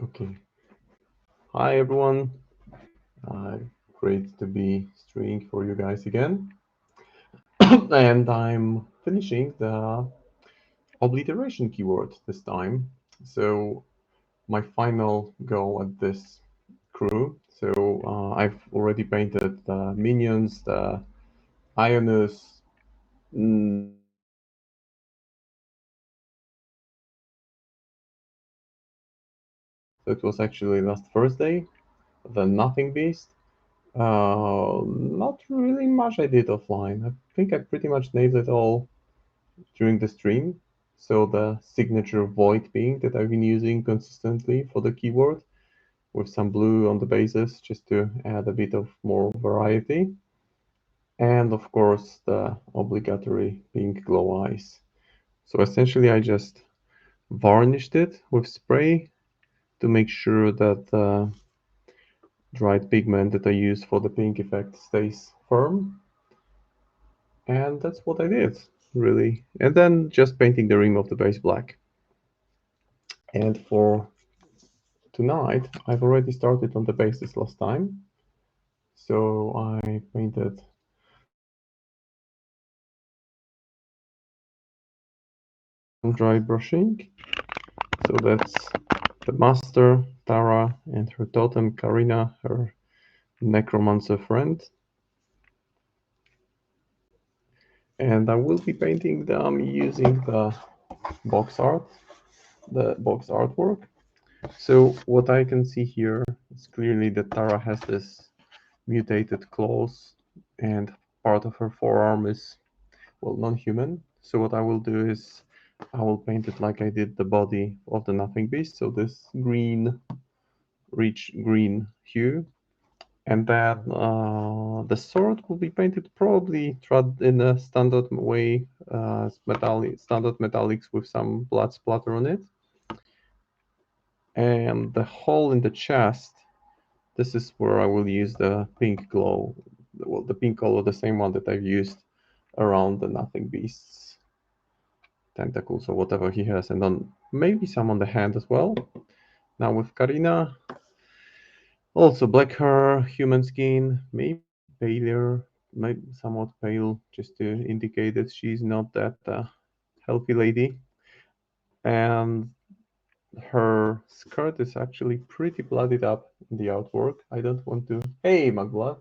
Okay. Hi everyone. Great to be streaming for you guys again. And I'm finishing the obliteration keyword this time. So my final go at this crew. So I've already painted the minions, the Ionus. So it was actually last Thursday. The Nothing Beast. Not really much I did offline. I think I pretty much nailed it all during the stream. So the signature void ping that I've been using consistently for the keyword with some blue on the bases just to add a bit of more variety. And of course the obligatory pink glow eyes. So essentially I just varnished it with spray to make sure that the dried pigment that I use for the pink effect stays firm. And that's what I did, really. And then just painting the rim of the base black. And for tonight, I've already started on the basis last time. So I painted dry brushing. So that's the master, Tara, and her totem, Karina, her necromancer friend. And I will be painting them using the box art, the box artwork. So what I can see here is clearly that Tara has this mutated claws and part of her forearm is, well, non-human. So what I will do is I will paint it like I did the body of the Nothing Beast. So this green, rich green hue. And then the sword will be painted probably in a standard way, standard metallics with some blood splatter on it. And the hole in the chest, this is where I will use the pink glow, well, the pink color, the same one that I've used around the Nothing Beast's tentacles or whatever he has, and then maybe some on the hand as well. Now with Karina, also black hair, human skin, maybe paler, maybe somewhat pale, just to indicate that she's not that healthy lady. And her skirt is actually pretty bloodied up in the artwork. I don't want to. Hey, Magblood.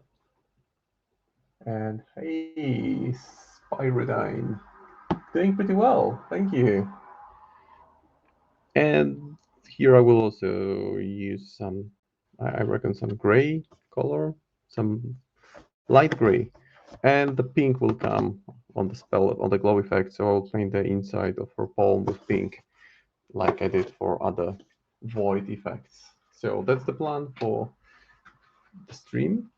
And hey, Spyridine. Doing pretty well, thank you. And here I will also use some, I reckon, some gray color, some light gray. And the pink will come on the spell, on the glow effect, so I'll paint the inside of her palm with pink, like I did for other void effects. So that's the plan for the stream.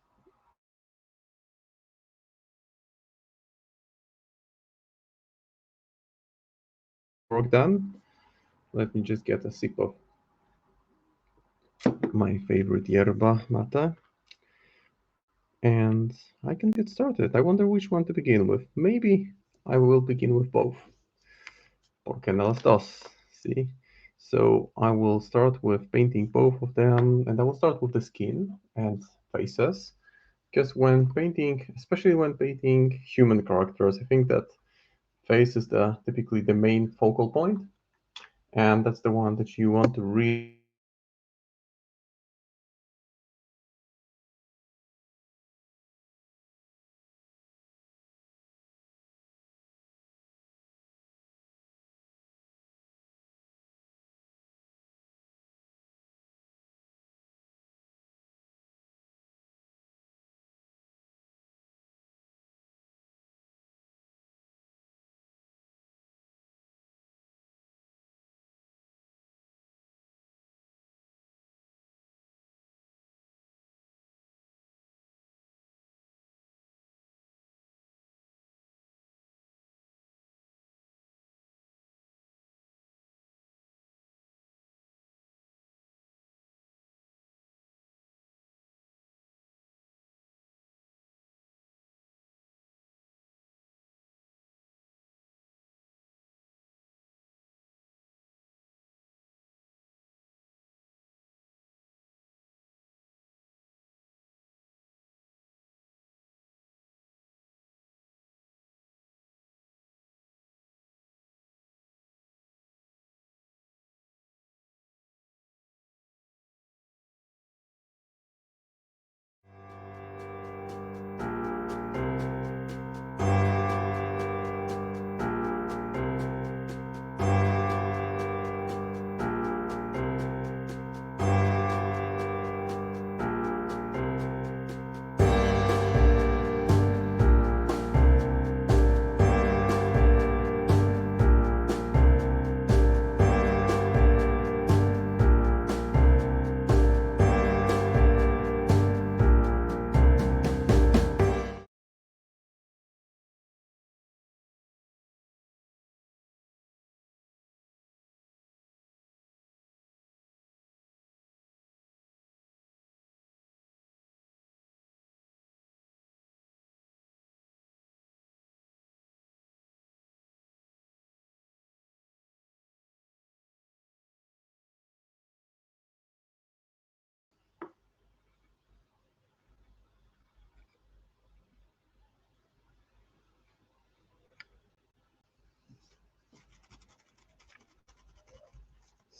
Work done. Let me just get a sip of my favorite yerba mate. And I can get started. I wonder which one to begin with. Maybe I will begin with both. Porque no las dos. See? So I will start with painting both of them, and I will start with the skin and faces. Because when painting, especially when painting human characters, I think that face is typically the main focal point, and that's the one that you want to really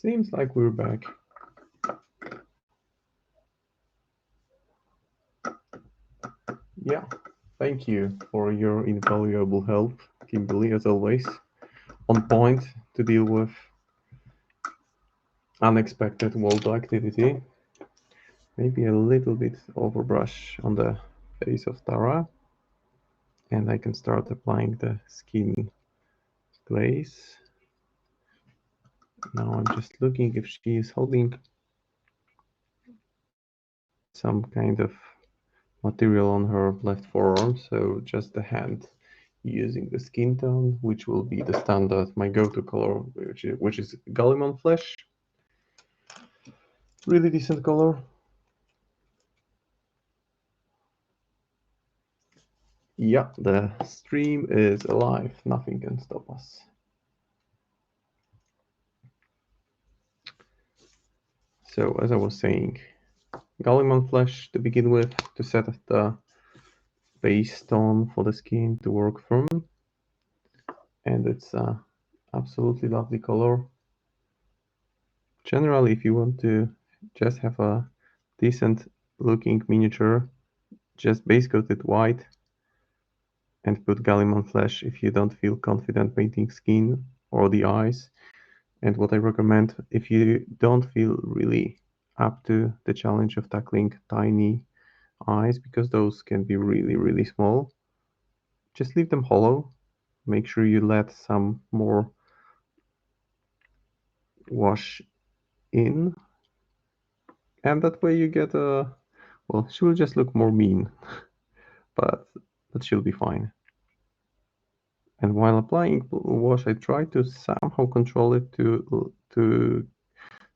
Seems like we're back. Yeah, thank you for your invaluable help, Kimberly, as always. On point to deal with unexpected world activity. Maybe a little bit overbrush on the face of Tara. And I can start applying the skin glaze. Now I'm just looking if she is holding some kind of material on her left forearm, so just the hand using the skin tone, which will be the standard, my go-to color, which is Gallimon Flesh. Really decent color. Yeah, the stream is alive. Nothing can stop us. So as I was saying, Gallimon Flesh to begin with, to set the base tone for the skin to work from. And it's a absolutely lovely color. Generally, if you want to just have a decent looking miniature, just base coat it white and put Gallimon Flesh if you don't feel confident painting skin or the eyes. And what I recommend, if you don't feel really up to the challenge of tackling tiny eyes, because those can be really, really small, just leave them hollow. Make sure you let some more wash in, and that way you get a, well, she will just look more mean, but she'll be fine. And while applying wash, I try to somehow control it to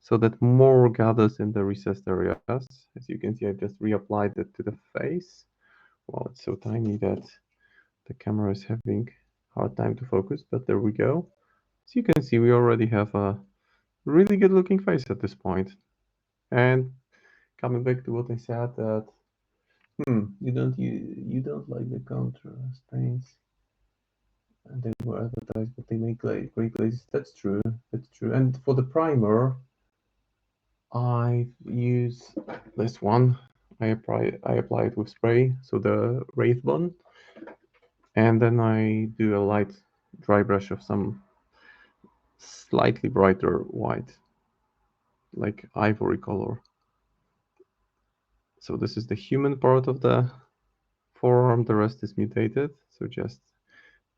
so that more gathers in the recessed areas. As you can see, I just reapplied it to the face. Well, it's so tiny that the camera is having a hard time to focus, but there we go. So you can see we already have a really good looking face at this point. And coming back to what I said, that you don't like the contrast paints, and they were advertised, but they make great glazes. That's true. That's true. And for the primer, I use this one. I apply it with spray, so the Wraith one, and then I do a light dry brush of some slightly brighter white, like ivory color. So this is the human part of the forearm. The rest is mutated. So just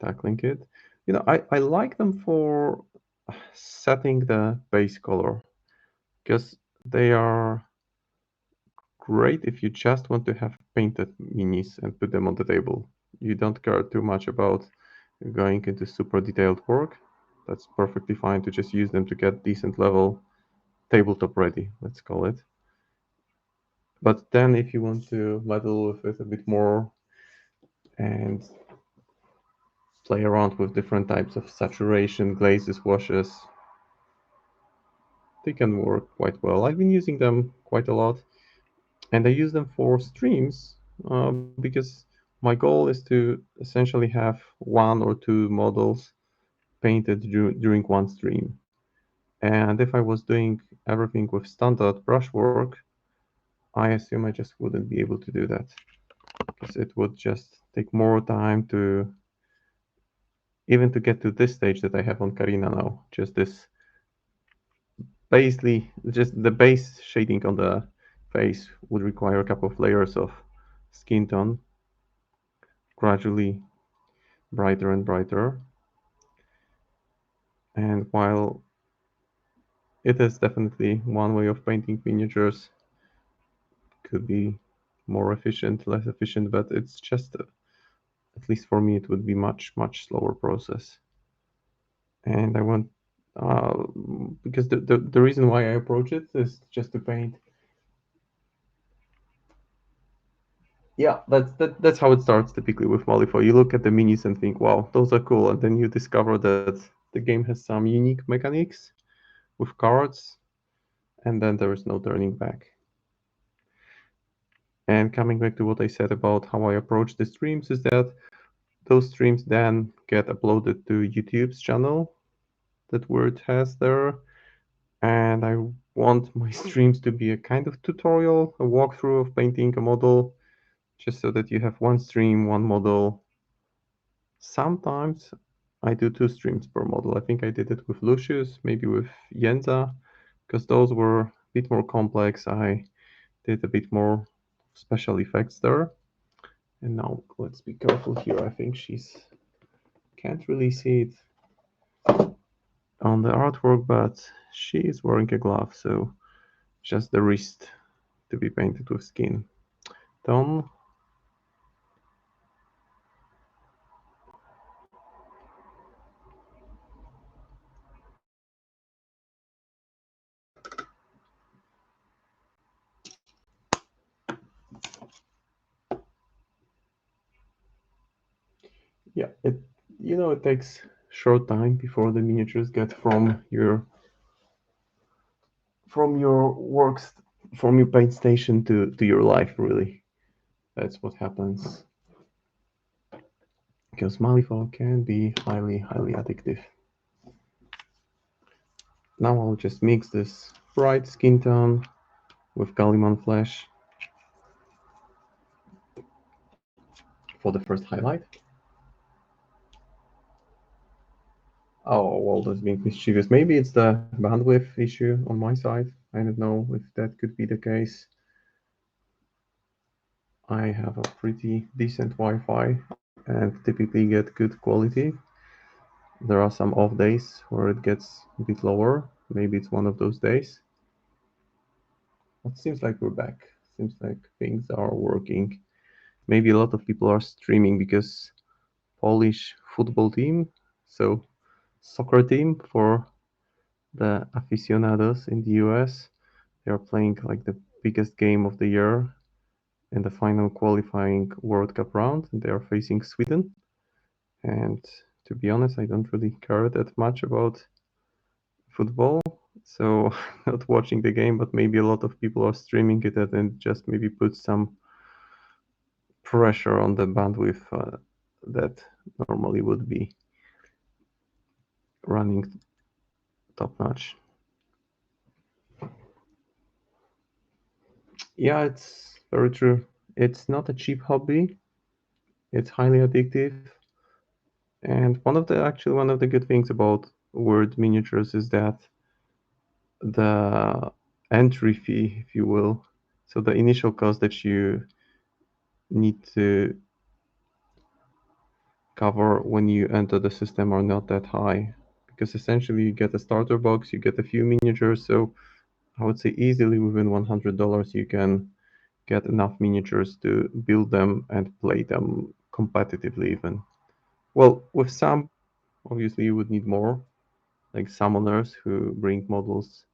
tackling it. You know, I like them for setting the base color, because they are great if you just want to have painted minis and put them on the table. You don't care too much about going into super detailed work. That's perfectly fine to just use them to get decent level tabletop ready, let's call it. But then if you want to meddle with it a bit more and play around with different types of saturation, glazes, washes, they can work quite well. I've been using them quite a lot, and I use them for streams because my goal is to essentially have one or two models painted during one stream. And if I was doing everything with standard brushwork, I assume I just wouldn't be able to do that, because it would just take more time to even to get to this stage that I have on Karina now. Just this basically, just the base shading on the face would require a couple of layers of skin tone, gradually brighter and brighter. And while it is definitely one way of painting miniatures, could be more efficient, less efficient, but it's just, at least for me, it would be much slower process. And I want, because the reason why I approach it is just to paint. Yeah, that's how it starts typically with Malifaux. You look at the minis and think, wow, those are cool, and then you discover that the game has some unique mechanics with cards, and then there is no turning back. And coming back to what I said about how I approach the streams, is that those streams then get uploaded to YouTube's channel that Word has there, and I want my streams to be a kind of tutorial, a walkthrough of painting a model, just so that you have one stream, one model. Sometimes I do two streams per model. I think I did it with Lucius, maybe with Yenza, because those were a bit more complex. I did a bit more special effects there. And now let's be careful here. I think she's can't really see it on the artwork, but she is wearing a glove, so just the wrist to be painted with skin. Done. Yeah, it takes short time before the miniatures get from your works from your paint station to your life, really. That's what happens. Because Malifaux can be highly addictive. Now I'll just mix this bright skin tone with Gallimon Flesh for the first highlight. Oh, Waldo's being mischievous. Maybe it's the bandwidth issue on my side. I don't know if that could be the case. I have a pretty decent Wi-Fi and typically get good quality. There are some off days where it gets a bit lower. Maybe it's one of those days. It seems like we're back. Seems like things are working. Maybe a lot of people are streaming because Polish football team, so soccer team for the aficionados in the US, they are playing like the biggest game of the year in the final qualifying World Cup round. They are facing Sweden. And to be honest, I don't really care that much about football. So not watching the game, but maybe a lot of people are streaming it and just maybe put some pressure on the bandwidth that normally would be running top notch. Yeah, it's very true. It's not a cheap hobby. It's highly addictive. And one of the good things about word miniatures is that the entry fee, if you will, so the initial cost that you need to cover when you enter the system are not that high, because essentially you get a starter box, you get a few miniatures. So I would say easily within $100 you can get enough miniatures to build them and play them competitively even. Well, with some, obviously you would need more, like summoners who bring models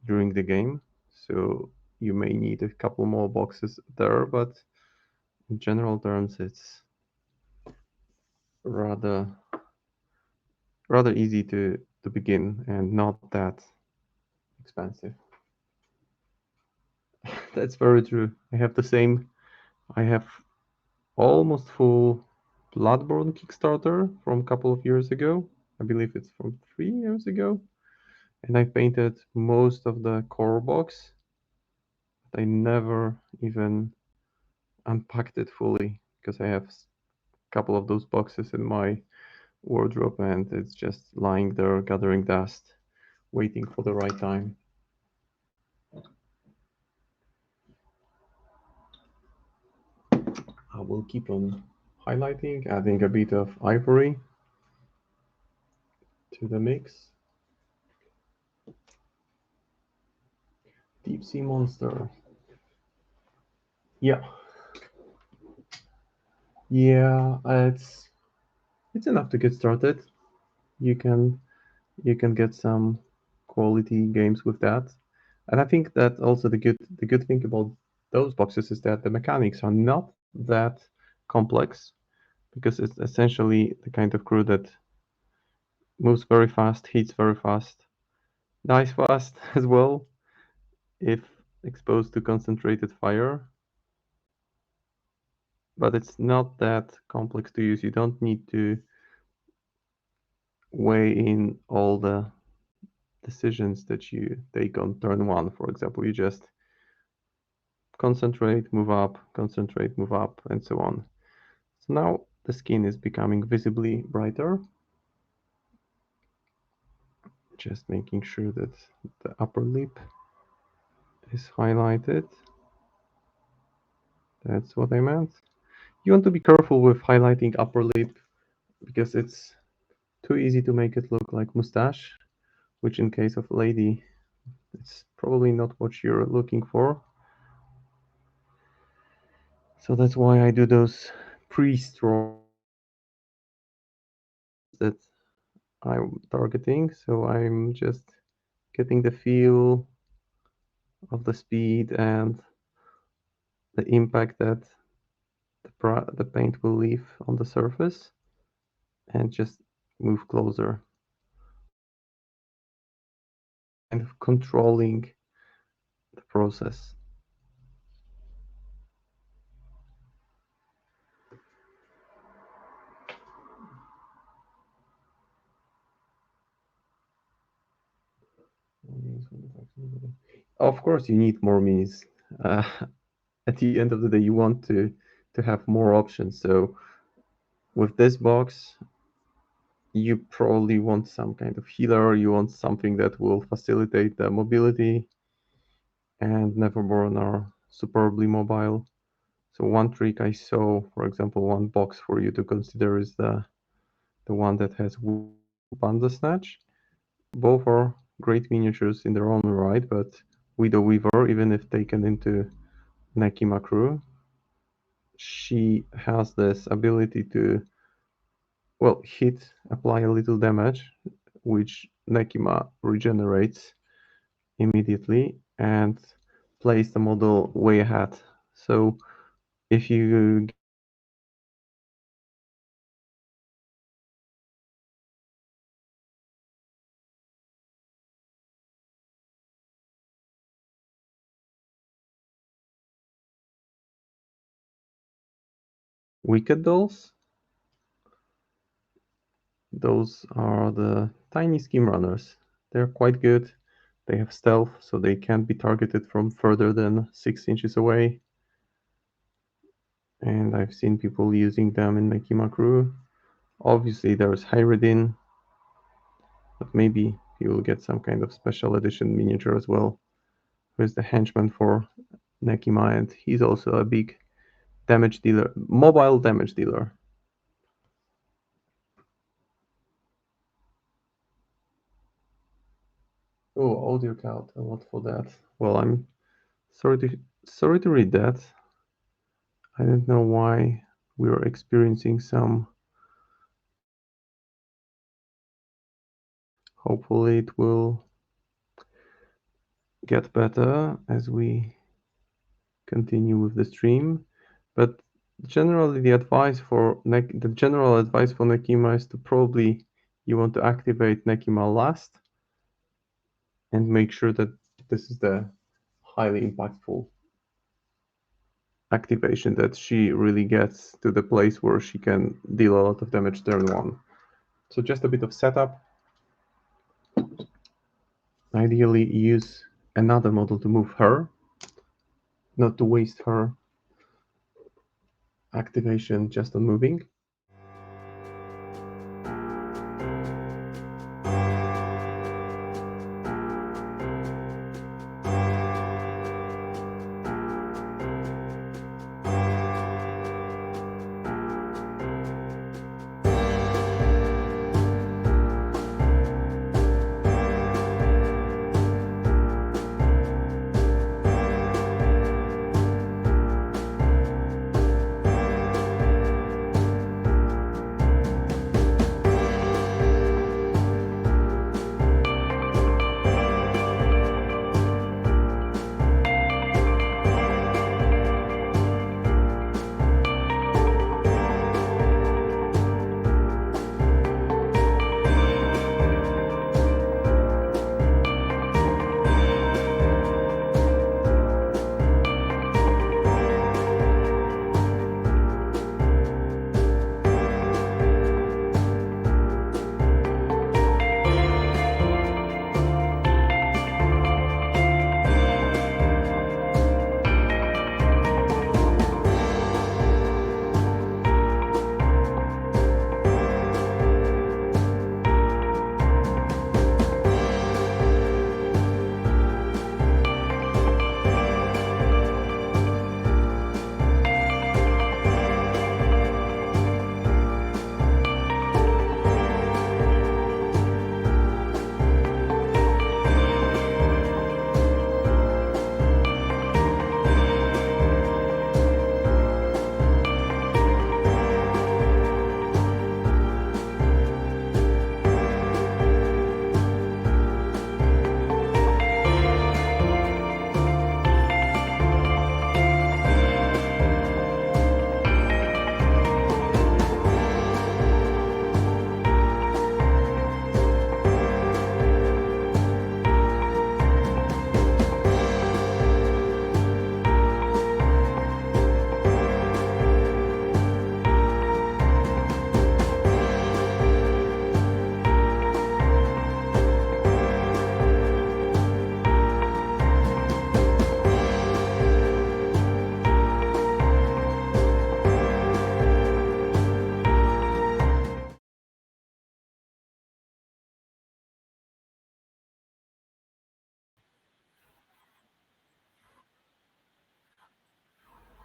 during the game. So you may need a couple more boxes there, but in general terms, it's rather rather easy to begin and not that expensive. That's very true. I have the same. I have almost full Bloodborne Kickstarter from a couple of years ago. I believe it's from 3 years ago. And I painted most of the core box. I never even unpacked it fully because I have a couple of those boxes in my wardrobe and it's just lying there gathering dust, waiting for the right time. I will keep on highlighting, adding a bit of ivory to the mix. Deep sea monster. Yeah, yeah, it's enough to get started. You can you can get some quality games with that. And I think that also the good thing about those boxes is that the mechanics are not that complex because it's essentially the kind of crew that moves very fast, hits very fast, dies fast as well if exposed to concentrated fire. But it's not that complex to use. You don't need to weigh in all the decisions that you take on turn 1. For example, you just concentrate, move up, concentrate, move up, and so on. So now the skin is becoming visibly brighter. Just making sure that the upper lip is highlighted. That's what I meant. You want to be careful with highlighting upper lip because it's too easy to make it look like mustache, which in case of lady, it's probably not what you're looking for. So that's why I do those pre-strokes that I'm targeting. So I'm just getting the feel of the speed and the impact that the paint will leave on the surface, and just move closer. Kind of controlling the process. Of course, you need more means. At the end of the day, you want to have more options. So with this box, you probably want some kind of healer. You want something that will facilitate the mobility, and Neverborn are superbly mobile. So one trick I saw, for example, one box for you to consider is the one that has Panda Snatch. Both are great miniatures in their own right, but Widow Weaver, even if taken into Nekima crew, she has this ability to, well, hit, apply a little damage, which Nekima regenerates immediately and place the model way ahead. So if you Wicked Dolls, those are the tiny scheme runners. They're quite good. They have stealth, so they can't be targeted from further than 6 inches away. And I've seen people using them in Nekima crew. Obviously, there's Hyridin, but maybe he will get some kind of special edition miniature as well. Who's the henchman for Nekima, and he's also a big damage dealer, mobile damage dealer. Oh, audio count, a lot for that. Well, I'm sorry to read that. I don't know why we are experiencing some. Hopefully, it will get better as we continue with the stream. But generally, the general advice for Nekima is to probably you want to activate Nekima last, and make sure that this is the highly impactful activation, that she really gets to the place where she can deal a lot of damage turn 1. So just a bit of setup. Ideally use another model to move her, not to waste her activation just on moving.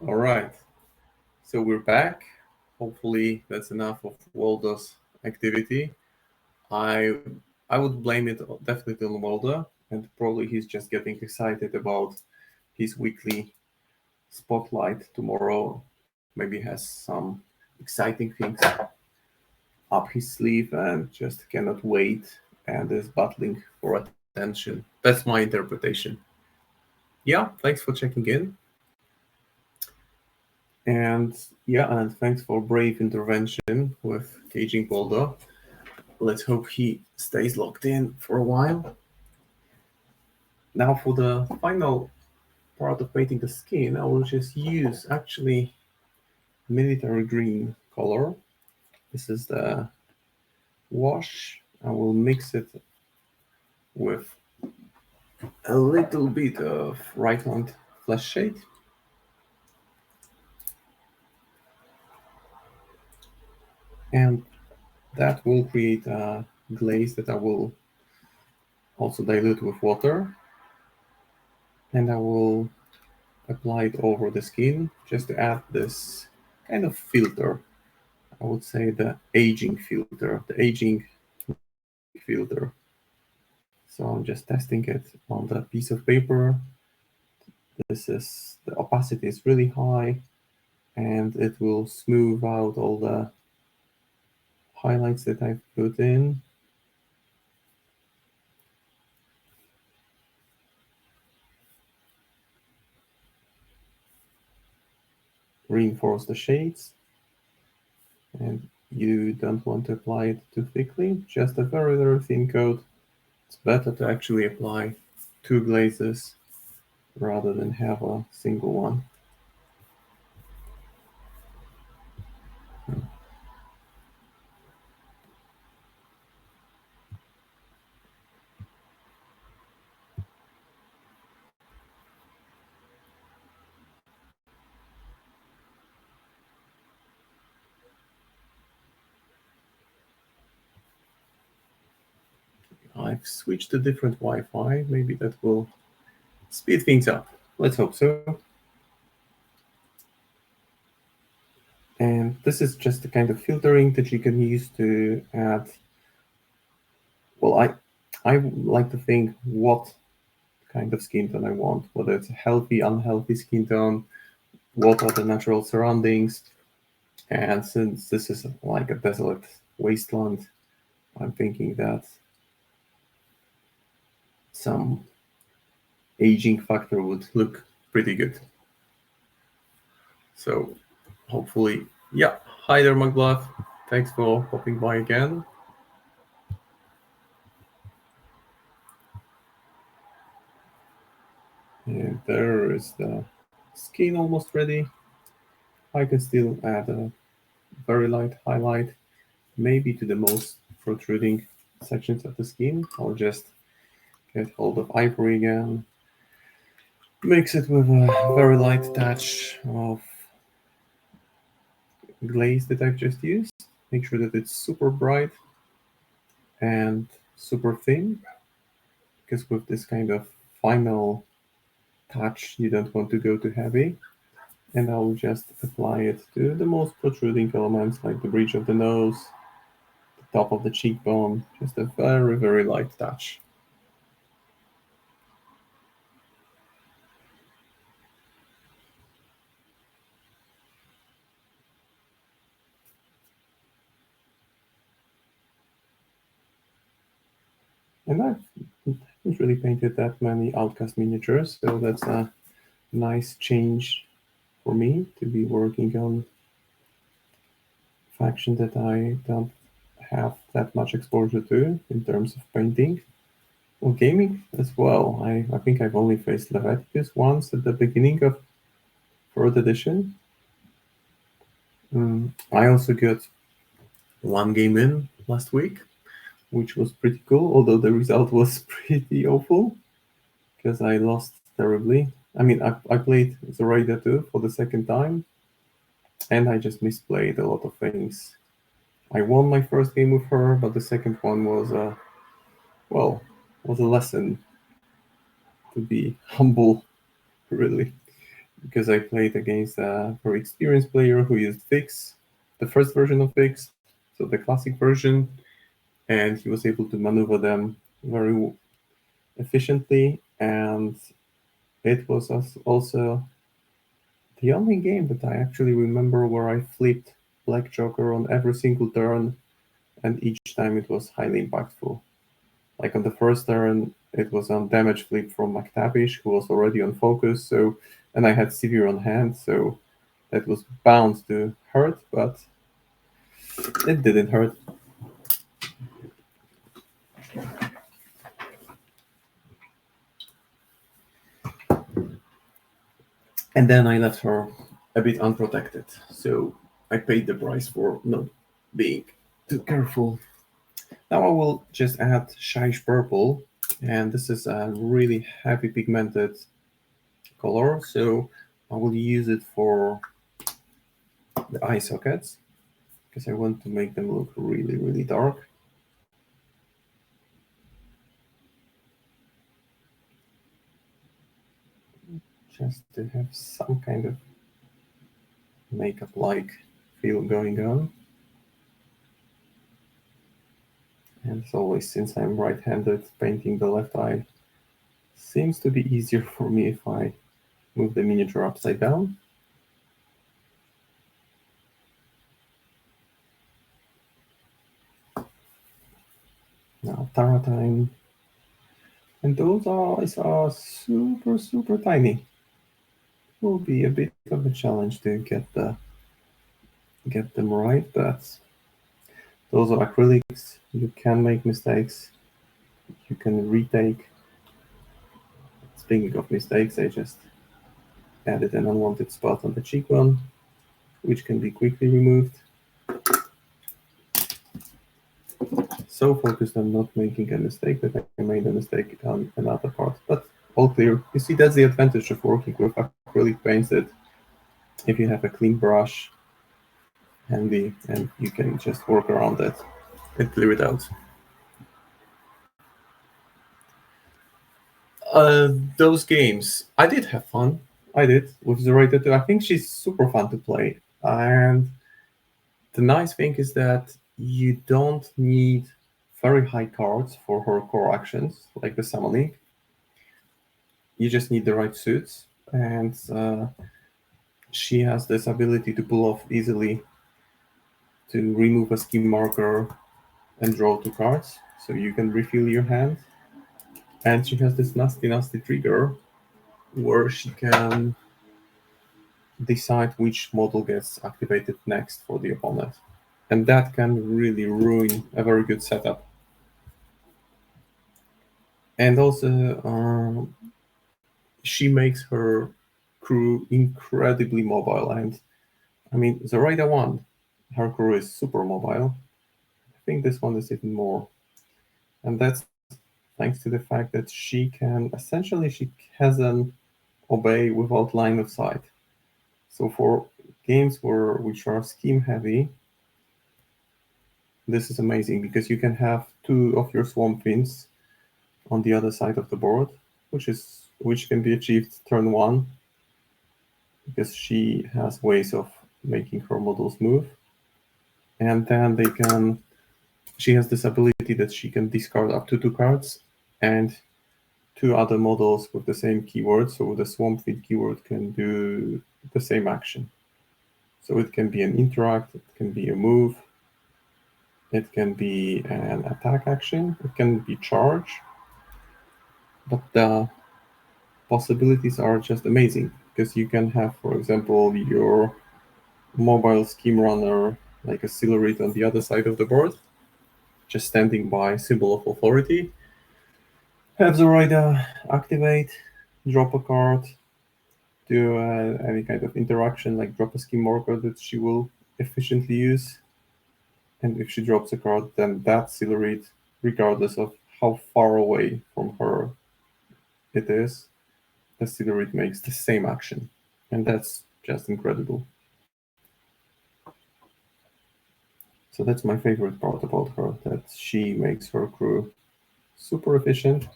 All right, so we're back. Hopefully that's enough of Waldo's activity. I I would blame it definitely on Waldo, and probably he's just getting excited about his weekly spotlight tomorrow. Maybe has some exciting things up his sleeve and just cannot wait and is battling for attention. That's my interpretation. Yeah, thanks for checking in. And yeah, and thanks for brave intervention with caging Boulder. Let's hope he stays locked in for a while. Now for the final part of painting the skin, I will just use actually military green color. This is the wash. I will mix it with a little bit of Rhineland flesh shade. And that will create a glaze that I will also dilute with water. And I will apply it over the skin just to add this kind of filter. I would say the aging filter, the aging filter. So I'm just testing it on the piece of paper. This is, the opacity is really high and it will smooth out all the highlights that I've put in. Reinforce the shades. And you don't want to apply it too thickly, just a very, very thin coat. It's better to actually apply 2 glazes rather than have a single one. I've switched to different Wi-Fi. Maybe that will speed things up. Let's hope so. And this is just the kind of filtering that you can use to add. Well, I like to think what kind of skin tone I want, whether it's a healthy, unhealthy skin tone, what are the natural surroundings. And since this is like a desolate wasteland, I'm thinking that some aging factor would look pretty good. So hopefully, yeah. Hi there, McBluff. Thanks for popping by again. And there is the skin almost ready. I can still add a very light highlight, maybe to the most protruding sections of the skin. I'll just get hold of ivory again, mix it with a very light touch of glaze that I've just used. Make sure that it's super bright and super thin, because with this kind of final touch, you don't want to go too heavy. And I'll just apply it to the most protruding elements like the bridge of the nose, the top of the cheekbone, just a very, very light touch. And I haven't really painted that many Outcast miniatures, so that's a nice change for me to be working on faction that I don't have that much exposure to in terms of painting. Well, gaming as well. I think I've only faced Leviticus once at the beginning of 4th edition. I also got one game in last week, which was pretty cool, although the result was pretty awful because I lost terribly. I mean, I played Zoraida 2 for the second time, and I just misplayed a lot of things. I won my first game with her, but the second one was was a lesson to be humble, really. because I played against a very experienced player who used Fix, the first version of Fix, so the classic version, and he was able to maneuver them very efficiently. And it was also the only game that I actually remember where I flipped Black Joker on every single turn, and each time it was highly impactful. Like on the first turn, it was on damage flip from McTavish, who was already on focus, so and I had Severe on hand, so that was bound to hurt, but it didn't hurt. And then I left her a bit unprotected, so I paid the price for not being too careful. Now I will just add Shaish Purple, and this is a really heavy pigmented color, so I will use it for the eye sockets because I want to make them look really, really dark. Just to have some kind of makeup-like feel going on. And as always, since I'm right-handed, painting the left eye seems to be easier for me if I move the miniature upside down. Now Tara time. And those eyes are super, super tiny. Will be a bit of a challenge to get them right, but those are acrylics. You can make mistakes. You can retake. Speaking of mistakes, I just added an unwanted spot on the cheekbone, which can be quickly removed. So focused on not making a mistake that I made a mistake on another part, but all clear. You see, that's the advantage of working with acrylic paints, that if you have a clean brush handy, and you can just work around that and clear it out. Those games, I did have fun. I did with Zoraida too. I think she's super fun to play, and the nice thing is that you don't need very high cards for her core actions, like the summoning. You just need the right suits, and she has this ability to pull off easily to remove a scheme marker and draw 2 cards, so you can refill your hand. And she has this nasty, nasty trigger where she can decide which model gets activated next for the opponent. And that can really ruin a very good setup. And also, she makes her crew incredibly mobile. And I mean, Zoraida 1, her crew is super mobile. I think this one is even more. And that's thanks to the fact that she can essentially, she has an obey without line of sight. So for games which are scheme heavy, this is amazing because you can have 2 of your Swamp Fiends on the other side of the board, which can be achieved turn 1 because she has ways of making her models move. And then she has this ability that she can discard up to 2 cards, and 2 other models with the same keyword. So the Swamp Fiend keyword can do the same action. So it can be an interact, it can be a move, it can be an attack action, it can be charge. But the possibilities are just amazing because you can have, for example, your mobile scheme runner like a Silurite on the other side of the board, just standing by, symbol of authority. Have Zoraida activate, drop a card, do any kind of interaction like drop a scheme marker that she will efficiently use. And if she drops a card, then that Silurite, regardless of how far away from her it is, the Silurite makes the same action. And that's just incredible. So that's my favorite part about her, that she makes her crew super efficient.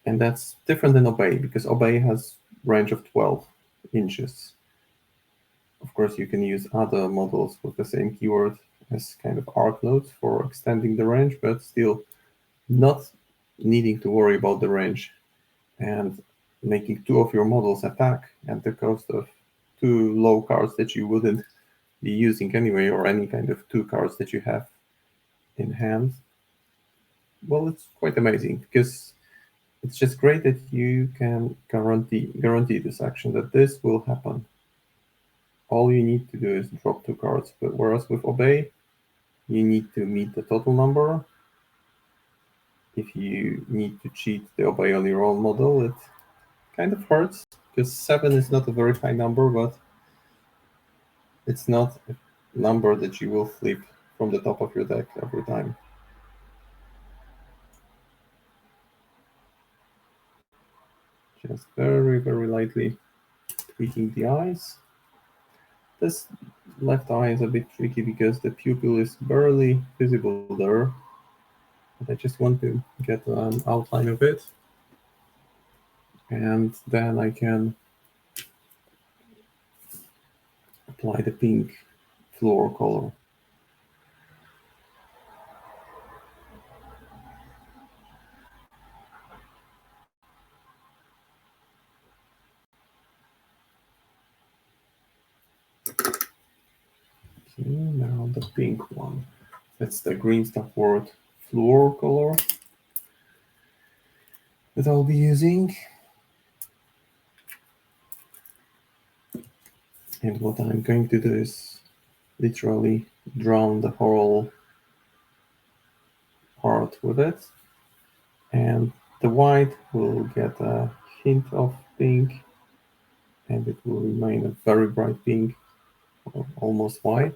And that's different than Obey, because Obey has range of 12 inches. Of course, you can use other models with the same keyword as kind of arc nodes for extending the range, but still not needing to worry about the range and making two of your models attack at the cost of two low cards that you wouldn't be using anyway, or any kind of two cards that you have in hand. Well, it's quite amazing because it's just great that you can guarantee this action, that this will happen. All you need to do is drop two cards, but whereas with Obey, you need to meet the total number. If you need to cheat the Obey on your own model, it kind of hurts, because 7 is not a very high number, but it's not a number that you will flip from the top of your deck every time. Just very, very lightly tweaking the eyes. This left eye is a bit tricky because the pupil is barely visible there, but I just want to get an outline of it, and then I can apply the pink floor color. Okay, now the pink one. That's the green stuff word floor color that I'll be using. And what I'm going to do is literally drown the whole part with it. And the white will get a hint of pink, and it will remain a very bright pink, or almost white.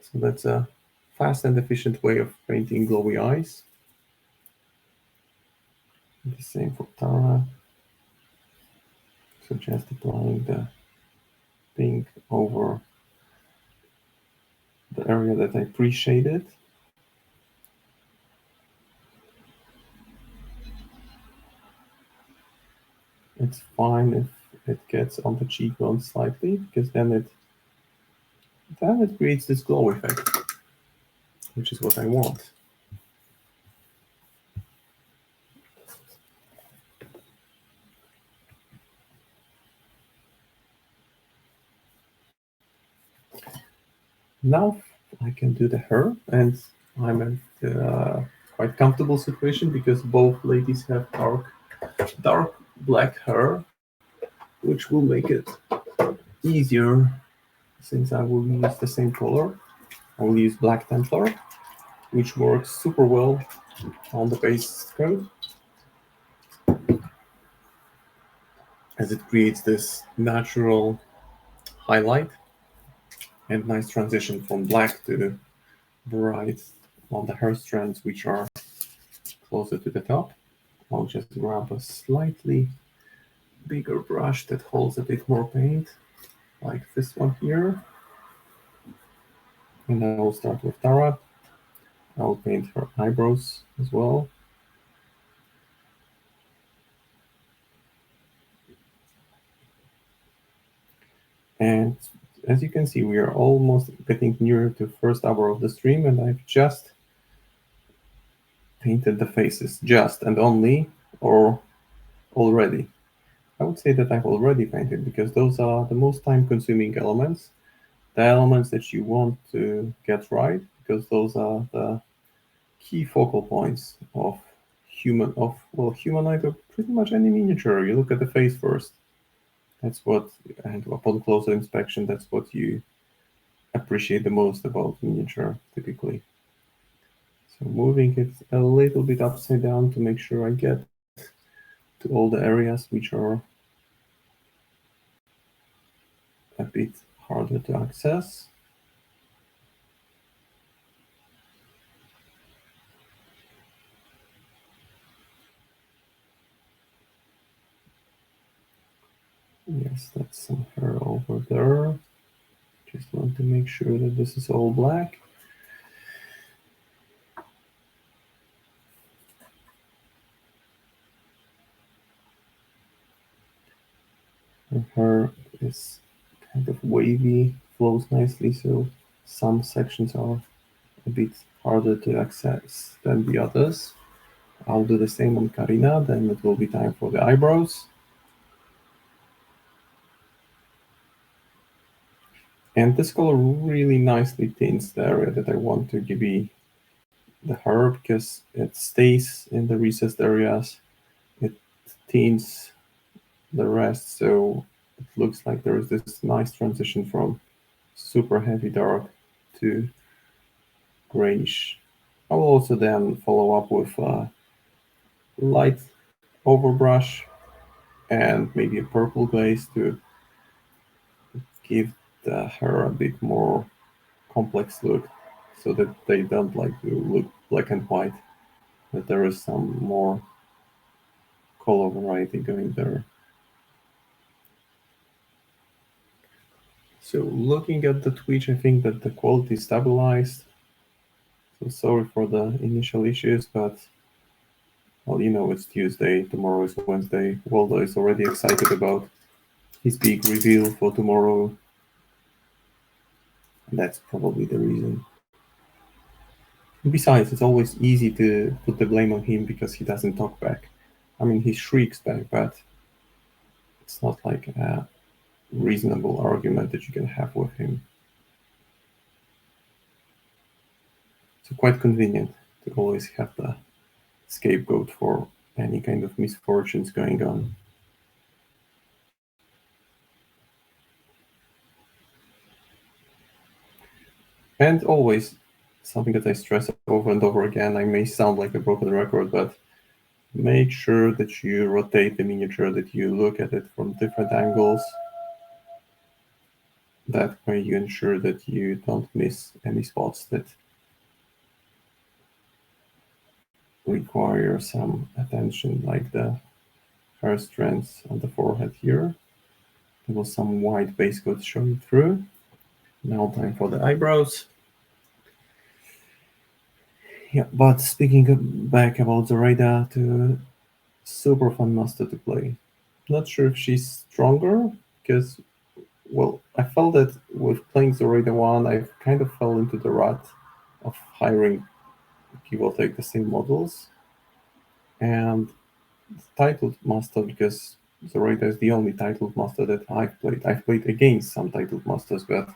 So that's a fast and efficient way of painting glowy eyes. The same for Tara. So just applying the pink over the area that I pre-shaded. It's fine if it gets on the cheekbone slightly, because then it creates this glow effect, which is what I want. Now I can do the hair, and I'm in a quite comfortable situation because both ladies have dark black hair, which will make it easier since I will use the same color. I will use Black Templar, which works super well on the base coat, as it creates this natural highlight and nice transition from black to bright on the hair strands, which are closer to the top. I'll just grab a slightly bigger brush that holds a bit more paint, like this one here. And I will start with Tara. I'll paint her eyebrows as well. And as you can see, we are almost getting near to first hour of the stream, and I've just painted the faces, just and only, or already. I would say that I've already painted, because those are the most time-consuming elements, the elements that you want to get right, because those are the key focal points of humanoid, or pretty much any miniature. You look at the face first. That's what, and upon closer inspection, that's what you appreciate the most about miniature, typically. So moving it a little bit upside down to make sure I get to all the areas which are a bit harder to access. Yes, that's some hair over there. Just want to make sure that this is all black. Her hair is kind of wavy, flows nicely, so some sections are a bit harder to access than the others. I'll do the same on Karina, then it will be time for the eyebrows. And this color really nicely tints the area that I want to be the hair, because it stays in the recessed areas. It tints the rest, so it looks like there is this nice transition from super heavy dark to grayish. I will also then follow up with a light overbrush and maybe a purple glaze to give the hair a bit more complex look, so that they don't like to look black and white, that there is some more color variety going there. So looking at the Twitch, I think that the quality stabilized. So sorry for the initial issues, but well, it's Tuesday, tomorrow is Wednesday. Waldo is already excited about his big reveal for tomorrow. And that's probably the reason. And besides, it's always easy to put the blame on him because he doesn't talk back. I mean, he shrieks back, but it's not like a reasonable argument that you can have with him. So quite convenient to always have the scapegoat for any kind of misfortunes going on. And always, something that I stress over and over again, I may sound like a broken record, but make sure that you rotate the miniature, that you look at it from different angles. That way you ensure that you don't miss any spots that require some attention, like the hair strands on the forehead here. There was some white base coat showing through. Now time for the eyebrows. Yeah, but speaking back about Zoraida, to super fun master to play. Not sure if she's stronger, because, well, I felt that with playing Zoraida 1, I kind of fell into the rut of hiring, give or take, the same models. And titled master, because Zoraida is the only titled master that I've played. I've played against some titled masters, but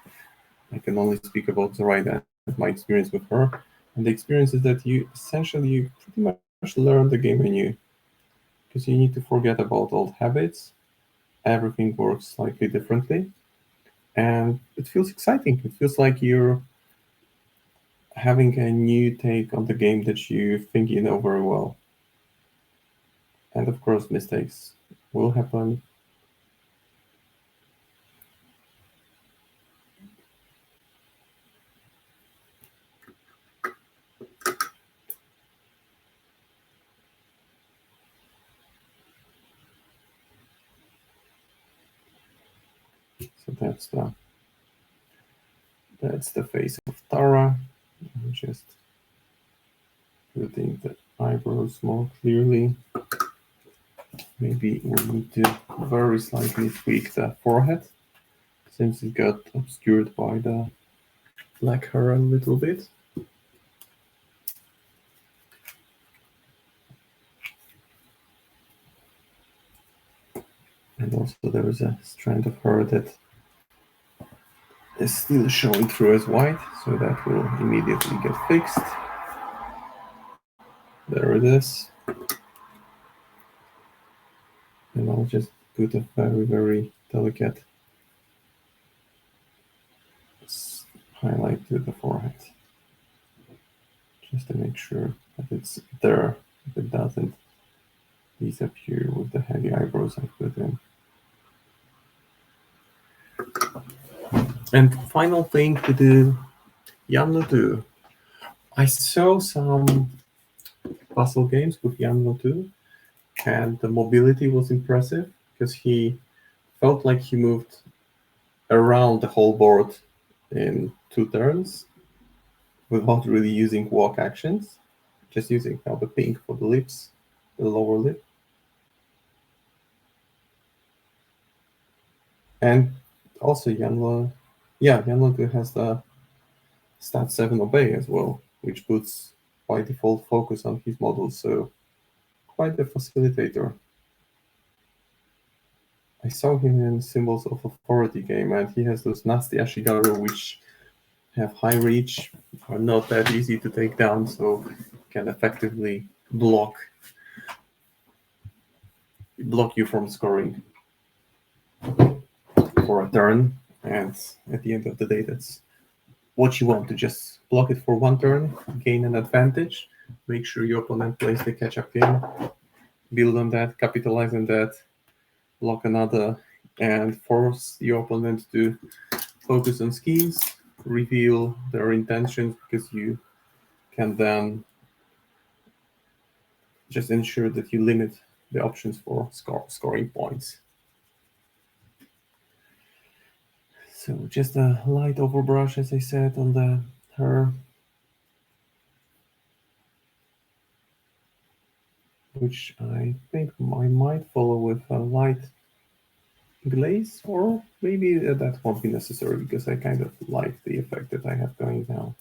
I can only speak about Zoraida and my experience with her. And the experience is that you pretty much learn the game anew, because you need to forget about old habits. Everything works slightly differently, and it feels exciting. It feels like you're having a new take on the game that you think you know very well. And of course, mistakes will happen. So that's the face of Tara. I'm just putting the eyebrows more clearly. Maybe we need to very slightly tweak the forehead, since it got obscured by the black hair a little bit. And also there is a strand of hair that is still showing through as white, so that will immediately get fixed. There it is. And I'll just put a very, very delicate highlight to the forehead, just to make sure that it's there, if it doesn't disappear with the heavy eyebrows I put in. And final thing to do, Yamno 2. I saw some puzzle games with Yamno 2, and the mobility was impressive, because he felt like he moved around the whole board in 2 turns without really using walk actions, just using now the pink for the lips, the lower lip. And also Yanlo has the stat 7 obey as well, which puts by default focus on his model, so quite a facilitator. I saw him in Symbols of Authority game, and he has those nasty Ashigaru which have high reach, are not that easy to take down, so can effectively block you from scoring for a turn. And at the end of the day, that's what you want, to just block it for one turn, gain an advantage, make sure your opponent plays the catch-up game, build on that, capitalize on that, block another, and force your opponent to focus on schemes, reveal their intentions, because you can then just ensure that you limit the options for scoring points. So just a light overbrush, as I said, on her, which I think I might follow with a light glaze, or maybe that won't be necessary because I kind of like the effect that I have going now.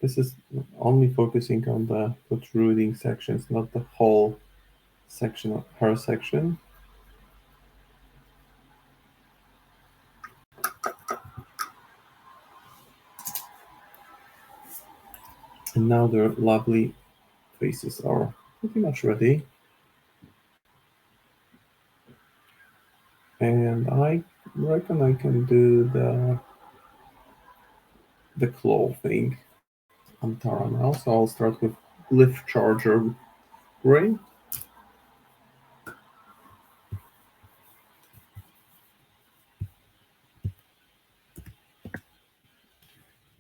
This is only focusing on the protruding sections, not the whole section of her section. And now their lovely faces are pretty much ready. And I reckon I can do the claw thing on Tara now. So I'll start with Glyph Charger Gray.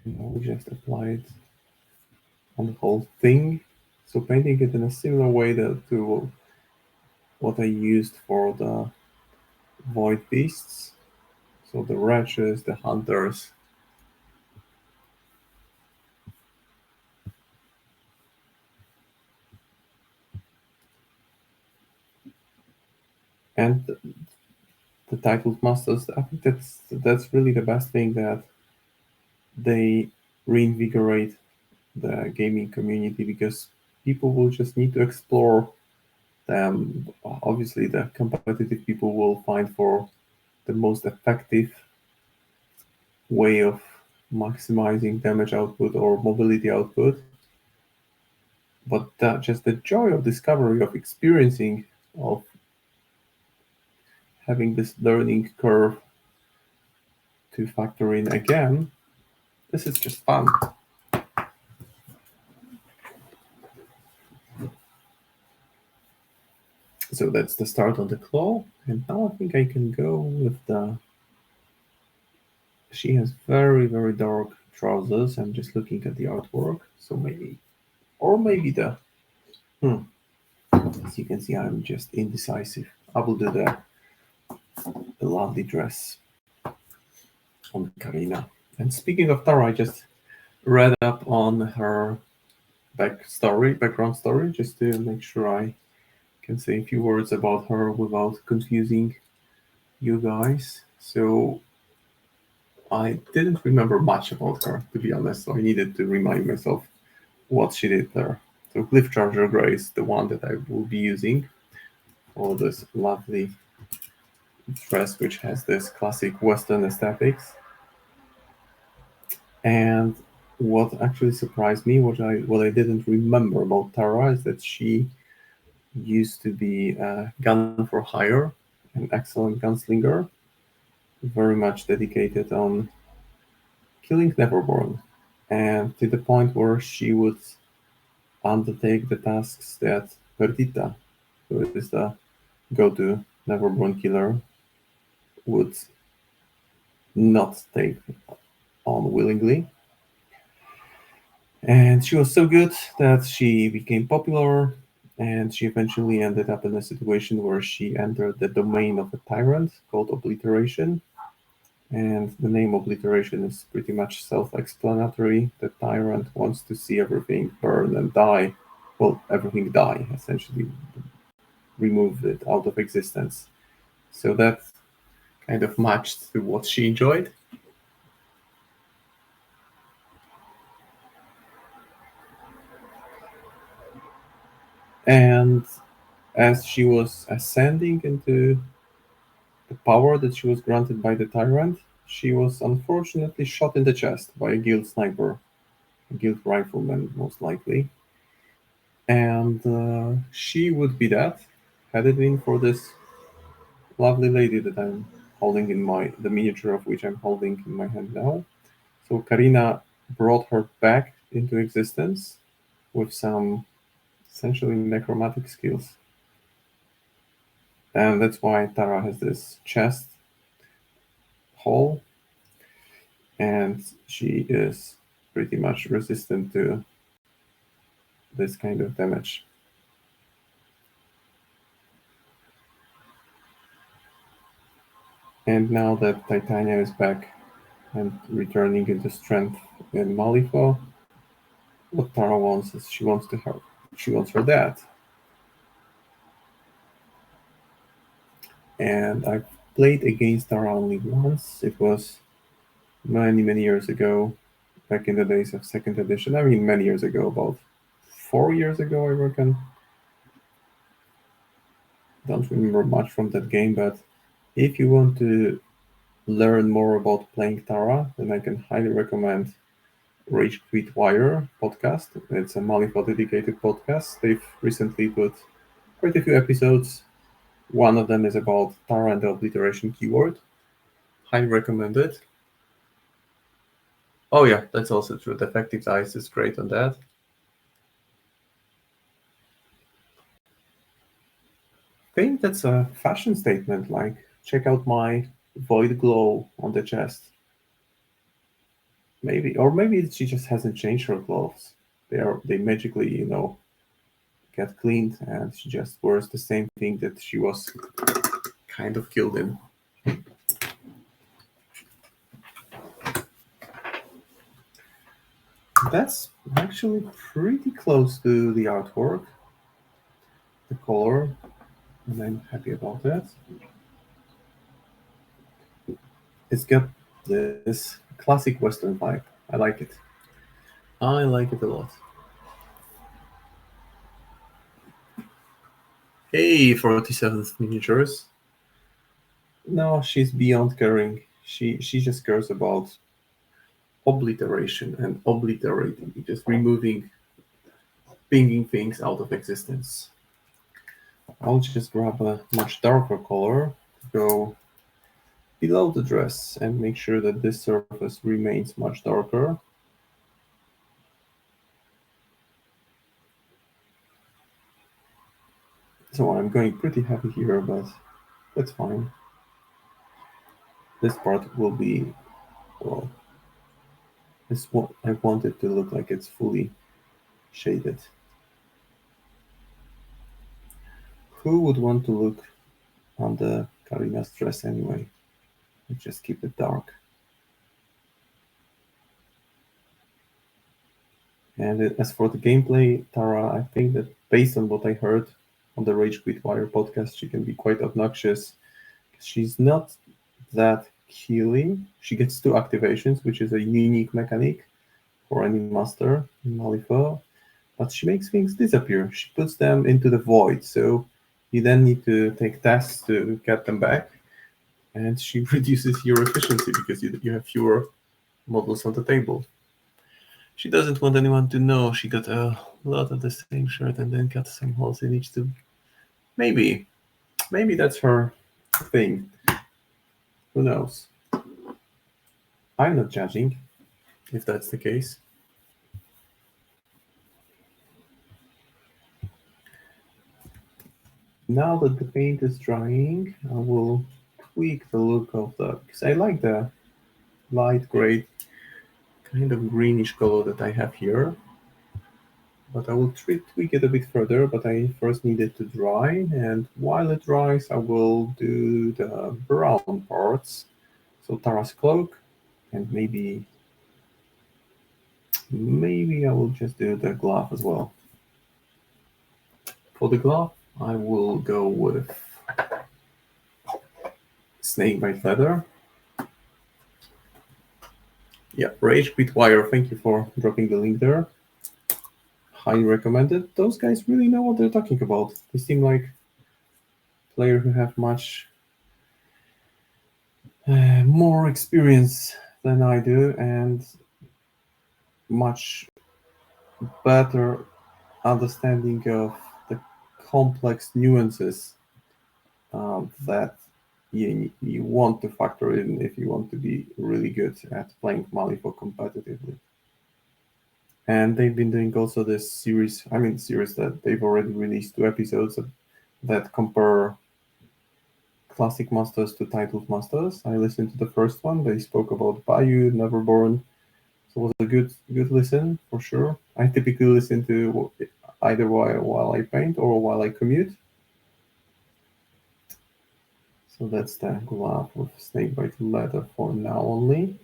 And I'll just apply it on the whole thing. So painting it in a similar way to what I used for the Void Beasts. So the Wretches, the Hunters. And the Titled Masters, I think that's really the best thing, that they reinvigorate the gaming community, because people will just need to explore them. Obviously, the competitive people will find for the most effective way of maximizing damage output or mobility output. But just the joy of discovery, of experiencing, of having this learning curve to factor in again, this is just fun. So that's the start on the claw, and now I think I can go with the... She has very, very dark trousers. I'm just looking at the artwork, so maybe the... As you can see, I'm just indecisive. I will do the lovely dress on Karina. And speaking of Tara, I just read up on her background story, just to make sure I can say a few words about her without confusing you guys. So I didn't remember much about her, to be honest, so I needed to remind myself what she did there. So Glyph Charger Grey is the one that I will be using for this lovely dress, which has this classic Western aesthetics. And what actually surprised me, what I didn't remember about Tara, is that she used to be a gun for hire, an excellent gunslinger, very much dedicated on killing Neverborn, and to the point where she would undertake the tasks that Perdita, who is the go-to Neverborn killer, would not take on willingly. And she was so good that she became popular, and she eventually ended up in a situation where she entered the domain of a tyrant called Obliteration. And the name Obliteration is pretty much self-explanatory. The tyrant wants to see everything burn and die. Well, everything die, essentially. Remove it out of existence. So that kind of matched to what she enjoyed. And as she was ascending into the power that she was granted by the tyrant, she was unfortunately shot in the chest by a guild sniper, a guild rifleman most likely. And she would be dead had it been for this lovely lady that I'm holding in the miniature of which I'm holding in my hand now. So Karina brought her back into existence with some essentially necromantic skills. And that's why Tara has this chest hole, and she is pretty much resistant to this kind of damage. And now that Titania is back and returning into strength in Malifaux, what Tara wants is she wants her dad. And I've played against Tara only once. It was many years ago, back in the days of second edition. I mean, many years ago, about 4 years ago, I reckon. Don't remember much from that game, but if you want to learn more about playing Tara, then I can highly recommend Rage Quit Wire podcast. It's a Malifaux dedicated podcast. They've recently put quite a few episodes. One of them is about Tara and the obliteration keyword. Highly recommend it. Oh yeah, that's also true. Defective Dice is great on that. I think that's a fashion statement, like check out my void glow on the chest. Maybe, or maybe she just hasn't changed her clothes. They magically, get cleaned, and she just wears the same thing that she was kind of killed in. That's actually pretty close to the artwork, the color, and I'm happy about that. It's got this classic Western vibe. I like it. I like it a lot. Hey, 47th miniatures. No, she's beyond caring. She just cares about obliteration and obliterating, just removing, pinging things out of existence. I'll just grab a much darker color, go below the dress, and make sure that this surface remains much darker. So I'm going pretty heavy here, but that's fine. This part will be, well, this what I want it to look like it's fully shaded. Who would want to look on the Karina's dress anyway? Let's just keep it dark. And as for the gameplay, Tara, I think that based on what I heard on the Rage Quit Wire podcast, she can be quite obnoxious. She's not that killing. She gets two activations, which is a unique mechanic for any master in Malifaux, but she makes things disappear. She puts them into the void, so you then need to take tests to get them back, and she reduces your efficiency because you have fewer models on the table. She doesn't want anyone to know she got a lot of the same shirt and then cut some holes in each too. Maybe. Maybe that's her thing. Who knows? I'm not judging if that's the case. Now that the paint is drying, I will tweak the look of because I like the light gray kind of greenish color that I have here. But I will tweak it a bit further, but I first need it to dry, and while it dries, I will do the brown parts. So Tara's cloak, and maybe I will just do the glove as well. For the glove, I will go with snakebite leather. Yeah, Rage Quit Wire, thank you for dropping the link there. Highly recommended. Those guys really know what they're talking about. They seem like players who have much more experience than I do and much better understanding of the complex nuances that you want to factor in if you want to be really good at playing Malifaux competitively. And they've been doing also this series that they've already released 2 episodes that compare classic masters to titled masters. I listened to the first one. They spoke about Bayou, Neverborn. So it was a good listen for sure. I typically listen to either while I paint or while I commute. So that's the glove with snakebite leather for now only.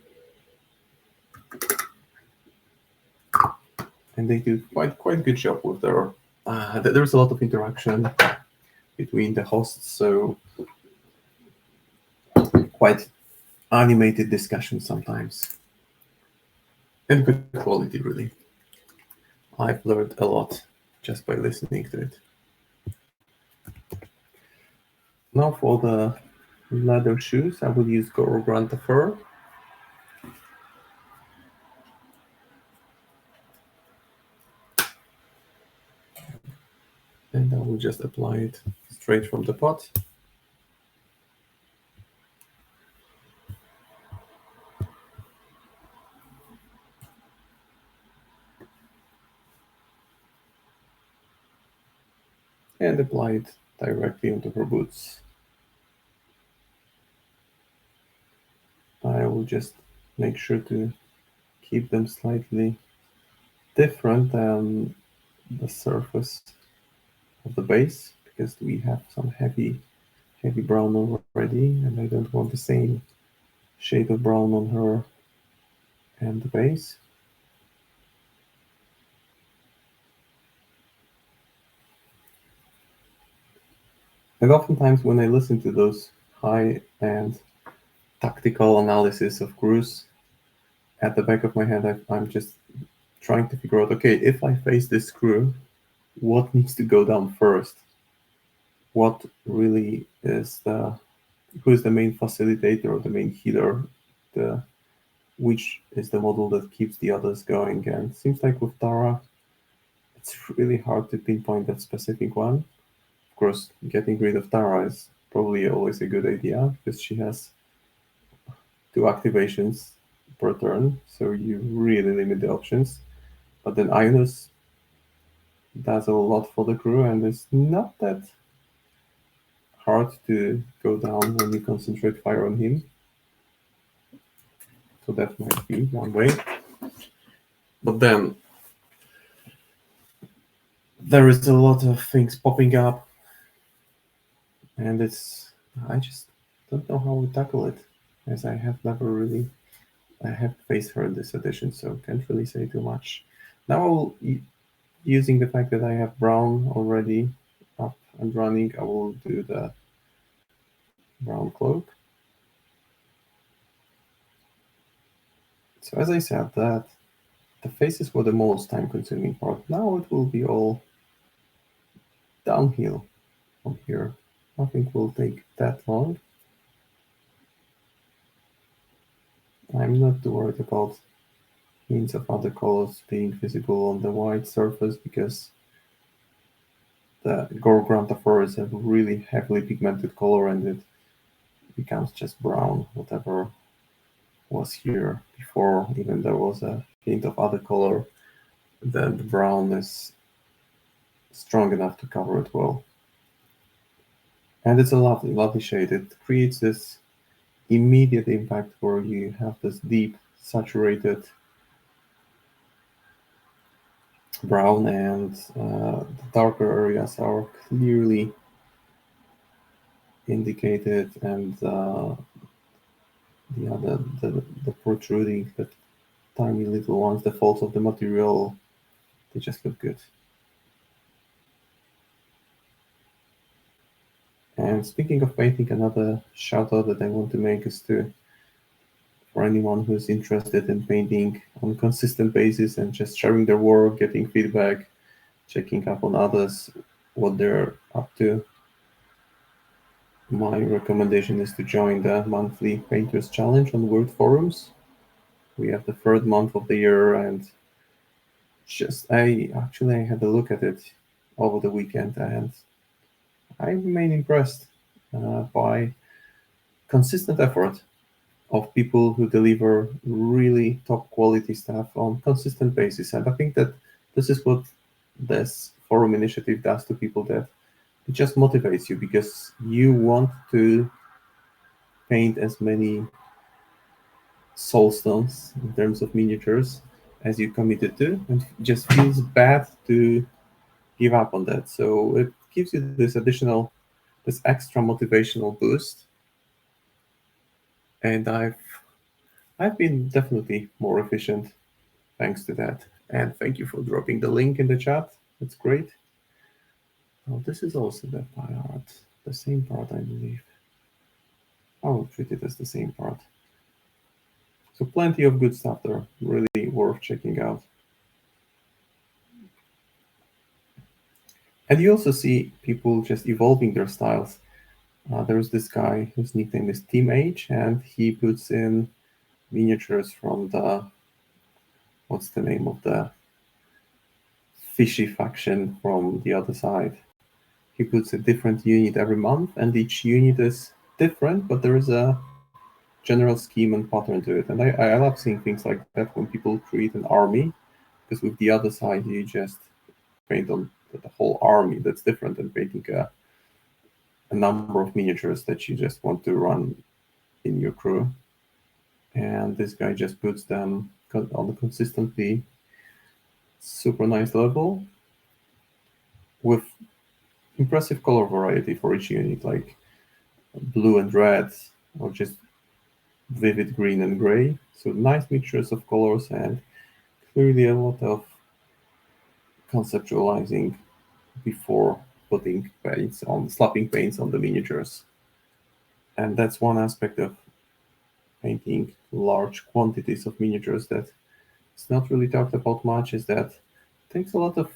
And they do quite good job with their. There's a lot of interaction between the hosts, so quite animated discussion sometimes, and good quality really. I've learned a lot just by listening to it. Now for the leather shoes, I will use Granta Fur. And I will just apply it straight from the pot. And apply it directly onto her boots. I will just make sure to keep them slightly different than the surface of the base because we have some heavy brown already, and I don't want the same shade of brown on her and the base. And oftentimes when I listen to those high-end tactical analysis of crews, at the back of my head I'm just trying to figure out, okay, if I face this crew, what needs to go down first? What really is who is the main facilitator or the main healer? Which is the model that keeps the others going? And it seems like with Tara, it's really hard to pinpoint that specific one. Of course, getting rid of Tara is probably always a good idea because she has 2 activations per turn, so you really limit the options. But then Ionis does a lot for the crew, and it's not that hard to go down when you concentrate fire on him. So that might be one way. But then there is a lot of things popping up, and I just don't know how to tackle it, as I have faced her in this edition, so can't really say too much. Now, using the fact that I have brown already up and running, I will do the brown cloak. So as I said, that the faces were the most time-consuming part. Now it will be all downhill from here. Nothing will take that long. I'm not too worried about hints of other colors being visible on the white surface because the Granta Fur is a really heavily pigmented color and it becomes just brown, whatever was here before. Even there was a hint of other color, then the brown is strong enough to cover it well. And it's a lovely shade. It creates this immediate impact where you have this deep, saturated brown, and the darker areas are clearly indicated, and the protruding, the tiny little ones, the folds of the material, they just look good. And speaking of painting, another shout out that I want to make is to for anyone who's interested in painting on a consistent basis and just sharing their work, getting feedback, checking up on others, what they're up to. My recommendation is to join the monthly Painters Challenge on Word Forums. We have the third month of the year, and I had a look at it over the weekend, and I remain impressed by consistent effort of people who deliver really top quality stuff on consistent basis. And I think that this is what this forum initiative does to people, that it just motivates you because you want to paint as many soulstones in terms of miniatures as you committed to, and it just feels bad to give up on that. So it gives you this extra motivational boost. And I've been definitely more efficient thanks to that. And thank you for dropping the link in the chat. That's great. Oh, this is also the pie art, the same part, I believe. I will treat it as the same part. So plenty of good stuff there, really worth checking out. And you also see people just evolving their styles. There's this guy whose nickname is Team H, and he puts in miniatures from what's the name of the fishy faction from the other side. He puts a different unit every month, and each unit is different, but there is a general scheme and pattern to it. And I love seeing things like that when people create an army, because with the other side, you just paint on the whole army. That's different than painting a number of miniatures that you just want to run in your crew. And this guy just puts them on a consistently super nice level with impressive color variety for each unit, like blue and red, or just vivid green and gray. So nice mixtures of colors, and clearly a lot of conceptualizing before putting slapping paints on the miniatures. And that's one aspect of painting large quantities of miniatures that it's not really talked about much, is that it takes a lot of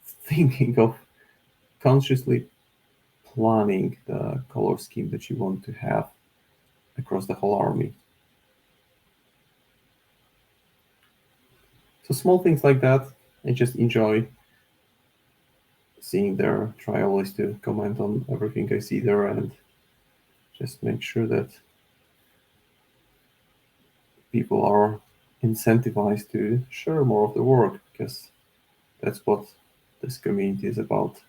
thinking of consciously planning the color scheme that you want to have across the whole army. So small things like that, I just enjoy seeing there. Try always to comment on everything I see there and just make sure that people are incentivized to share more of the work, because that's what this community is about.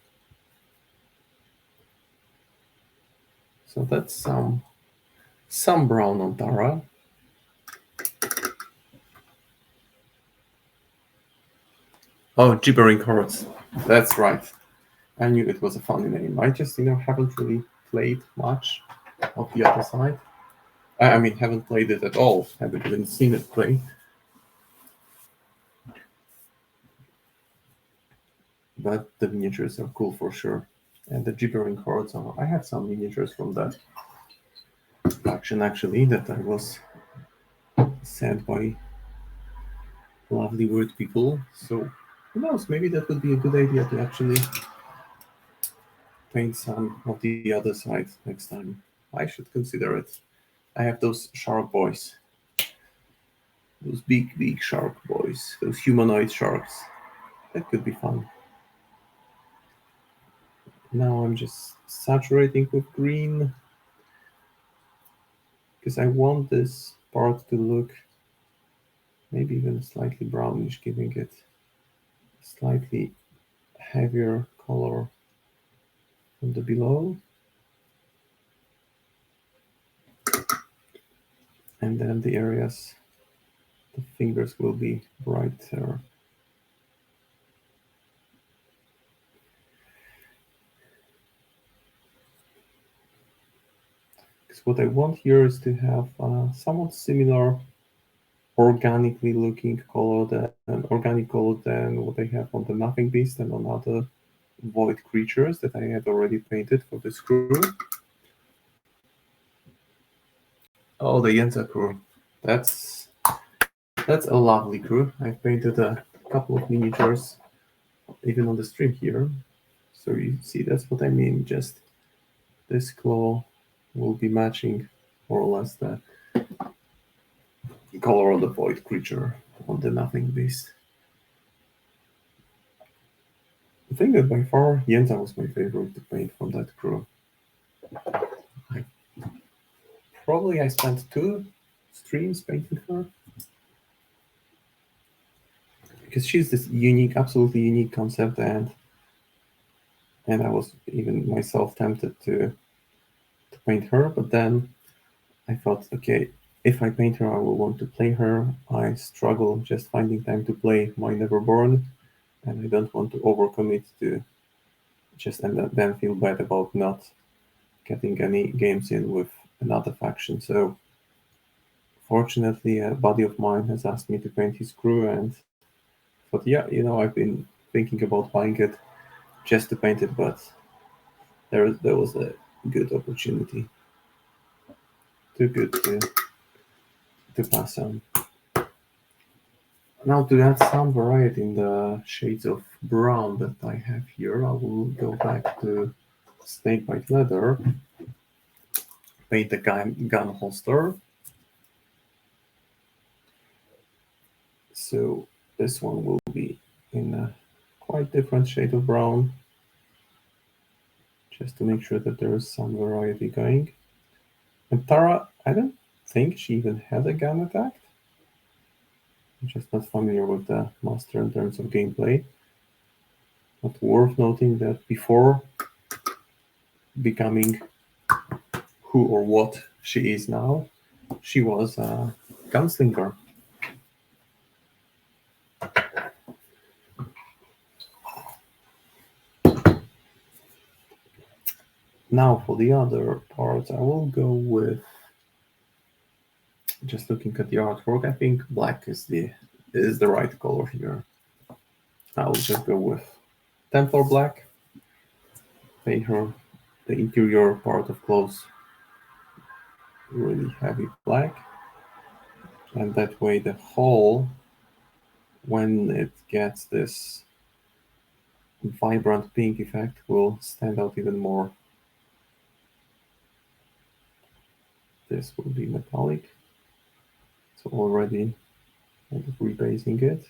So that's some brown on Tara. Oh, Gibbering Hordes. That's right. I knew it was a funny name. I just, haven't really played much of the other side. I mean, haven't played it at all. Haven't even seen it play. But the miniatures are cool for sure. And the Gibbering Hordes are... I had some miniatures from that faction, actually, that I was sent by lovely word people. So, who knows? Maybe that would be a good idea to actually paint some of the other side next time. I should consider it. I have those shark boys. Those big shark boys. Those humanoid sharks. That could be fun. Now I'm just saturating with green, because I want this part to look maybe even slightly brownish, giving it slightly heavier color from the below. And then the areas, the fingers will be brighter. Because what I want here is to have somewhat similar organic color than what I have on the Nothing Beast and on other void creatures that I had already painted for this crew. Oh, the Yenza crew. That's that's a lovely crew. I've painted a couple of miniatures even on the stream here. So you see, that's what I mean. Just this claw will be matching more or less the color of the void creature on the nothing beast. I think that by far Yenta was my favorite to paint from that crew. I, probably I spent 2 streams painting her because she's this unique, absolutely unique concept, and I was even myself tempted to paint her, but then I thought, okay, if I paint her, I will want to play her. I struggle just finding time to play my Neverborn, and I don't want to overcommit to just and then feel bad about not getting any games in with another faction. So fortunately, a buddy of mine has asked me to paint his crew, and thought, yeah, I've been thinking about buying it just to paint it, but there was a good opportunity, too good to pass on. Now to add some variety in the shades of brown that I have here, I will go back to snakebite leather, paint the gun holster. So this one will be in a quite different shade of brown, just to make sure that there is some variety going. And Tara, I don't think she even had a gun attack. I'm just not familiar with the master in terms of gameplay. But worth noting that before becoming who or what she is now, she was a gunslinger. Now for the other parts, I will go with, just looking at the artwork, I think black is the right color here. I will just go with Templar black, paint her the interior part of clothes really heavy black, and that way the whole, when it gets this vibrant pink effect, will stand out even more. This will be metallic, so already kind of rebasing it.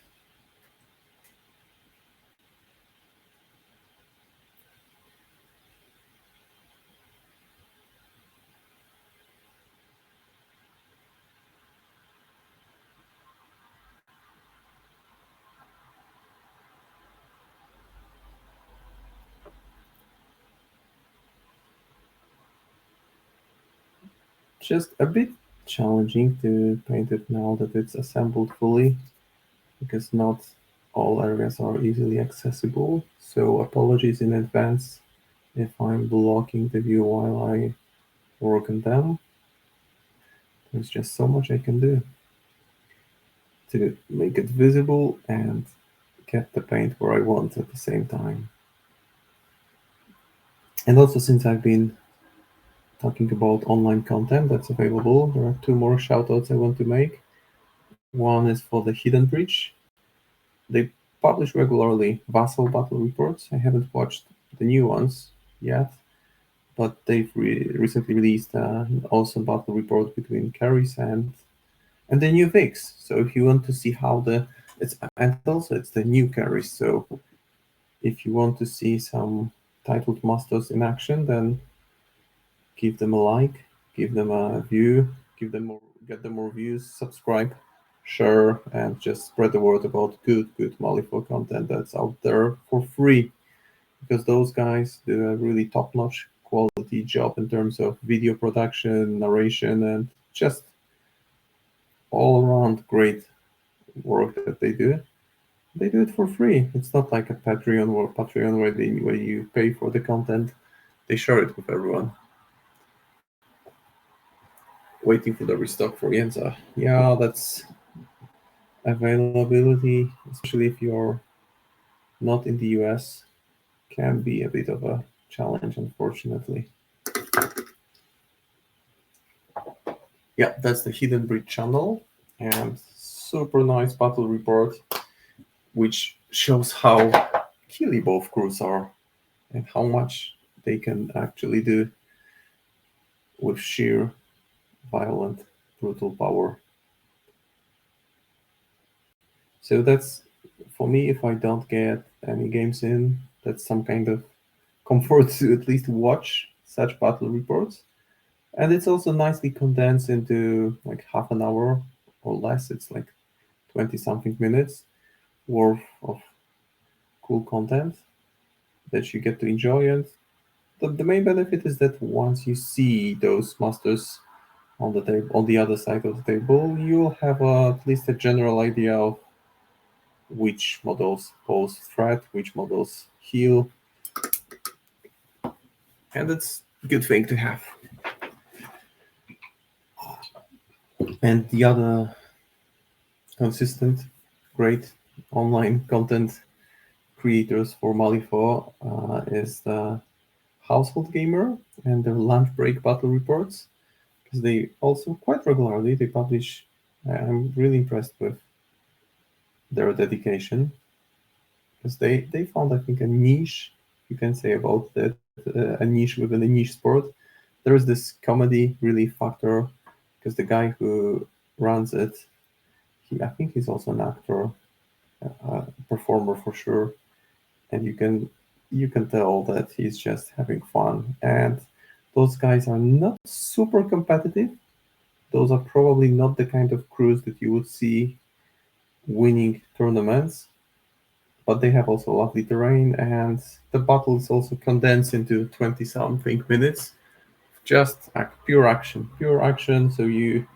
Just a bit challenging to paint it now that it's assembled fully, because not all areas are easily accessible. So apologies in advance if I'm blocking the view while I work on them. There's just so much I can do to make it visible and get the paint where I want at the same time. And also, since I've been talking about online content that's available, there are 2 more shoutouts I want to make. One is for the Hidden Breach. They publish regularly Vassal battle reports. I haven't watched the new ones yet, but they've recently released an awesome battle report between carries and the new fix. So if you want to see how and also it's the new carries. So if you want to see some titled masters in action, then give them a like, give them a view, get them more views, subscribe, share, and just spread the word about good Malifaux content that's out there for free. Because those guys do a really top-notch quality job in terms of video production, narration, and just all-around great work that they do. They do it for free. It's not like a Patreon where you pay for the content. They share it with everyone. Waiting for the restock for Yenza. Yeah, that's availability, especially if you're not in the US, can be a bit of a challenge, unfortunately. Yeah, that's the Hidden Breed channel, and super nice battle report, which shows how killy both crews are and how much they can actually do with sheer violent, brutal power. So that's for me. If I don't get any games in, that's some kind of comfort to at least watch such battle reports. And it's also nicely condensed into like half an hour or less. It's like 20 something minutes worth of cool content that you get to enjoy. And the main benefit is that once you see those masters on the table, on the other side of the table, you'll have at least a general idea of which models pose threat, which models heal, and it's a good thing to have. And the other consistent, great online content creators for Malifaux is the Household Gamer and their lunch break battle reports, because they also quite regularly they publish. I'm really impressed with their dedication, because they found, I think, a niche, you can say about that, a niche within a niche sport. There is this comedy relief factor, because the guy who runs it, I think he's also an actor, performer for sure, and you can tell that he's just having fun. And those guys are not super competitive. Those are probably not the kind of crews that you would see winning tournaments, but they have also lovely terrain, and the battle is also condensed into 20 something minutes. Just pure action. So you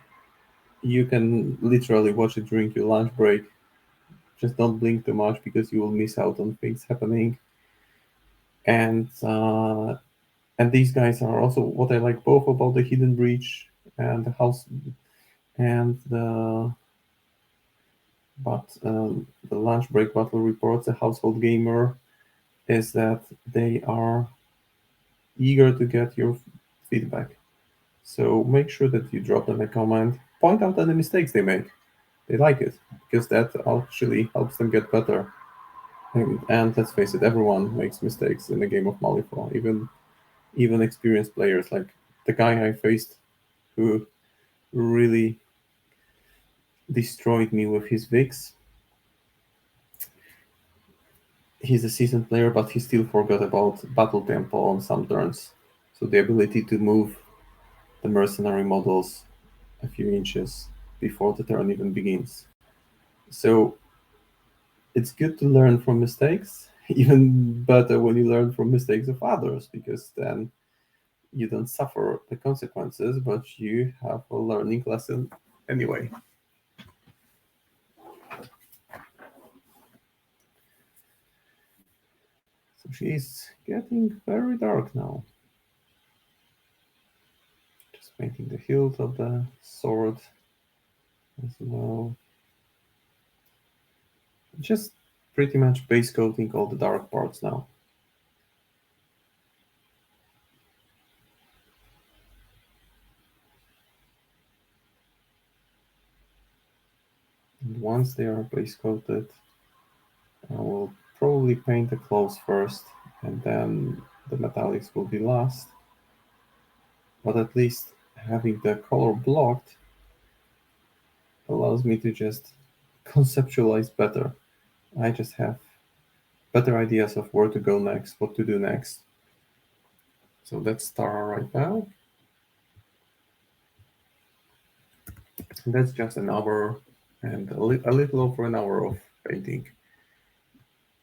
can literally watch it during your lunch break. Just don't blink too much, because you will miss out on things happening. And these guys are also what I like both about the Hidden Breach and the house and the lunch break battle reports, the Household Gamer, is that they are eager to get your feedback. So make sure that you drop them a comment, point out any mistakes they make. They like it, because that actually helps them get better. And let's face it, everyone makes mistakes in the game of Malifaux, even experienced players. Like the guy I faced, who really destroyed me with his Vix. He's a seasoned player, but he still forgot about battle tempo on some turns. So the ability to move the mercenary models a few inches before the turn even begins. So it's good to learn from mistakes, even better when you learn from mistakes of others, because then you don't suffer the consequences, but you have a learning lesson anyway. So she's getting very dark now. Just painting the hilt of the sword as well. Just pretty much base coating all the dark parts now. And once they are base coated, I will probably paint the clothes first, and then the metallics will be last. But at least having the color blocked allows me to just conceptualize better. I just have better ideas of where to go next, what to do next. So that's Tara right now. And that's just an hour and a little over an hour of painting.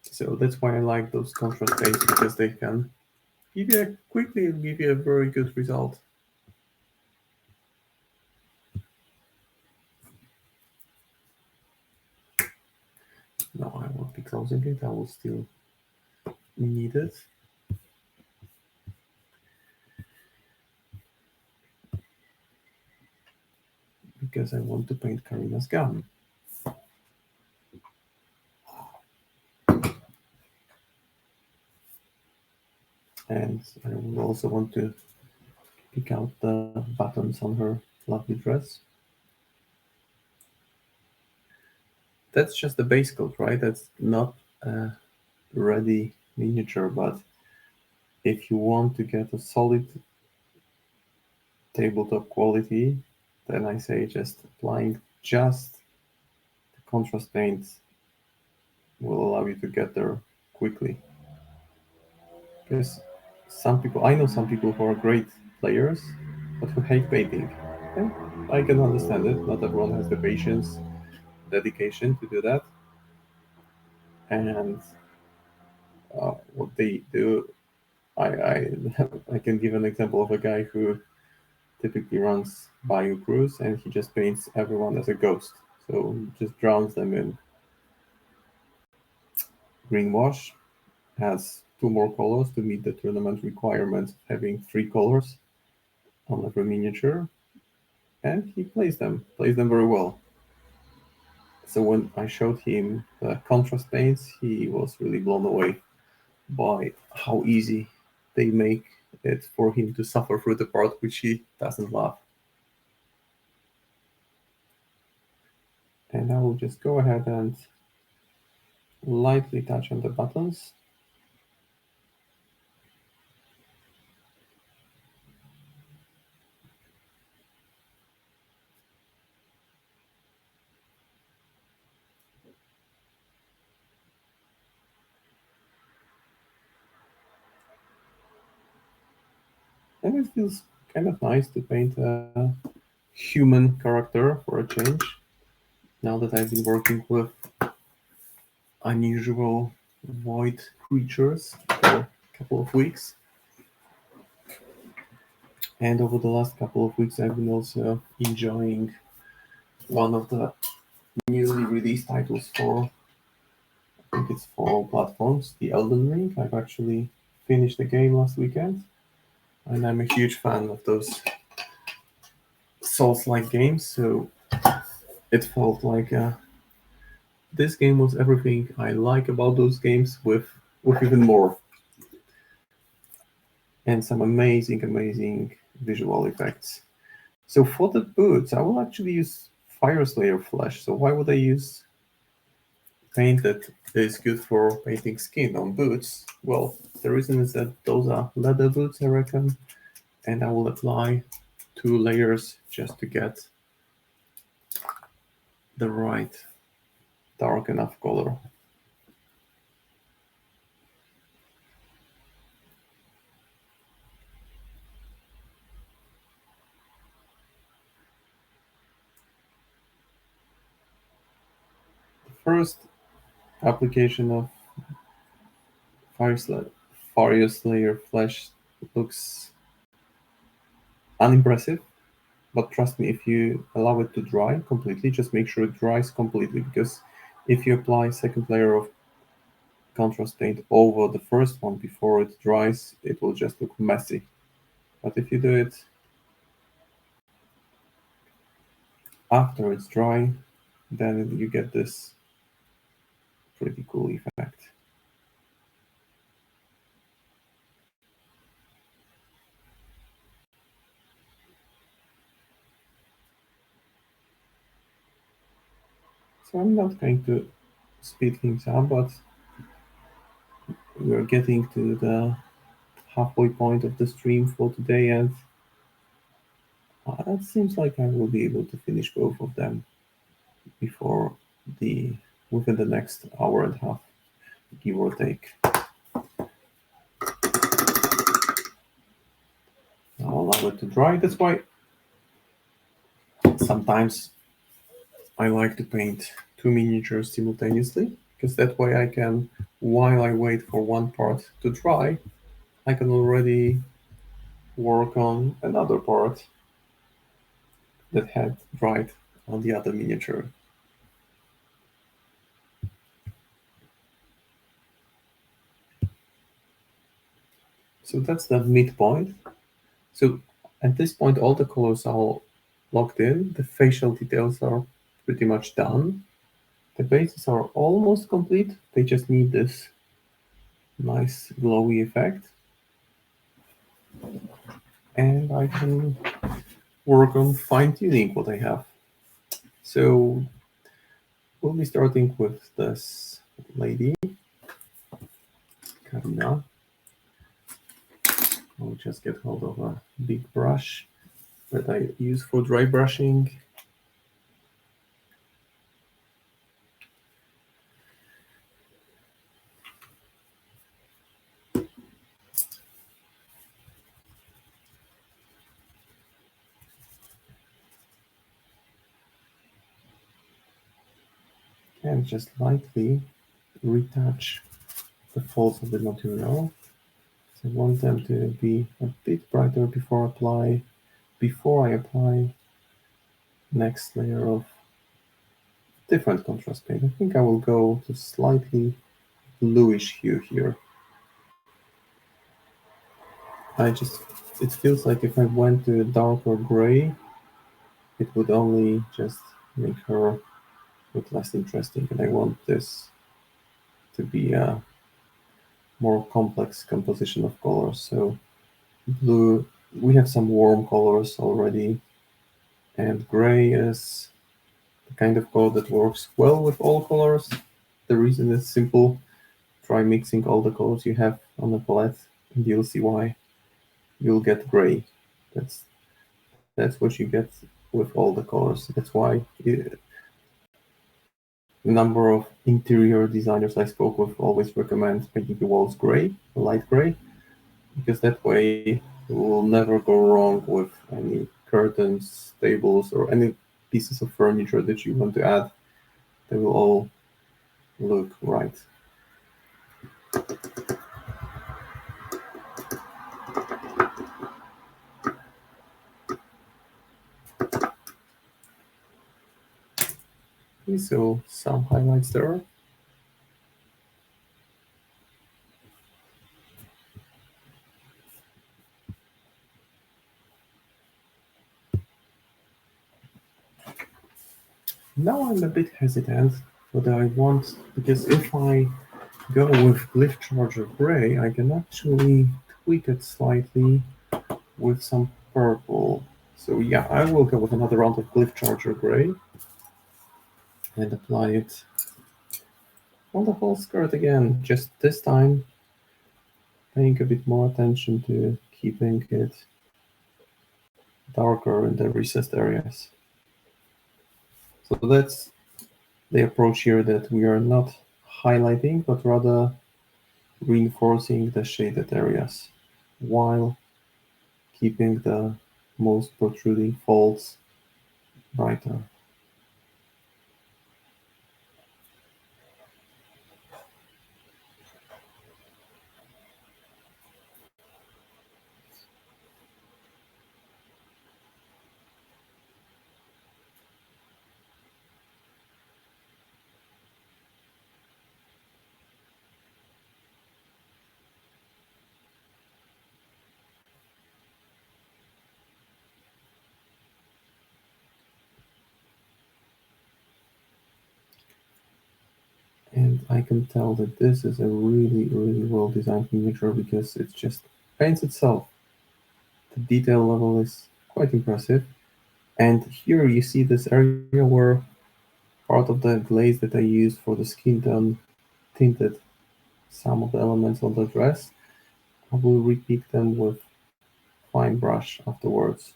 So that's why I like those contrast paints, because they can quickly give you a very good result. No, I won't be closing it. I will still need it. Because I want to paint Karina's gun. And I will also want to pick out the buttons on her lovely dress. That's just the base coat, right? That's not a ready miniature, but if you want to get a solid tabletop quality, then I say just applying just the contrast paints will allow you to get there quickly. Because I know some people who are great players, but who hate painting. And I can understand it. Not everyone has the patience, dedication to do that. And what they do, I I can give an example of a guy who typically runs Bayou Cruise, and he just paints everyone as a ghost. So he just drowns them in green wash, has two more colors to meet the tournament requirements of having three colors on every miniature, and he plays them very well. So when I showed him the contrast paints, he was really blown away by how easy they make it for him to suffer through the part which he doesn't love. And I will just go ahead and lightly touch on the buttons. And it feels kind of nice to paint a human character for a change. Now that I've been working with unusual void creatures for a couple of weeks. And over the last couple of weeks, I've been also enjoying one of the newly released titles for, I think it's for all platforms, the Elden Ring. I've actually finished the game last weekend, and I'm a huge fan of those Souls-like games, so it felt like this game was everything I like about those games with even more. And some amazing visual effects. So for the boots, I will actually use Fire Slayer flesh. So why would I use paint that is good for painting skin on boots? Well, the reason is that those are leather boots, I reckon, and I will apply 2 layers just to get the right dark enough color. The first application of Fire Slayer flesh looks unimpressive, but trust me, if you allow it to dry completely, just make sure it dries completely, because if you apply second layer of contrast paint over the first one before it dries, it will just look messy. But if you do it after it's dry, then you get this pretty cool effect. So I'm not going to speed things up, but we're getting to the halfway point of the stream for today, and it seems like I will be able to finish both of them before the within the next hour and a half, give or take. I'll allow it to dry. That's why sometimes I like to paint 2 miniatures simultaneously, because that way I can, while I wait for one part to dry, I can already work on another part that had dried on the other miniature. So that's the midpoint. So at this point, all the colors are locked in. The facial details are pretty much done. The bases are almost complete. They just need this nice glowy effect. And I can work on fine-tuning what I have. So we'll be starting with this lady, Karina. I'll just get hold of a big brush that I use for dry brushing. And just lightly retouch the folds of the material. So I want them to be a bit brighter before I apply next layer of different contrast paint. I think I will go to slightly bluish hue here. It feels like if I went to a darker gray, it would only just make her look less interesting, and I want this to be a more complex composition of colors. So blue, we have some warm colors already, and gray is the kind of color that works well with all colors. The reason is simple. Try mixing all the colors you have on the palette, and you'll see why. You'll get gray. That's what you get with all the colors. That's why a number of interior designers I spoke with always recommend painting the walls gray, light gray, because that way you will never go wrong with any curtains, tables, or any pieces of furniture that you want to add. They will all look right. Okay, so some highlights there. Now I'm a bit hesitant whether I want, because if I go with Glyph Charger Gray, I can actually tweak it slightly with some purple. So yeah, I will go with another round of Glyph Charger Gray and apply it on the whole skirt again, just this time paying a bit more attention to keeping it darker in the recessed areas. So that's the approach here, that we are not highlighting, but rather reinforcing the shaded areas while keeping the most protruding folds brighter. And I can tell that this is a really, really well designed miniature because it just paints itself. The detail level is quite impressive. And here you see this area where part of the glaze that I used for the skin tone tinted some of the elements on the dress. I will repeat them with fine brush afterwards,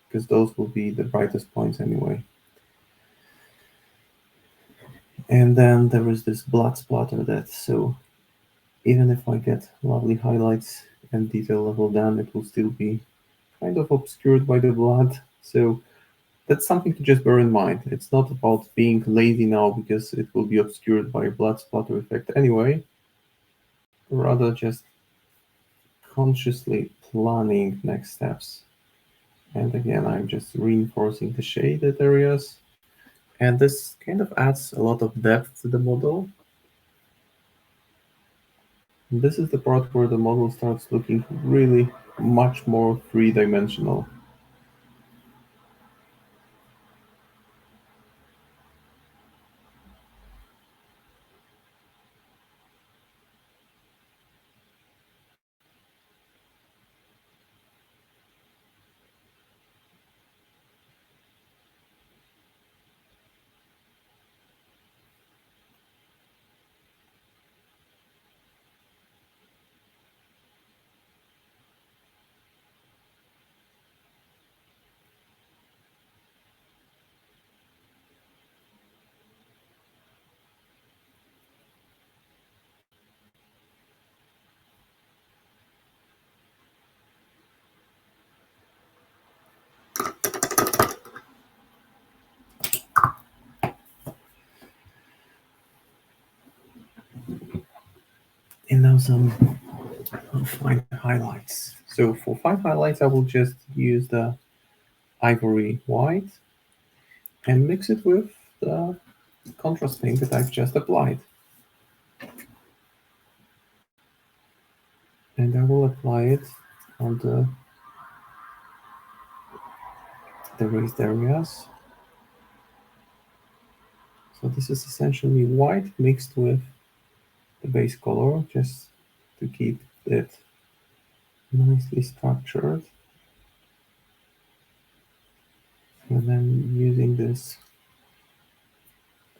because those will be the brightest points anyway. And then there is this blood splatter that, so even if I get lovely highlights and detail level down, it will still be kind of obscured by the blood. So that's something to just bear in mind. It's not about being lazy now because it will be obscured by a blood splatter effect anyway. Rather just consciously planning next steps. And again, I'm just reinforcing the shaded areas. And this kind of adds a lot of depth to the model. And this is the part where the model starts looking really much more three-dimensional. And now some fine highlights. So for fine highlights, I will just use the ivory white and mix it with the contrast paint that I've just applied. And I will apply it on the raised areas. So this is essentially white mixed with the base color, just to keep it nicely structured. And then using this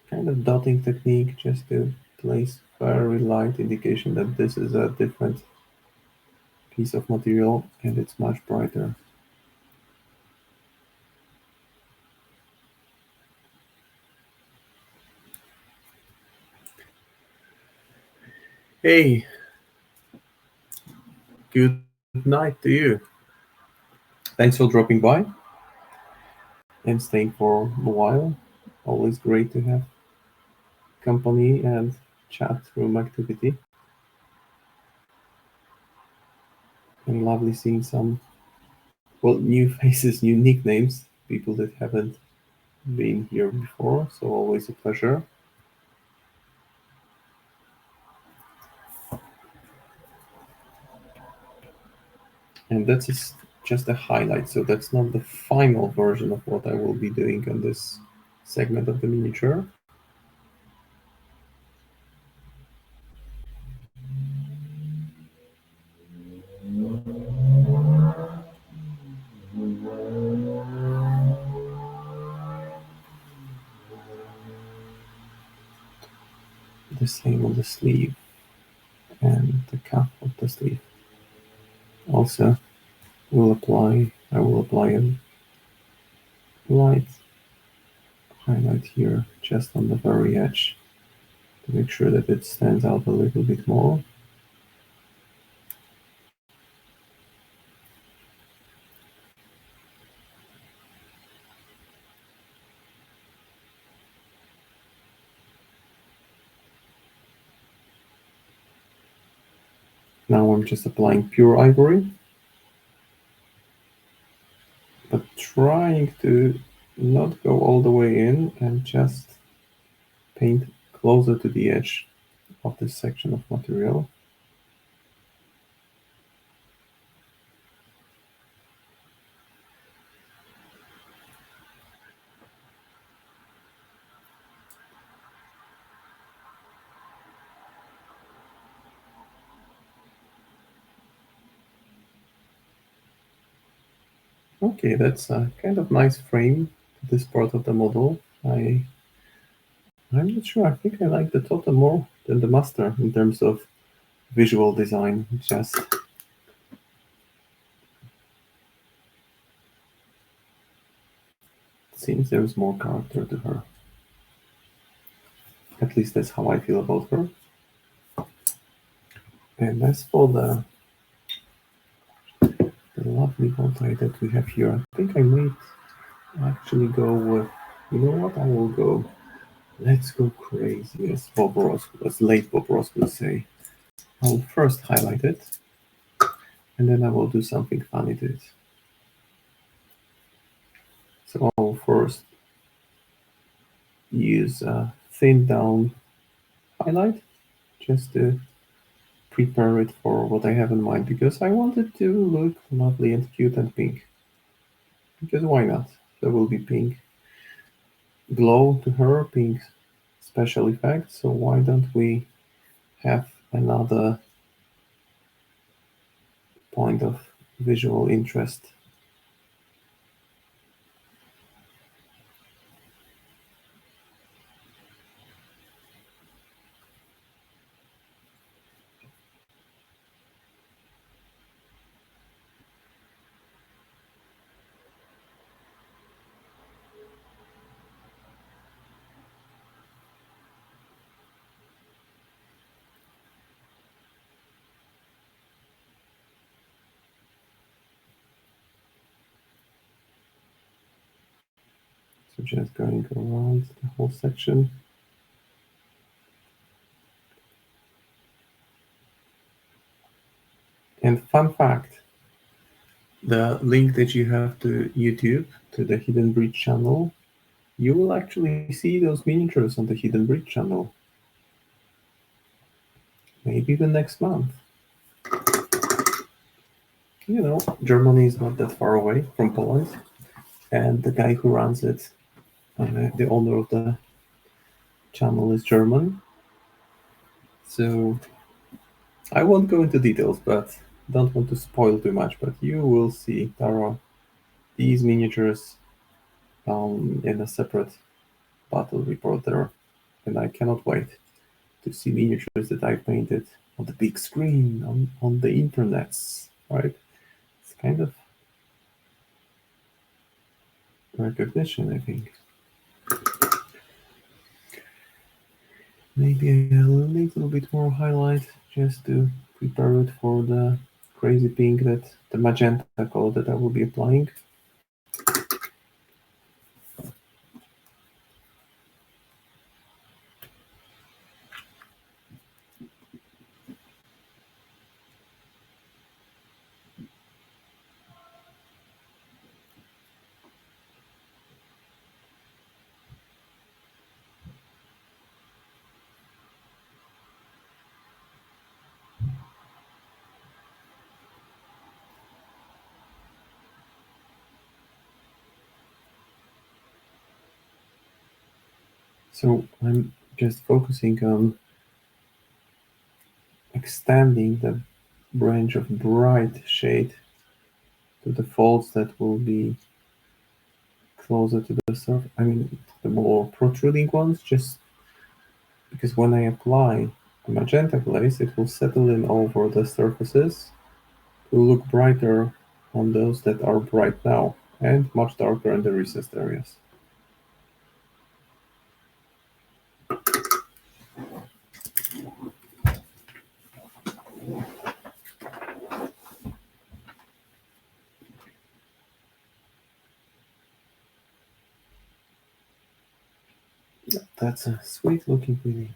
kind of dotting technique just to place very light indication that this is a different piece of material and it's much brighter. Hey, good night to you. Thanks for dropping by and staying for a while. Always great to have company and chat room activity. And lovely seeing some, well, new faces, new nicknames, people that haven't been here before. So always a pleasure. And that's just a highlight. So that's not the final version of what I will be doing on this segment of the miniature. The same on the sleeve and the cuff of the sleeve. Also, I will apply a light highlight here just on the very edge to make sure that it stands out a little bit more. Now I'm just applying pure ivory, but trying to not go all the way in and just paint closer to the edge of this section of material. Okay, that's a kind of nice frame to this part of the model. I'm not sure. I think I like the Totem more than the Master in terms of visual design. It just seems there's more character to her. At least that's how I feel about her. And as for the lovely bow-tie that we have here, I think I might actually go with, you know what, I will go, let's go crazy, as Bob Ross, as late Bob Ross would say. I'll first highlight it, and then I will do something funny to it. So I'll first use a thin down highlight, just to prepare it for what I have in mind, because I want it to look lovely and cute and pink. Because why not? There will be pink glow to her, pink special effect, so why don't we have another point of visual interest. So just going around the whole section. And fun fact, the link that you have to YouTube, to the Hidden Breed channel, you will actually see those miniatures on the Hidden Breed channel. Maybe even next month. You know, Germany is not that far away from Poland, and the guy who runs it, the owner of the channel, is German. So I won't go into details, but don't want to spoil too much. But you will see, Tara, these miniatures in a separate battle report there, and I cannot wait to see miniatures that I painted on the big screen on the internets, right? It's kind of recognition, I think. Maybe a little bit more highlight just to prepare it for the crazy pink, that the magenta color that I will be applying. So I'm just focusing on extending the range of bright shade to the folds that will be closer to the surface. I mean, the more protruding ones, just because when I apply a magenta glaze, it will settle in over the surfaces to look brighter on those that are bright now, and much darker in the recessed areas. That's a sweet looking piggy.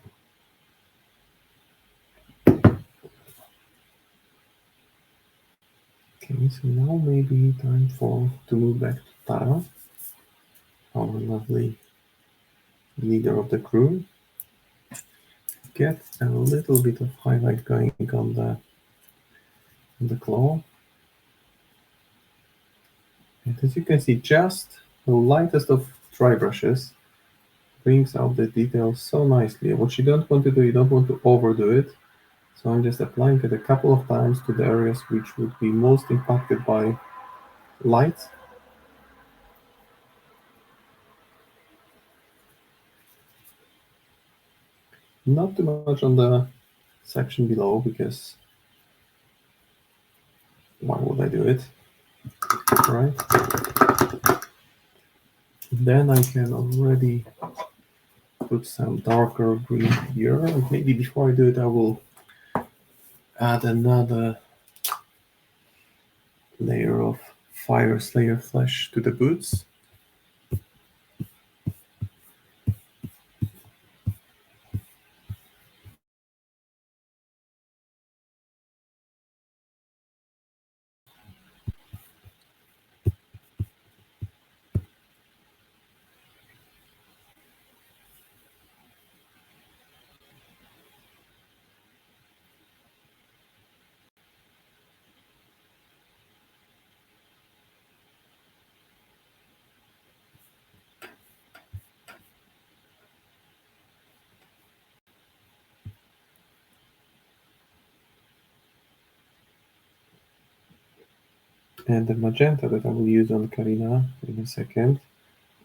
Okay, so now maybe time to move back to Tara, our lovely leader of the crew. Get a little bit of highlight going on the claw. And as you can see, just the lightest of dry brushes brings out the details so nicely. What you don't want to do, you don't want to overdo it. So I'm just applying it a couple of times to the areas which would be most impacted by light. Not too much on the section below, because why would I do it, right? Then I can already put some darker green here, and maybe before I do it I will add another layer of Fire Slayer flesh to the boots. And the magenta that I will use on Karina in a second,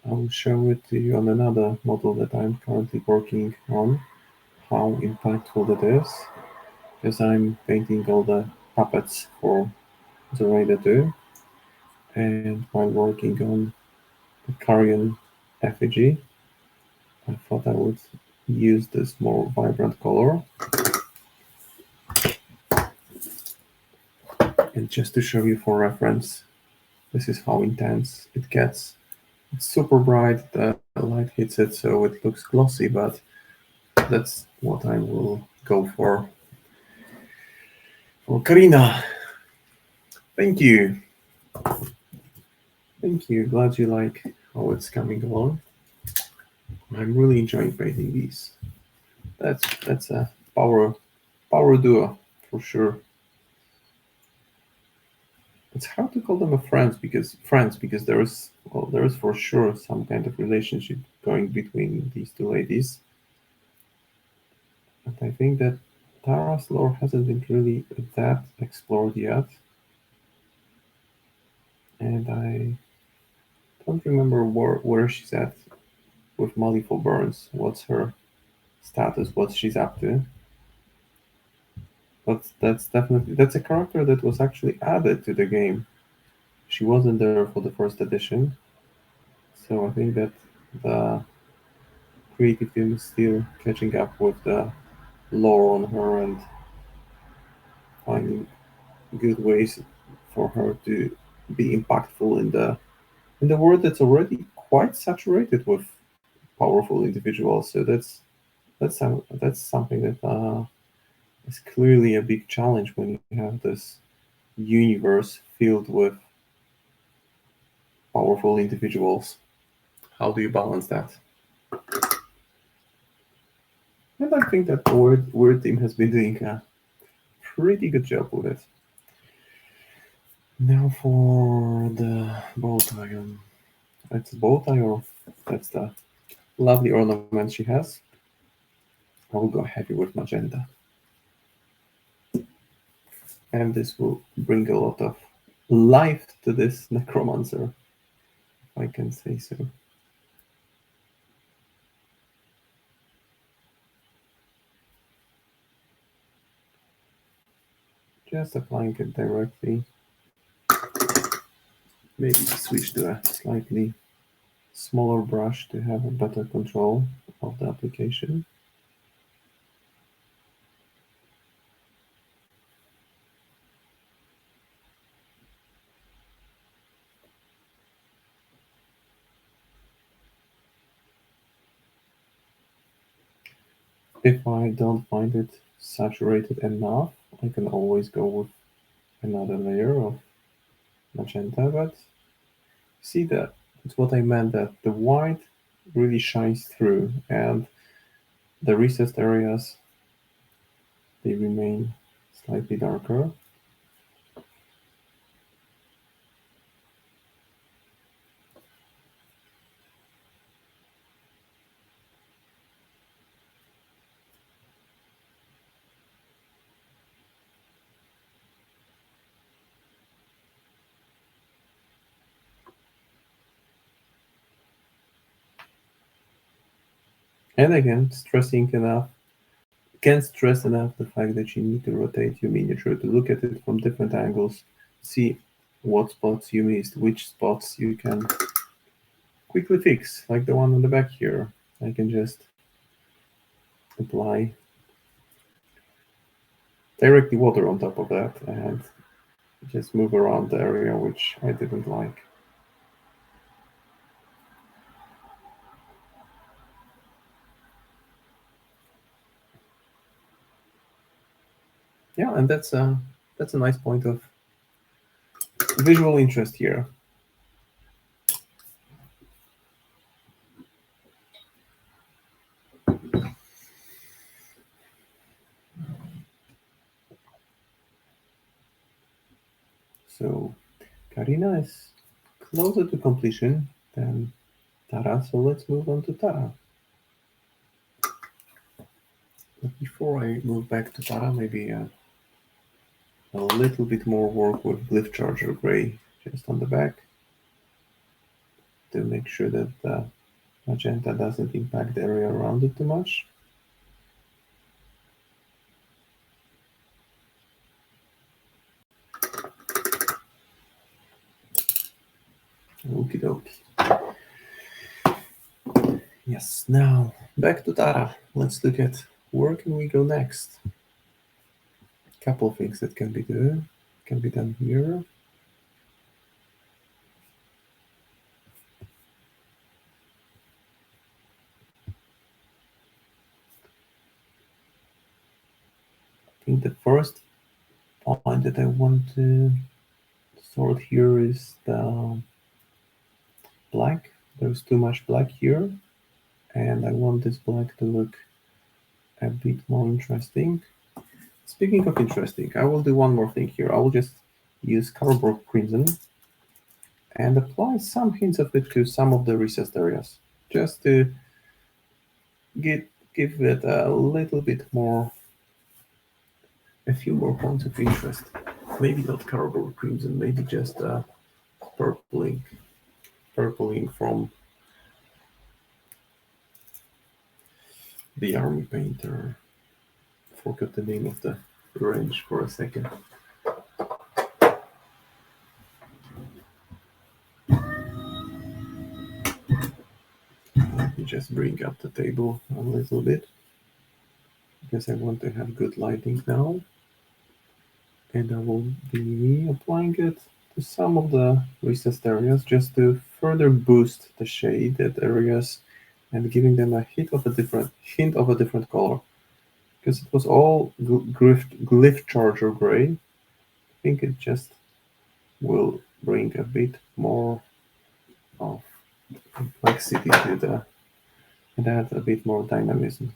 I will show it to you on another model that I'm currently working on, how impactful that is, because I'm painting all the puppets for Zoraida 2, and while working on the Korean effigy, I thought I would use this more vibrant color. And just to show you for reference, this is how intense it gets. It's super bright, the light hits it so it looks glossy, but that's what I will go for Karina. Thank you. Thank you. Glad you like how it's coming along. I'm really enjoying painting these. That's a power duo for sure. It's hard to call them a friends because there is for sure some kind of relationship going between these two ladies. And I think that Tara's lore hasn't been really that explored yet. And I don't remember where she's at with Malifaux Burns. What's her status? What she's up to? But that's a character that was actually added to the game. She wasn't there for the first edition, so I think that the creative team is still catching up with the lore on her and finding good ways for her to be impactful in the world that's already quite saturated with powerful individuals. So that's something that is clearly a big challenge when you have this universe filled with powerful individuals. How do you balance that? And I think that the word team has been doing a pretty good job with it. Now for the bow tie. It's a bow tie, or that's the lovely ornament she has. I will go heavy with magenta. And this will bring a lot of life to this necromancer, if I can say so. Just applying it directly. Maybe switch to a slightly smaller brush to have a better control of the application. If I don't find it saturated enough, I can always go with another layer of magenta, but see that it's what I meant, that the white really shines through and the recessed areas, they remain slightly darker. And again, can't stress enough the fact that you need to rotate your miniature to look at it from different angles, see what spots you missed, which spots you can quickly fix, like the one on the back here. I can just apply directly water on top of that and just move around the area which I didn't like. Yeah, and that's a nice point of visual interest here. So Karina is closer to completion than Tara, so let's move on to Tara. But before I move back to Tara, maybe a little bit more work with Glyph Charger Gray just on the back to make sure that the magenta doesn't impact the area around it too much. Okie dokie. Yes, now back to Tara. Let's look at where can we go next. Couple things that can be done here. I think the first point that I want to thought here is the black. There's too much black here, and I want this black to look a bit more interesting. Speaking of interesting, I will do one more thing here. I will just use cardboard crimson and apply some hints of it to some of the recessed areas, just to give it a little bit more, a few more points of interest. Maybe not cardboard crimson, maybe just purpling, purpling from the army painter. Forgot the name of the range for a second. Let me just bring up the table a little bit because I want to have good lighting now. And I will be applying it to some of the recessed areas just to further boost the shaded areas and giving them a hint of a different color. Because it was all glyph charger gray. I think it just will bring a bit more of complexity to the and add a bit more dynamism.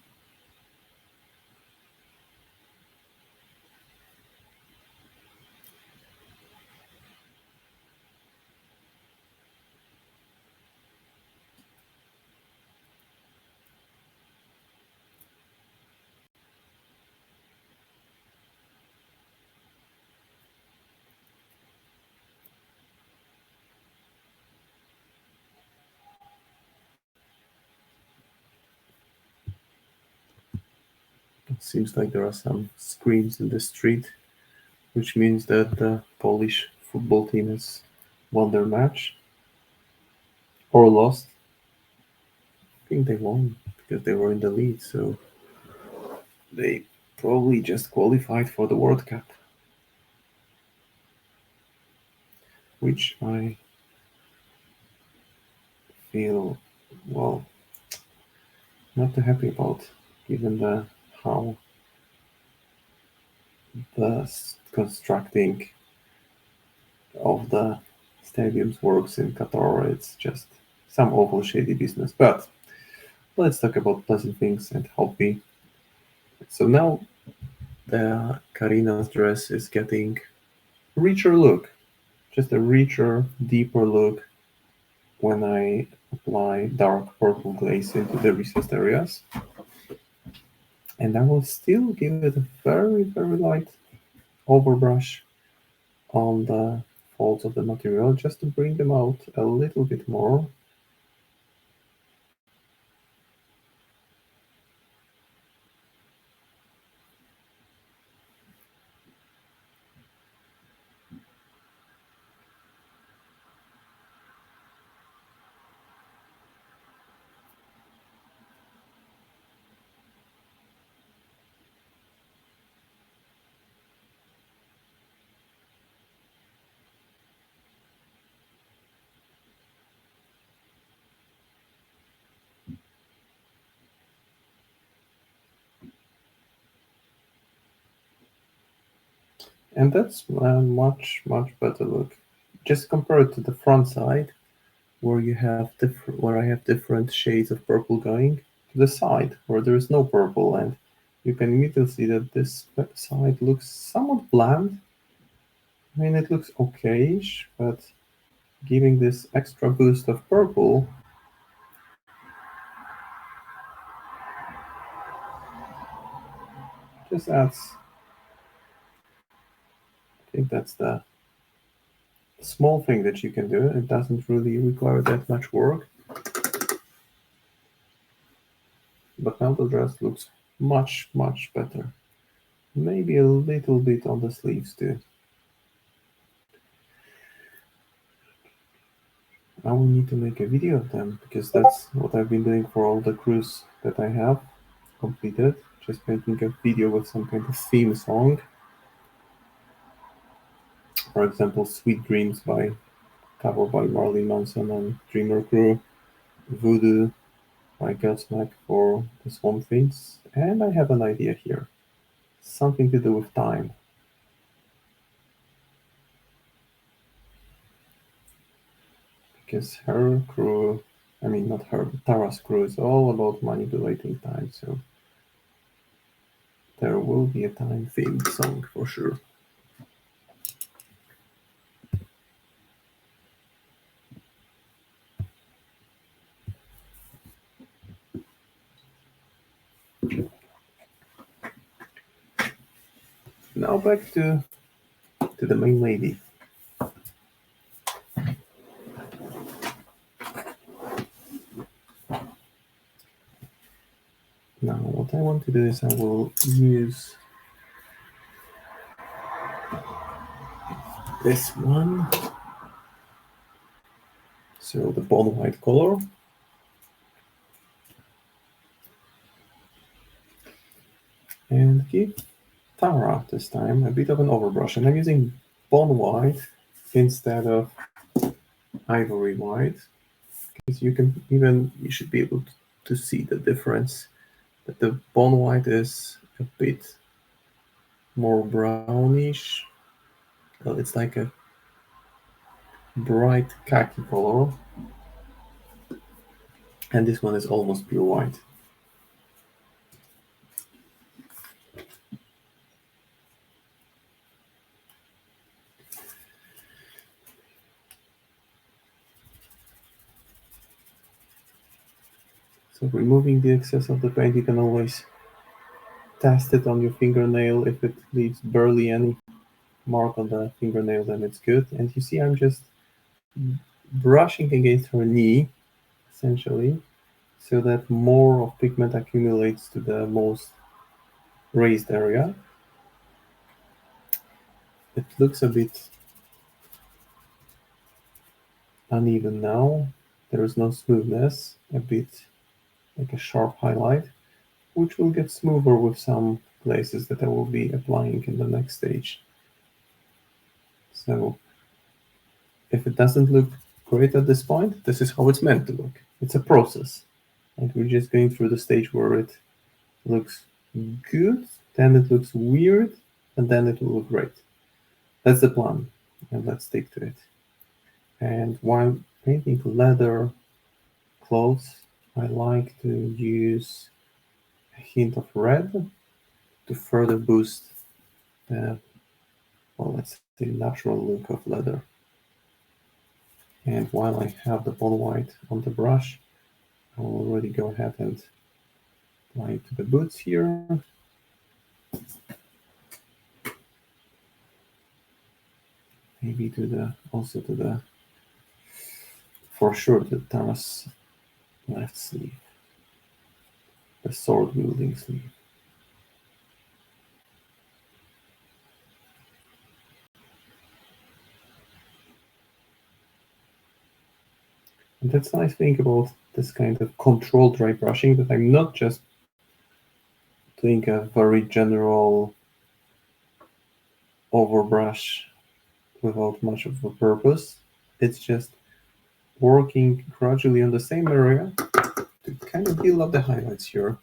It seems like there are some screams in the street, which means that the Polish football team has won their match or lost. I think they won because they were in the lead, so they probably just qualified for the World Cup, which I feel, well, not too happy about, given the how the constructing of the stadiums works in Qatar. It's just some awful shady business. But let's talk about pleasant things and happy. So now the Karina's dress is getting richer look, just a richer, deeper look when I apply dark purple glaze into the recessed areas. And I will still give it a very, very light overbrush on the folds of the material just to bring them out a little bit more. And that's a much, much better look. Just compare it to the front side, where you have where I have different shades of purple going, to the side where there is no purple, and you can immediately see that this side looks somewhat bland. I mean, it looks okayish, but giving this extra boost of purple just adds. I think that's the small thing that you can do. It doesn't really require that much work. But now the dress looks much, much better. Maybe a little bit on the sleeves too. I will need to make a video of them because that's what I've been doing for all the crews that I have completed. Just making a video with some kind of theme song. For example, Sweet Dreams by cover by Marilyn Manson and Dreamer Crew, Voodoo by Godsmack for the Swamp Things, and I have an idea here. Something to do with time. because her crew, I mean not her, but Tara's crew is all about manipulating time, so there will be a time-themed song for sure. Now back to the main lady. Now what I want to do is I will use this one, so the bone white color, and give Tara this time a bit of an overbrush, and I'm using bone white instead of ivory white, because you should be able to see the difference, that the bone white is a bit more brownish. Well, it's like a bright khaki color, and this one is almost pure white. So removing the excess of the paint, you can always test it on your fingernail. If it leaves barely any mark on the fingernail, then it's good. And you see I'm just brushing against her knee, essentially, so that more of pigment accumulates to the most raised area. It looks a bit uneven now. There is no smoothness, a bit like a sharp highlight, which will get smoother with some places that I will be applying in the next stage. So if it doesn't look great at this point, this is how it's meant to look. It's a process. And we're just going through the stage where it looks good, then it looks weird, and then it will look great. That's the plan, and let's stick to it. And while painting leather clothes, I like to use a hint of red to further boost the, well, let's say, natural look of leather. And while I have the bone white on the brush, I will already go ahead and apply it to the boots here. Maybe also to the, for sure, the Tara's left sleeve, the sword wielding sleeve. And that's the nice thing about this kind of controlled dry brushing, that I'm not just doing a very general overbrush without much of a purpose. It's just working gradually on the same area to kind of build up the highlights here.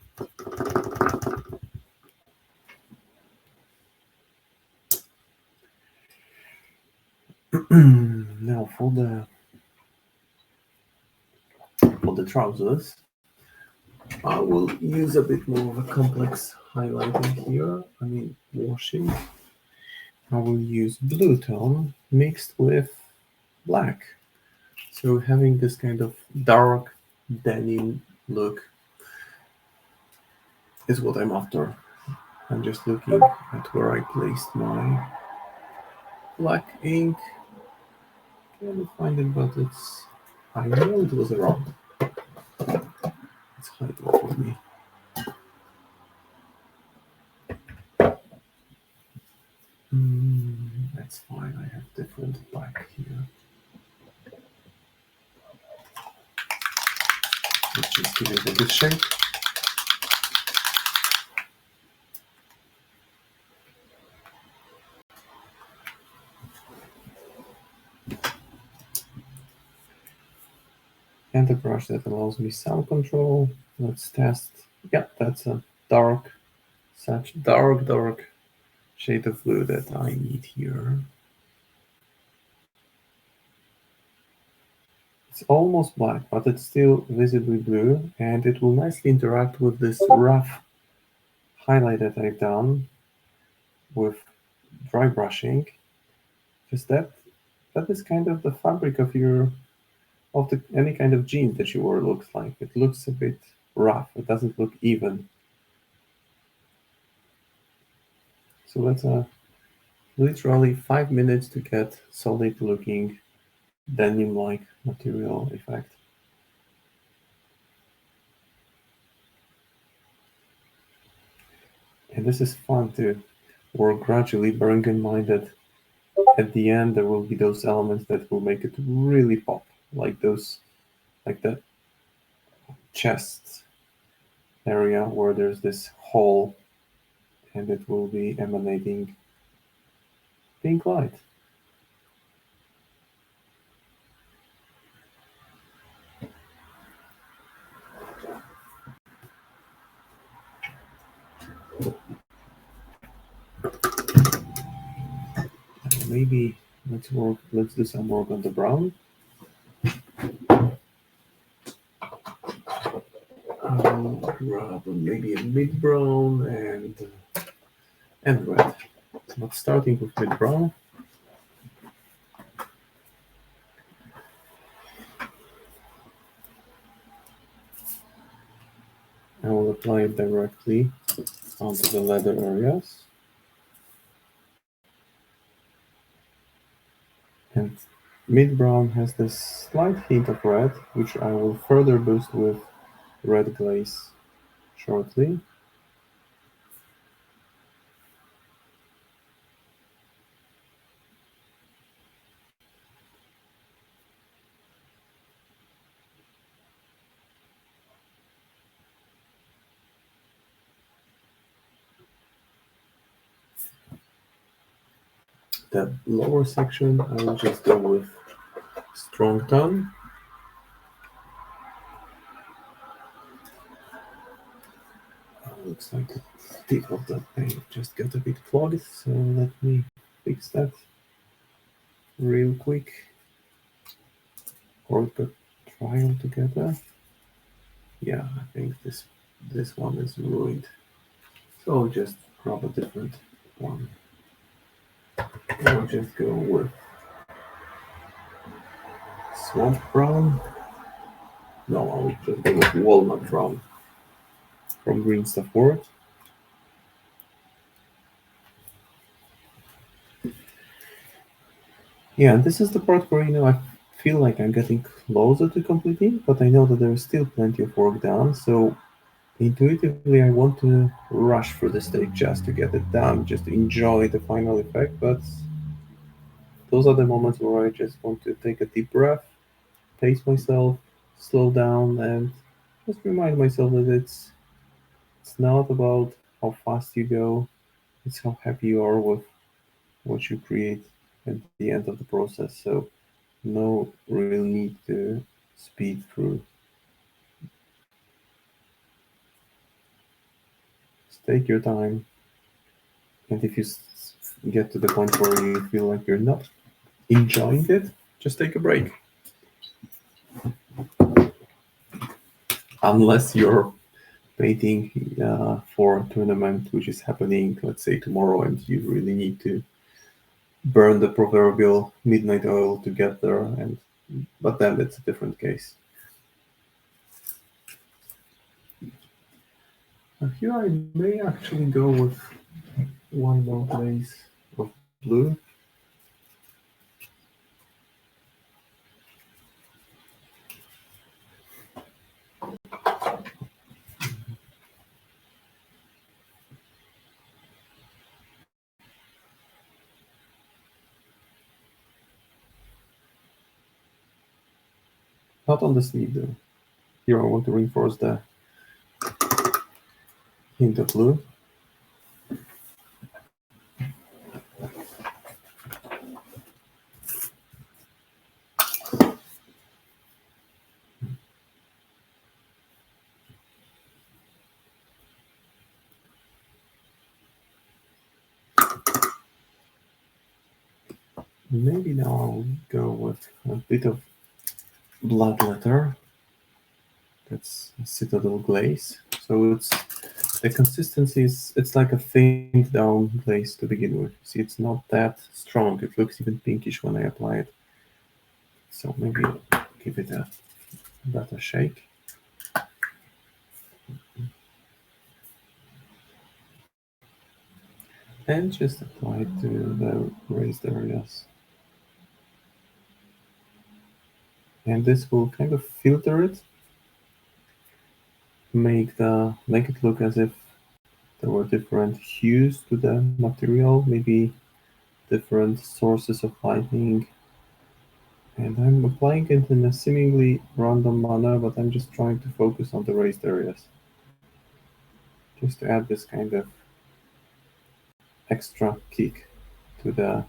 Now for the trousers, I will use a bit more of a complex highlighting here. I mean washing. I will use blue tone mixed with black. So having this kind of dark denim look is what I'm after. I'm just looking at where I placed my black ink. Can't find it, but I know it was around. It's hiding for me. That's fine. I have different black here. Let's just give it a good shake. And a brush that allows me some control. Let's test. Yeah, that's a such dark shade of blue that I need here. It's almost black, but it's still visibly blue, and it will nicely interact with this rough highlight that I've done with dry brushing, because that is kind of the fabric of any kind of jeans that you wear looks like. It looks a bit rough. It doesn't look even. So that's literally 5 minutes to get solid looking denim-like material effect. And this is fun to work gradually, bearing in mind that at the end there will be those elements that will make it really pop, like the chest area where there's this hole and it will be emanating pink light. Maybe let's do some work on the brown. I'll grab maybe a mid brown and red. But starting with mid brown, I will apply it directly onto the leather areas. And mid brown has this slight hint of red, which I will further boost with red glaze shortly. The lower section, I will just go with strong tone. Looks like the tip of the paint just got a bit clogged, so let me fix that real quick. Or it got dry altogether. Yeah, I think this one is ruined. So I'll just grab a different one. I'll just go with swamp brown. No, I'll just go with walnut brown from Green Stuff World. Yeah, and this is the part where I feel like I'm getting closer to completing, but I know that there is still plenty of work done. So intuitively, I want to rush through the stage just to get it done, just to enjoy the final effect. But those are the moments where I just want to take a deep breath, pace myself, slow down, and just remind myself that it's not about how fast you go, it's how happy you are with what you create at the end of the process. So no real need to speed through. Just take your time, and if you get to the point where you feel like you're not enjoying it, just take a break. Unless you're painting for a tournament which is happening, let's say tomorrow, and you really need to burn the proverbial midnight oil to get there, and but then it's a different case. Here I may actually go with one more glaze of blue. Not on the sleeve though. Here I want to reinforce the hint of blue. Maybe now I'll go with a bit of blood letter. That's a citadel glaze. So it's the consistency is it's like a thinned down glaze to begin with. See, it's not that strong. It looks even pinkish when I apply it. So maybe give it a better shake. And just apply it to the raised areas. And this will kind of filter it, make it look as if there were different hues to the material, maybe different sources of lighting. And I'm applying it in a seemingly random manner, but I'm just trying to focus on the raised areas. Just to add this kind of extra kick to the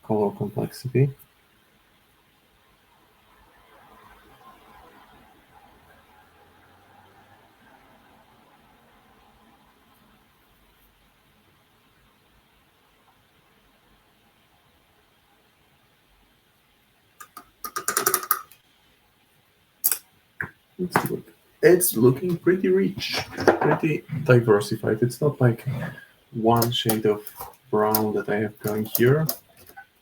color complexity. It's looking pretty rich, pretty diversified. It's not like one shade of brown that I have going here.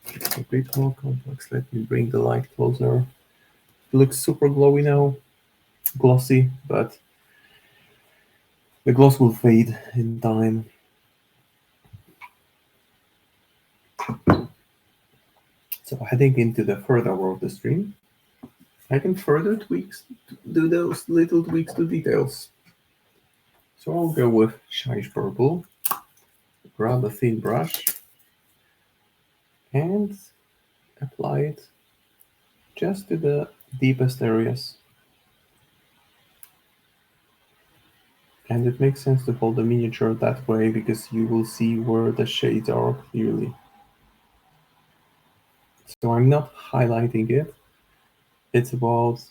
It's a bit more complex. Let me bring the light closer. It looks super glowy now, glossy, but the gloss will fade in time. So heading into the further world of the stream, I can further do those little tweaks to details. So I'll go with Shine Purple, grab a thin brush, and apply it just to the deepest areas. And it makes sense to hold the miniature that way because you will see where the shades are clearly. So I'm not highlighting it, it's about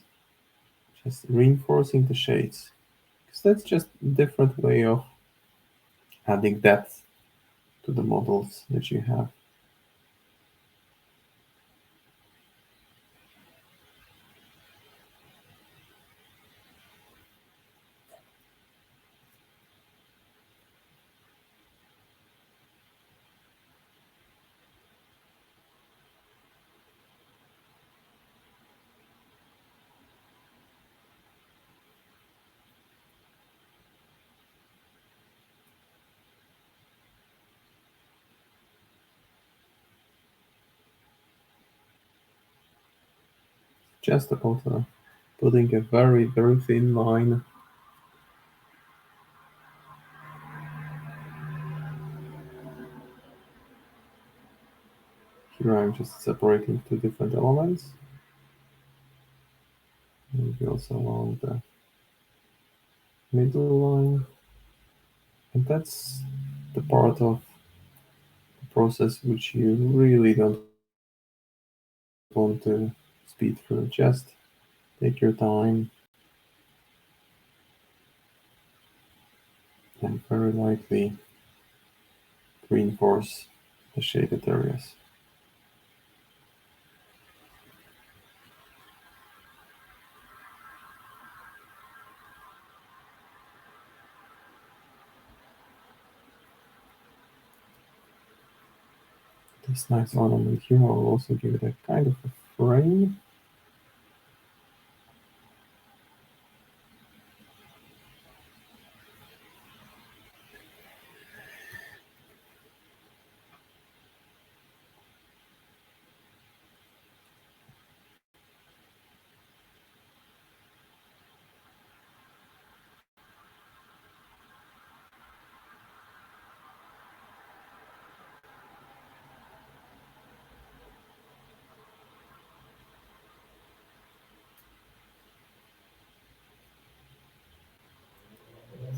just reinforcing the shades. Because that's just a different way of adding depth to the models that you have. Just about putting a very, very thin line. Here I'm just separating two different elements. Maybe also along the middle line. And that's the part of the process which you really don't want to speed through. Just take your time and very lightly reinforce the shaded areas. This nice ornament here, I'll also give it a kind of a frame.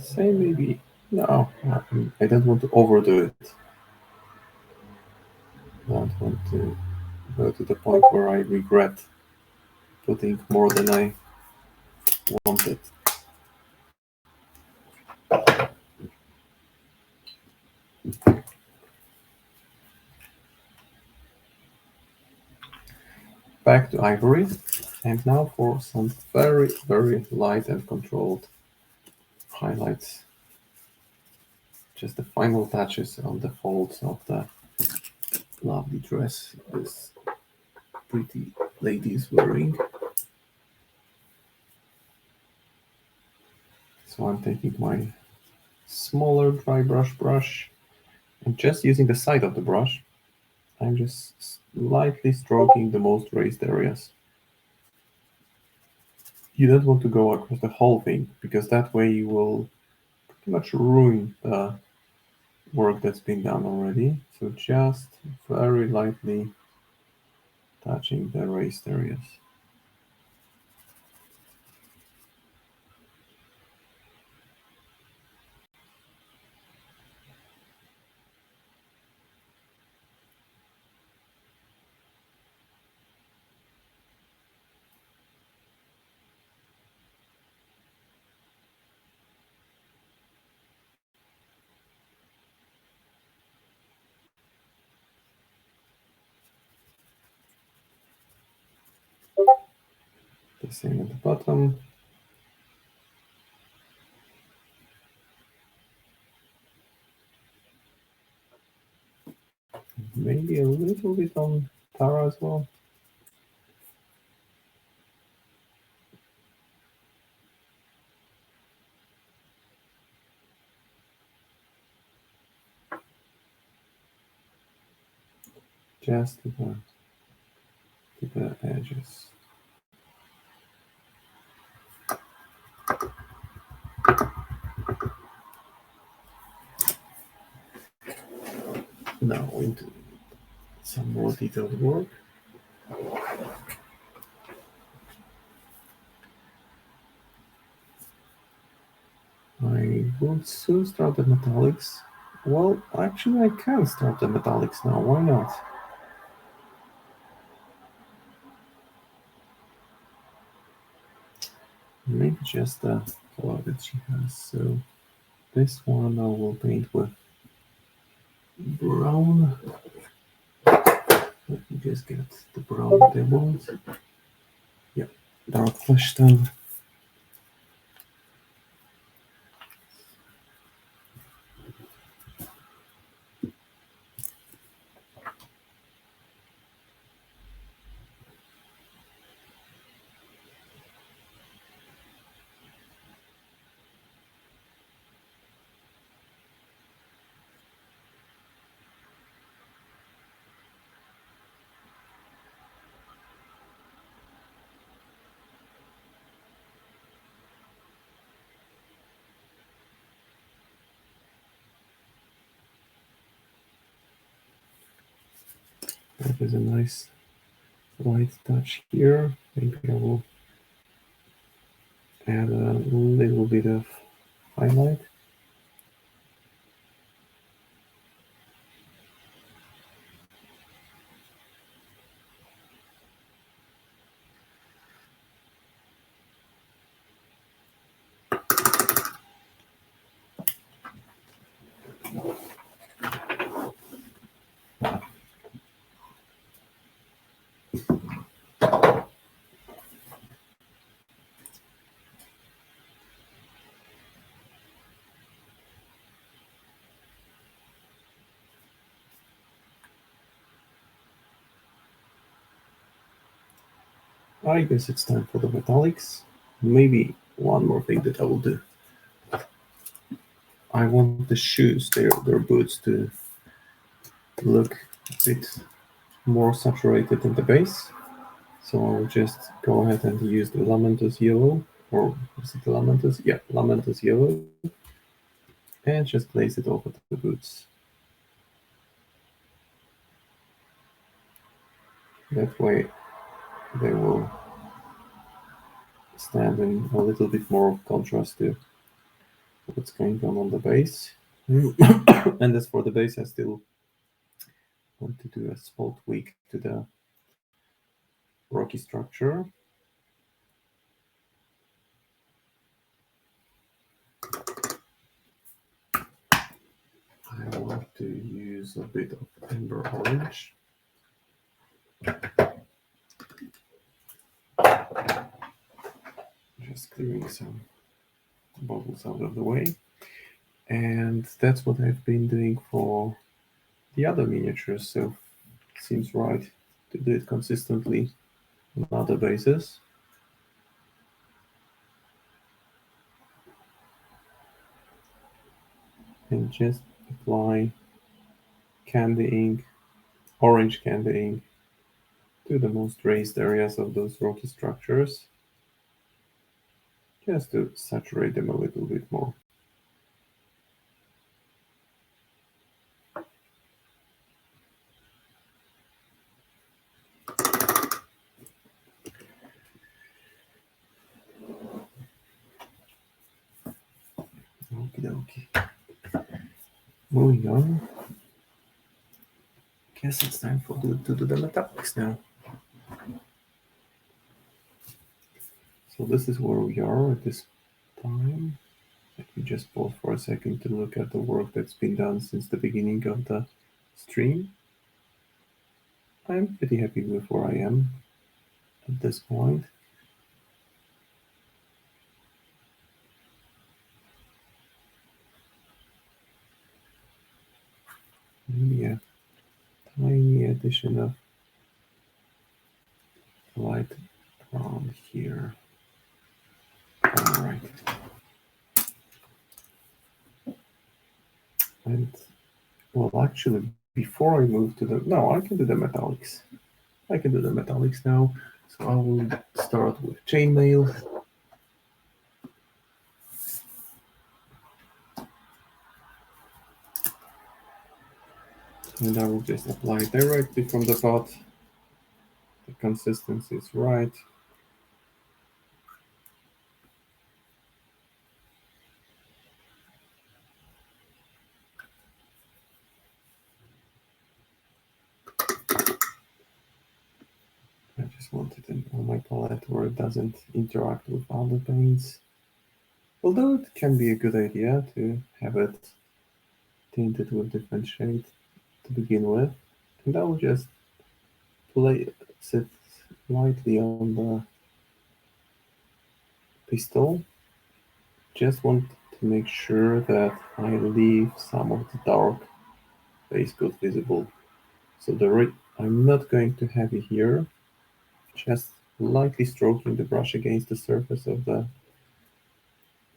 Say maybe, no, I don't want to overdo it. I don't want to go to the point where I regret putting more than I wanted. Back to ivory. And now for some very, very light and controlled highlights. Just the final touches on the folds of the lovely dress this pretty lady is wearing. So I'm taking my smaller dry brush and just using the side of the brush, I'm just lightly stroking the most raised areas. You don't want to go across the whole thing, because that way you will pretty much ruin the work that's been done already. So just very lightly touching the raised areas. The same at the bottom. Maybe a little bit on Tara as well. Just to the edges. Now into some more detailed work. I will soon start the metallics. Well, actually I can start the metallics now, why not? Maybe just the color that she has. So this one I will paint with brown. Let me just get the brown dibbles. Yeah, dark flesh tone. That is a nice light touch here. Maybe I will add a little bit of highlight. I guess it's time for the metallics. Maybe one more thing that I will do. I want the shoes, their boots, to look a bit more saturated in the base. So I'll just go ahead and use the Lamentus yellow, or is it Lamentus? Yeah, Lamentus yellow, and just place it over the boots. That way they will stand in a little bit more contrast to what's going on the base. And as for the base, I still want to do a small tweak to the rocky structure. I want to use a bit of amber orange. Just clearing some bottles out of the way. And that's what I've been doing for the other miniatures, so it seems right to do it consistently on other bases. And just apply candy ink, orange candy ink, to the most raised areas of those rocky structures, just to saturate them a little bit more. Okie dokie. Moving on. Guess it's time to do the metallics now. So this is where we are at this time. Let me just pause for a second to look at the work that's been done since the beginning of the stream. I'm pretty happy with where I am at this point. Maybe a tiny addition of light around here. All right. And well, actually, before I move to the no, I can do the metallics. I can do the metallics now. So I will start with chainmail. And I will just apply directly from the pot. The consistency is right. I just want it on my palette where it doesn't interact with other paints. Although it can be a good idea to have it tinted with different shades to begin with. And I will just place it lightly on the pistol. Just want to make sure that I leave some of the dark base coat visible. So I'm not going too heavy here, just lightly stroking the brush against the surface of the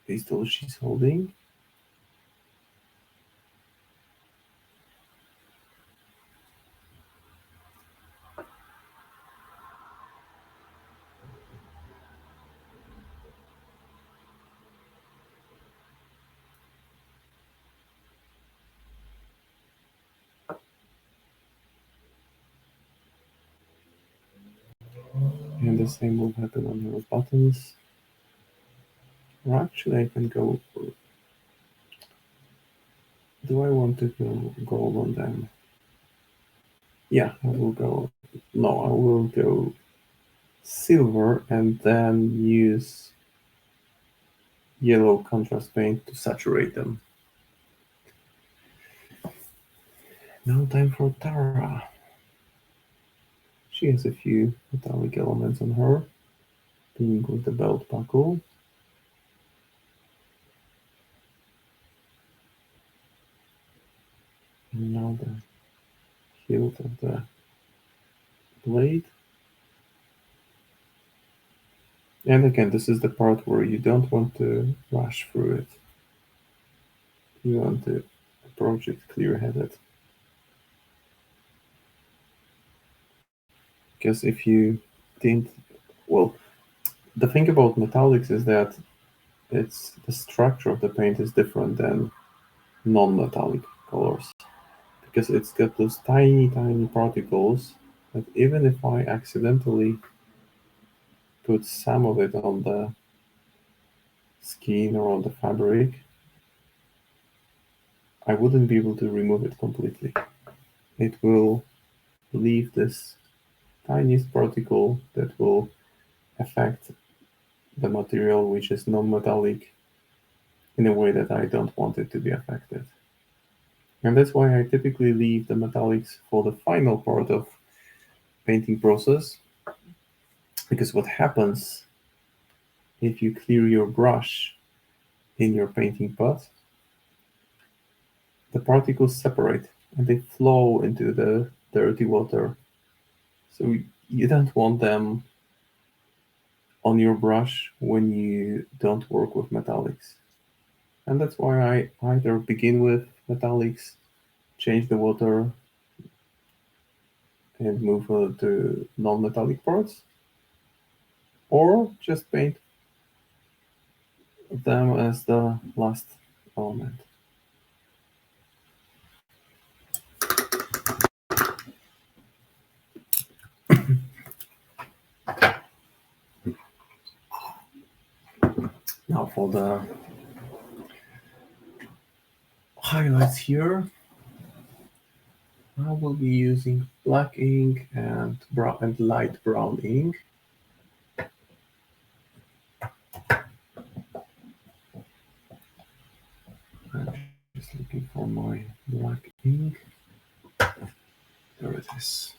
pistol she's holding. And the same will happen on her buttons. Or actually I can go, do I want to go gold on them? Yeah, I will go, no, I will go silver and then use yellow contrast paint to saturate them. Now time for Tara. She has a few metallic elements on her, beginning with the belt buckle. And now the hilt of the blade. And again, this is the part where you don't want to rush through it. You want to approach it clear-headed. Because if you tint, well, the thing about metallics is that the structure of the paint is different than non-metallic colors. Because it's got those tiny, tiny particles that even if I accidentally put some of it on the skin or on the fabric, I wouldn't be able to remove it completely. It will leave this tiniest particle that will affect the material which is non-metallic in a way that I don't want it to be affected. And that's why I typically leave the metallics for the final part of painting process, because what happens if you clear your brush in your painting pot, the particles separate and they flow into the dirty water. So you don't want them on your brush when you don't work with metallics. And that's why I either begin with metallics, change the water, and move to non-metallic parts, or just paint them as the last element. Now for the highlights here, I will be using black ink and brown and light brown ink. I'm just looking for my black ink. There it is.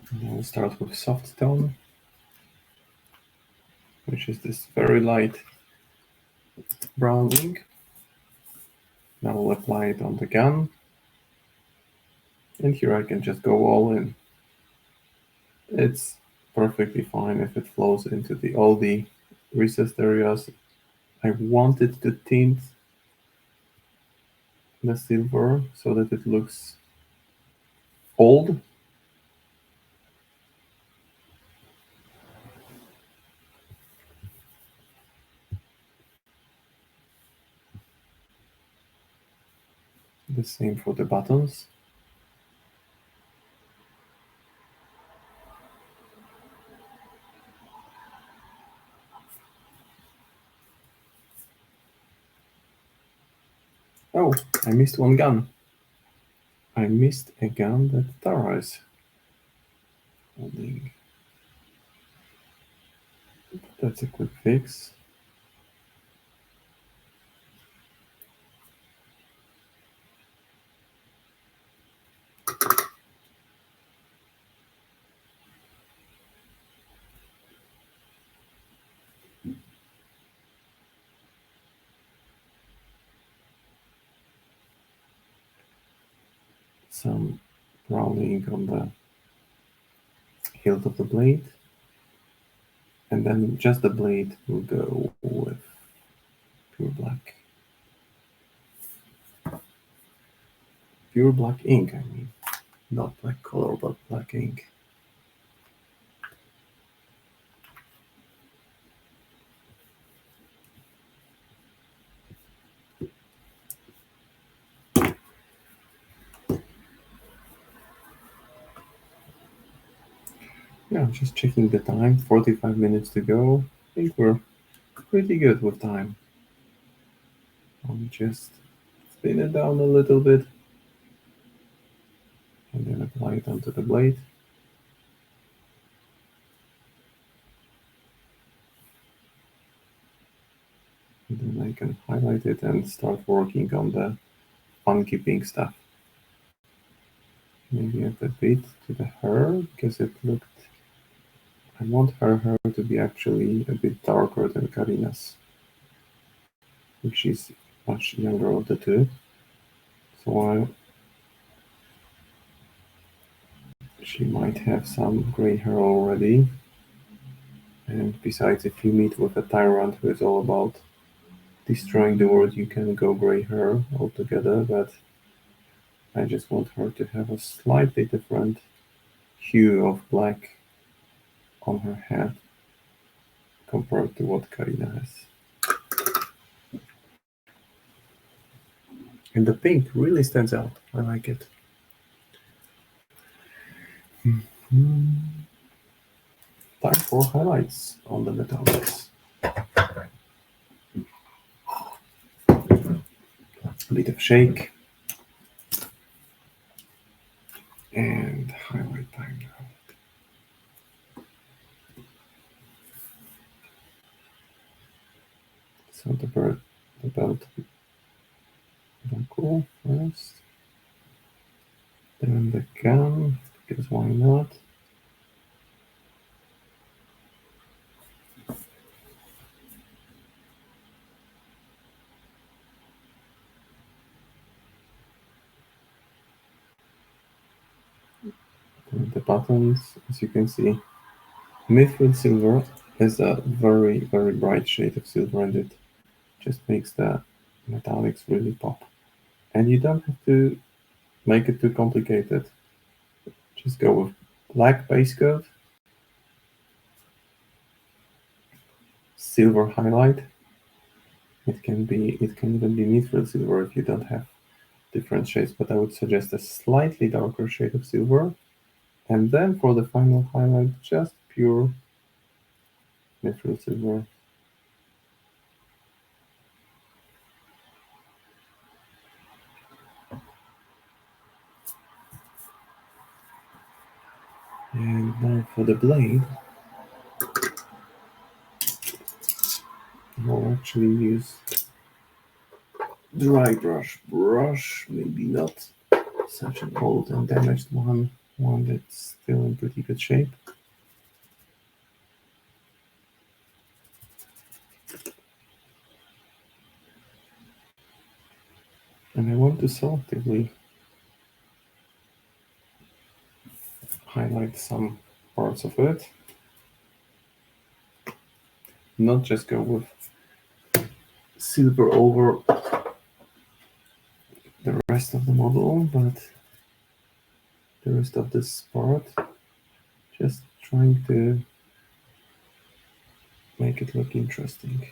And I'll start with soft tone, which is this very light brown ink. Now I'll apply it on the gun. And here I can just go all in. It's perfectly fine if it flows into all the recessed areas. I wanted to tint the silver so that it looks old. The same for the buttons. Oh, I missed one gun. I missed a gun that Tara is holding. That's a quick fix. Some brown ink on the hilt of the blade. And then just the blade will go with pure black. Pure black ink, I mean. Not black color, but black ink. Yeah, just checking the time, 45 minutes to go. I think we're pretty good with time. I'll just spin it down a little bit and then apply it onto the blade. And then I can highlight it and start working on the funky pink stuff. Maybe add a bit to the hair because it looked. I want her hair to be actually a bit darker than Karina's, which is much younger of the two. So she might have some gray hair already. And besides, if you meet with a tyrant who is all about destroying the world, you can go gray hair altogether, but I just want her to have a slightly different hue of black on her head compared to what Karina has. And the pink really stands out. I like it. Time for highlights on the metallics. A bit of shake. And highlight time now. So the belt buckle first. Then the gun, because why not? And the buttons, as you can see, mithril silver is a very, very bright shade of silver, and it just makes the metallics really pop. And you don't have to make it too complicated. Just go with black base coat, silver highlight. It can even be mithril silver if you don't have different shades, but I would suggest a slightly darker shade of silver. And then for the final highlight, just pure mithril silver. And now for the blade, I'll actually use dry brush, maybe not such an old and damaged one that's still in pretty good shape. And I want to selectively highlight some parts of it. Not just go with silver over the rest of the model, but the rest of this part. Just trying to make it look interesting.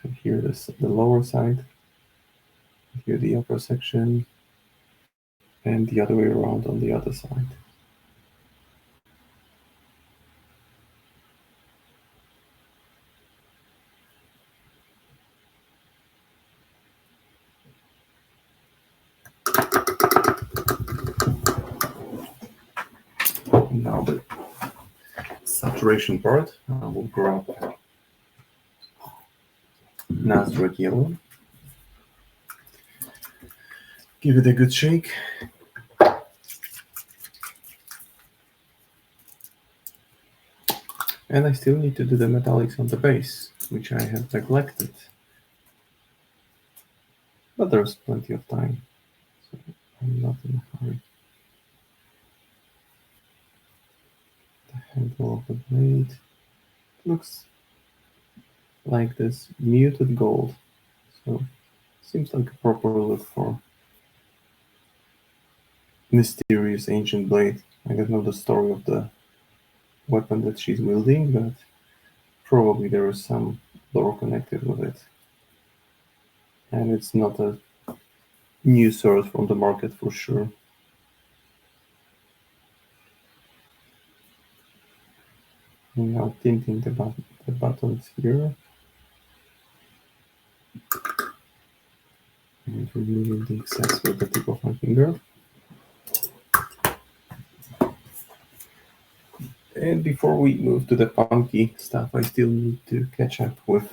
So here the lower side, here the upper section, and the other way around on the other side. Now the saturation part, I will grab Nazareth yellow, give it a good shake. And I still need to do the metallics on the base, which I have neglected. But there's plenty of time, so I'm not in a hurry. The handle of the blade looks like this muted gold, so seems like a proper look for mysterious ancient blade. I don't know the story of the weapon that she's wielding, but probably there is some lore connected with it. And it's not a new sword from the market for sure. Now tinting the buttons here. And removing the excess with the tip of my finger. And before we move to the funky stuff, I still need to catch up with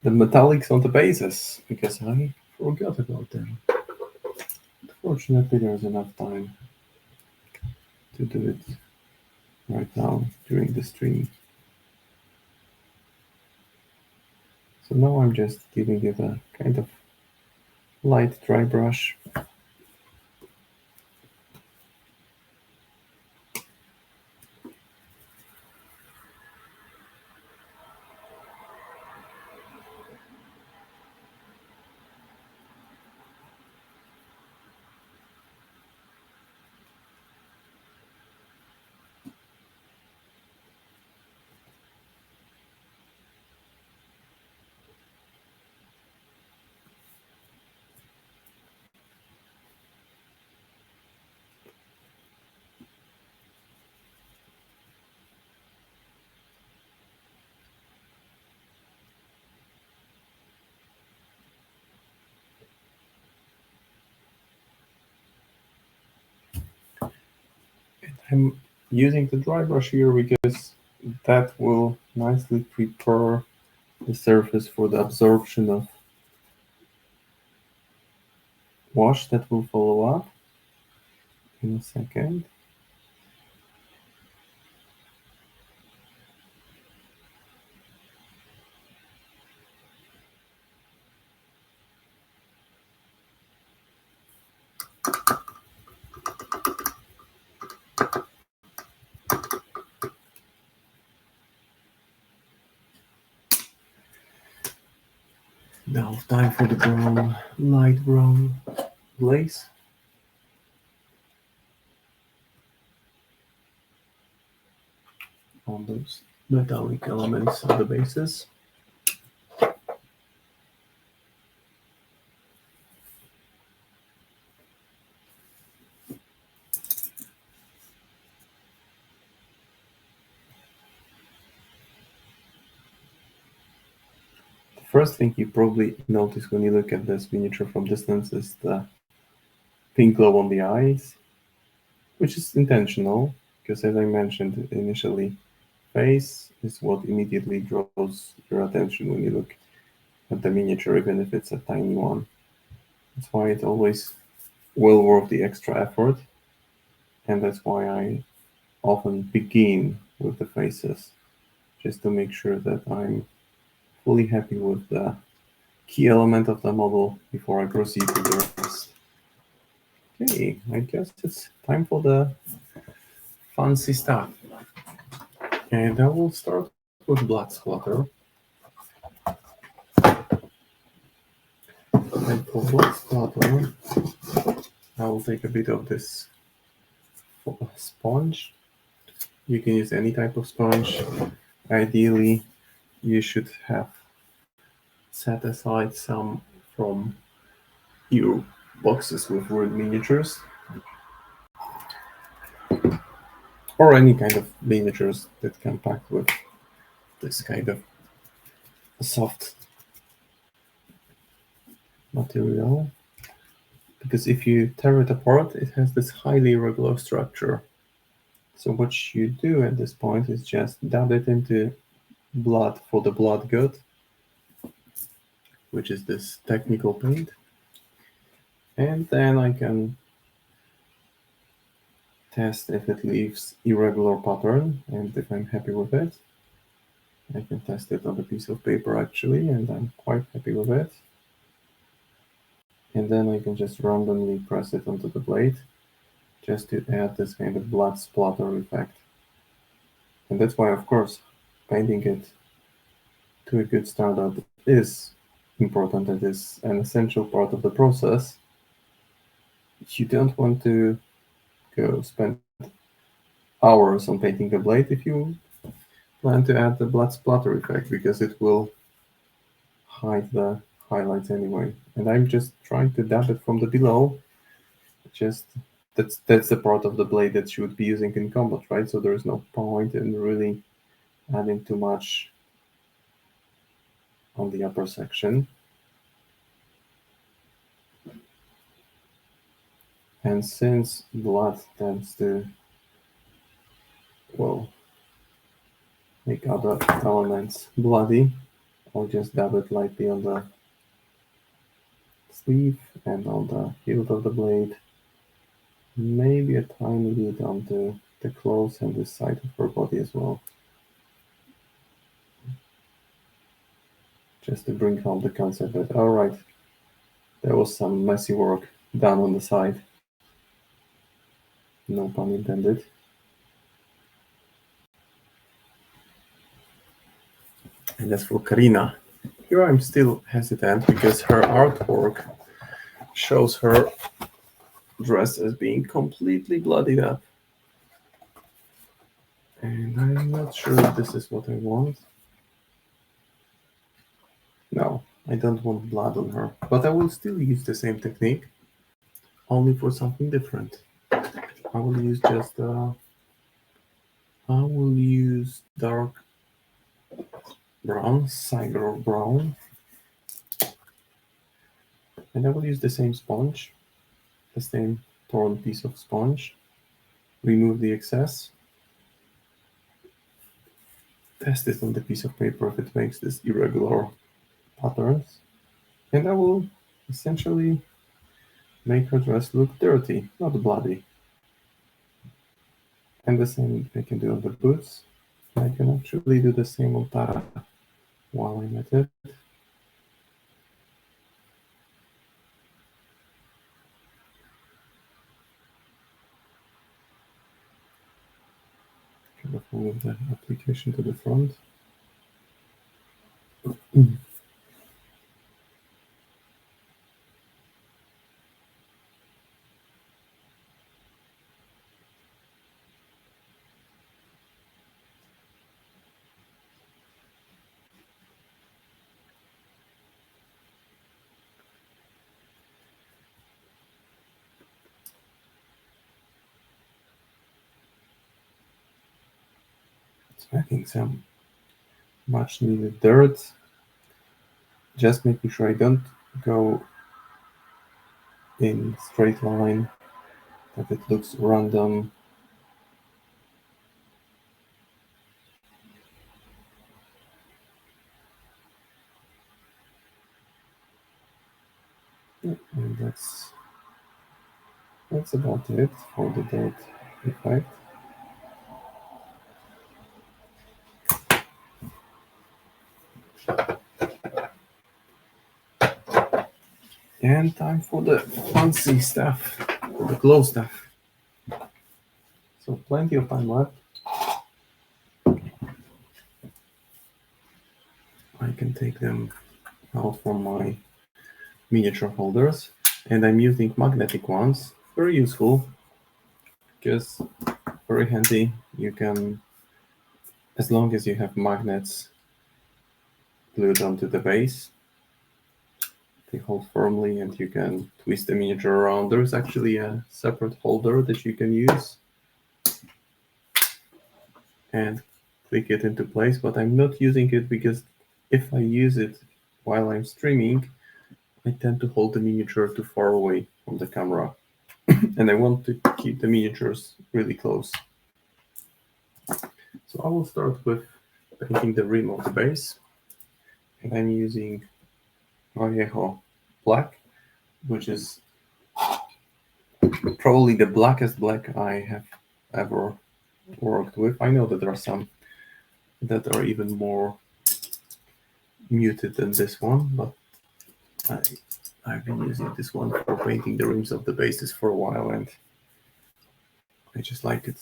the metallics on the bases, because I forgot about them. Fortunately, there's enough time to do it right now during the stream. So now I'm just giving it a kind of light dry brush. I'm using the dry brush here because that will nicely prepare the surface for the absorption of wash that will follow up in a second. Now time for the brown, light brown glaze. On those metallic elements of the bases. The first thing you probably notice when you look at this miniature from distance is the pink glow on the eyes, which is intentional, because as I mentioned initially, face is what immediately draws your attention when you look at the miniature, even if it's a tiny one. That's why it's always well worth the extra effort, and that's why I often begin with the faces, just to make sure that I'm fully happy with the key element of the model before I proceed with the rest. Okay, I guess it's time for the fancy stuff. And I will start with blood splatter. And for blood splatter, I will take a bit of this sponge. You can use any type of sponge. Ideally, you should have set aside some from your boxes with word miniatures, or any kind of miniatures that come packed with this kind of soft material. Because if you tear it apart, it has this highly irregular structure. So what you do at this point is just dab it into blood for the blood good, which is this technical paint. And then I can test if it leaves irregular pattern, and if I'm happy with it. I can test it on a piece of paper actually, and I'm quite happy with it. And then I can just randomly press it onto the blade, just to add this kind of blood splatter effect. And that's why, of course, painting it to a good standard is important. It is an essential part of the process. You don't want to go spend hours on painting the blade if you plan to add the blood splatter effect, because it will hide the highlights anyway. And I'm just trying to dab it from the below. Just that's the part of the blade that you would be using in combat, right? So there is no point in really adding too much on the upper section. And since blood tends to, well, make other elements bloody, I'll just dab it lightly on the sleeve and on the hilt of the blade. Maybe a tiny bit onto the clothes and this side of her body as well. Just to bring home the concept that, alright, there was some messy work done on the side. No pun intended. And as for Karina, here I'm still hesitant because her artwork shows her dress as being completely bloodied up. And I'm not sure if this is what I want. No, I don't want blood on her, but I will still use the same technique, only for something different. I will use just I will use dark brown, cider brown, and I will use the same sponge, the same torn piece of sponge. Remove the excess. Test it on the piece of paper if it makes this irregular patterns, and I will essentially make her dress look dirty, not bloody. And the same I can do on the boots. I can actually do the same on Tara while I'm at it. Careful with the application to the front. Adding some much needed dirt, just making sure I don't go in straight line, that it looks random. And that's about it for the dirt effect. And time for the fancy stuff, the glow stuff. So plenty of time left. I can take them out from my miniature holders, and I'm using magnetic ones. Very useful, because very handy. You can, as long as you have magnets glued onto the base, they hold firmly and you can twist the miniature around. There is actually a separate holder that you can use and click it into place, but I'm not using it because if I use it while I'm streaming, I tend to hold the miniature too far away from the camera and I want to keep the miniatures really close. So I will start with painting the rim of the base, and I'm using Vallejo Black, which is probably the blackest black I have ever worked with. I know that there are some that are even more muted than this one, but I've been using this one for painting the rims of the bases for a while, and I just like it.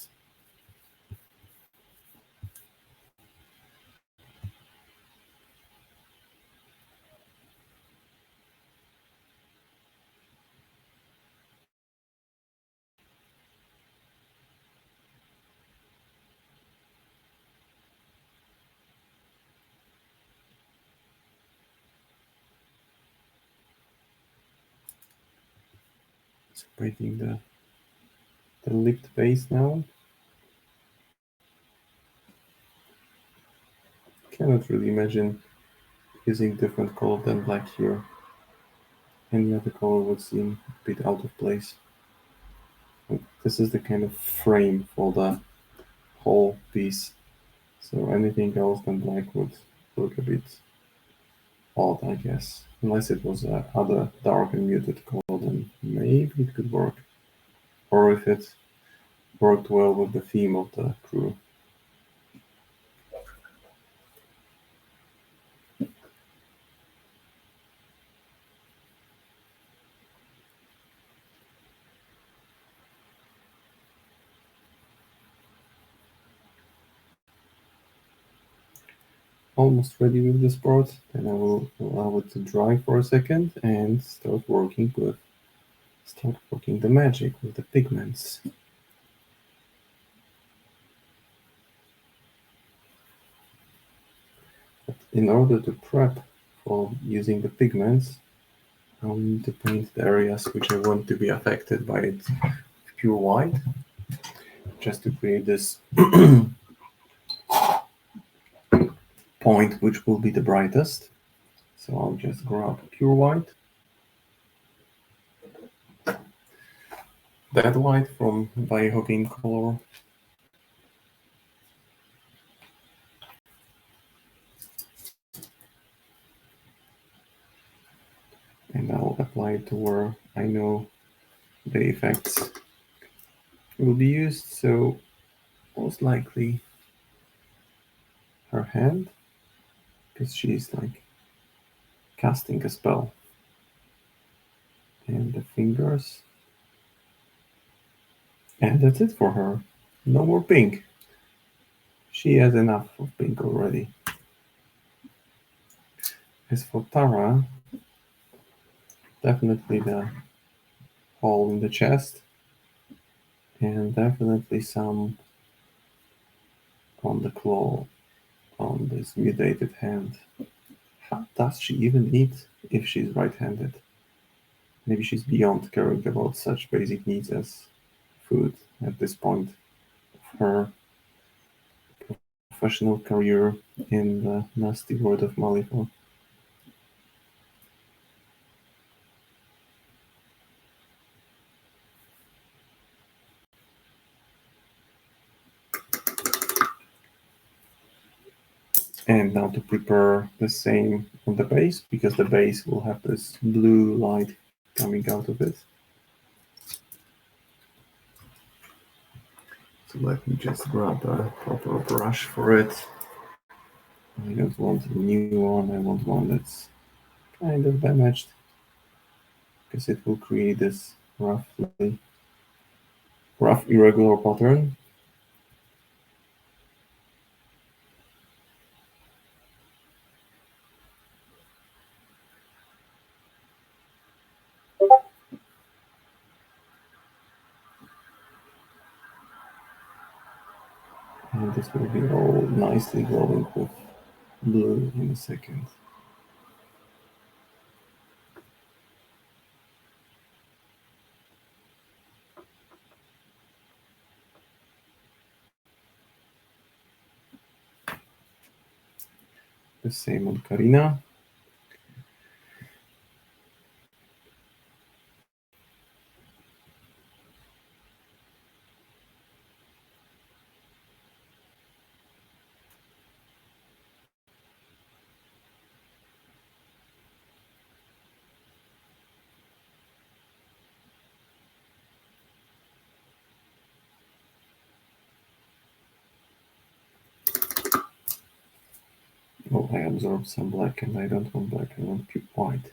So painting the lipped base now. Cannot really imagine using different color than black here. Any other color would seem a bit out of place. This is the kind of frame for the whole piece, so anything else than black would look a bit odd, I guess. Unless it was other dark and muted color, then maybe it could work. Or if it worked well with the theme of the crew. Almost ready with the sport, then I will allow it to dry for a second and start working the magic with the pigments. But in order to prep for using the pigments, I'll need to paint the areas which I want to be affected by it pure white, just to create this point which will be the brightest. So I'll just grab pure white, that white from Vallejo Game Color, and I'll apply it to where I know the effects will be used. So most likely her hand, because she's like casting a spell. And the fingers. And that's it for her. No more pink. She has enough of pink already. As for Tara, definitely the hole in the chest, and definitely some on the claw on this mutated hand. How does she even eat if she's right-handed? Maybe she's beyond caring about such basic needs as food at this point of her professional career in the nasty world of Malifaux. And now to prepare the same on the base, because the base will have this blue light coming out of it. So let me just grab a proper brush for it. I don't want a new one, I want one that's kind of damaged, because it will create this rough irregular pattern. And this will be all nicely glowing with blue in a second. The same on Karina. Oh, I absorbed some black and I don't want black, I want pure white.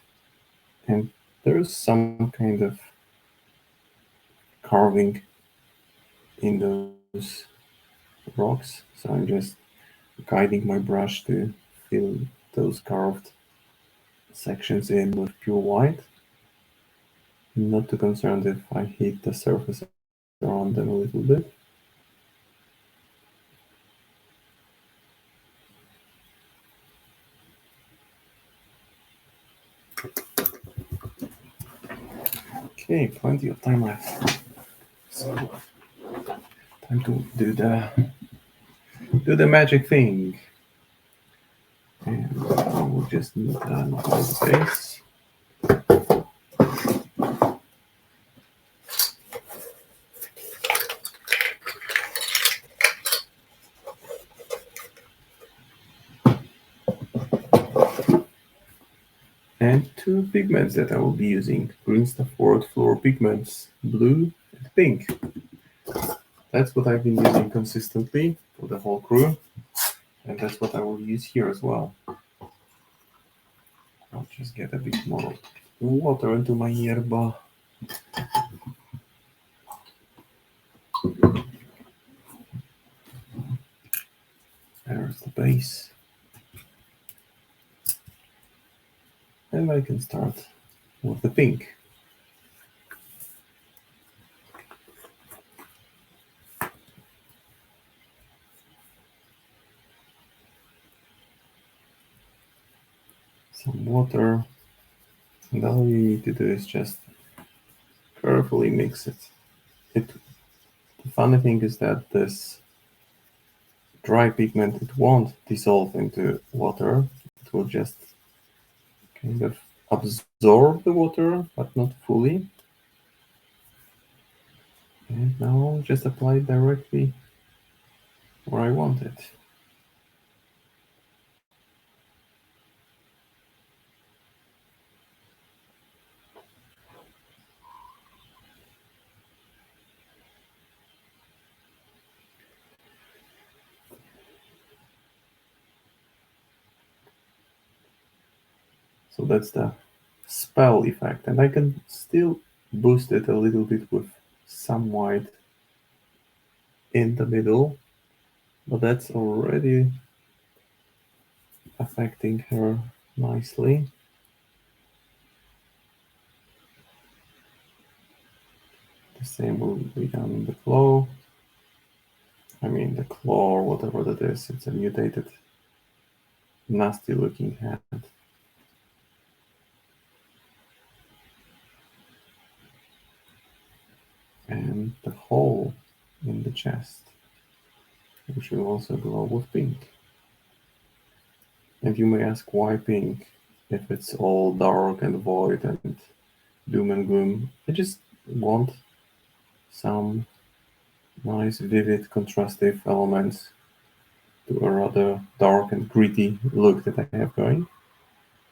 And there's some kind of carving in those rocks, so I'm just guiding my brush to fill those carved sections in with pure white. I'm not too concerned if I hit the surface around them a little bit. Okay, plenty of time left. So time to do the magic thing. And I will just need the space. And two pigments that I will be using. Green Stafford Floor Pigments, blue and pink. That's what I've been using consistently for the whole crew. And that's what I will use here as well. I'll just get a bit more water into my yerba. There's the base. And I can start with the pink. Some water. And all you need to do is just carefully mix it. The funny thing is that this dry pigment, it won't dissolve into water. It will just kind of absorb the water, but not fully. And now I'll just apply it directly where I want it. So that's the spell effect, and I can still boost it a little bit with some white in the middle, but that's already affecting her nicely. The same will be done in the claw. I mean, the claw, or whatever that is, it's a mutated, nasty looking hand. And the hole in the chest, which will also glow with pink. And you may ask why pink, if it's all dark and void and doom and gloom. I just want some nice, vivid, contrastive elements to a rather dark and gritty look that I have going.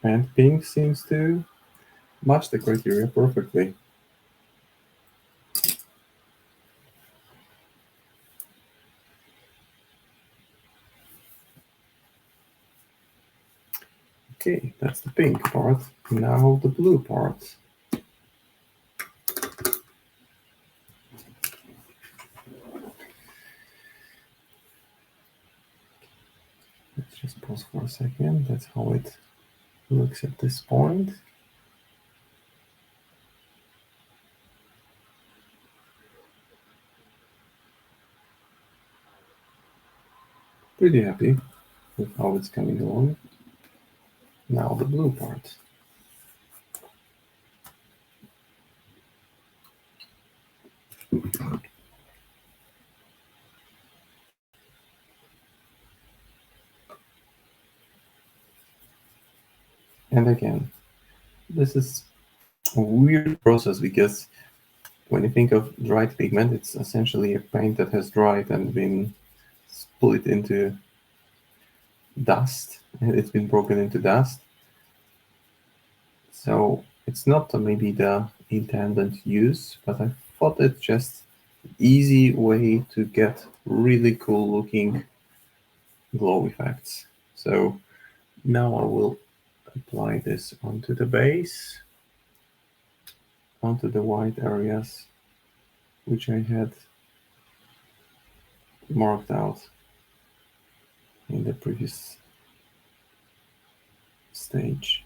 And pink seems to match the criteria perfectly. Okay, that's the pink part. Now the blue part. Let's just pause for a second. That's how it looks at this point. Pretty happy with how it's coming along. Now the blue part. And again, this is a weird process because when you think of dried pigment, it's essentially a paint that has dried and been split into dust, and it's been broken into dust. So it's not maybe the intended use, but I thought it's just easy way to get really cool looking glow effects. So now I will apply this onto the base, onto the white areas which I had marked out in the previous stage.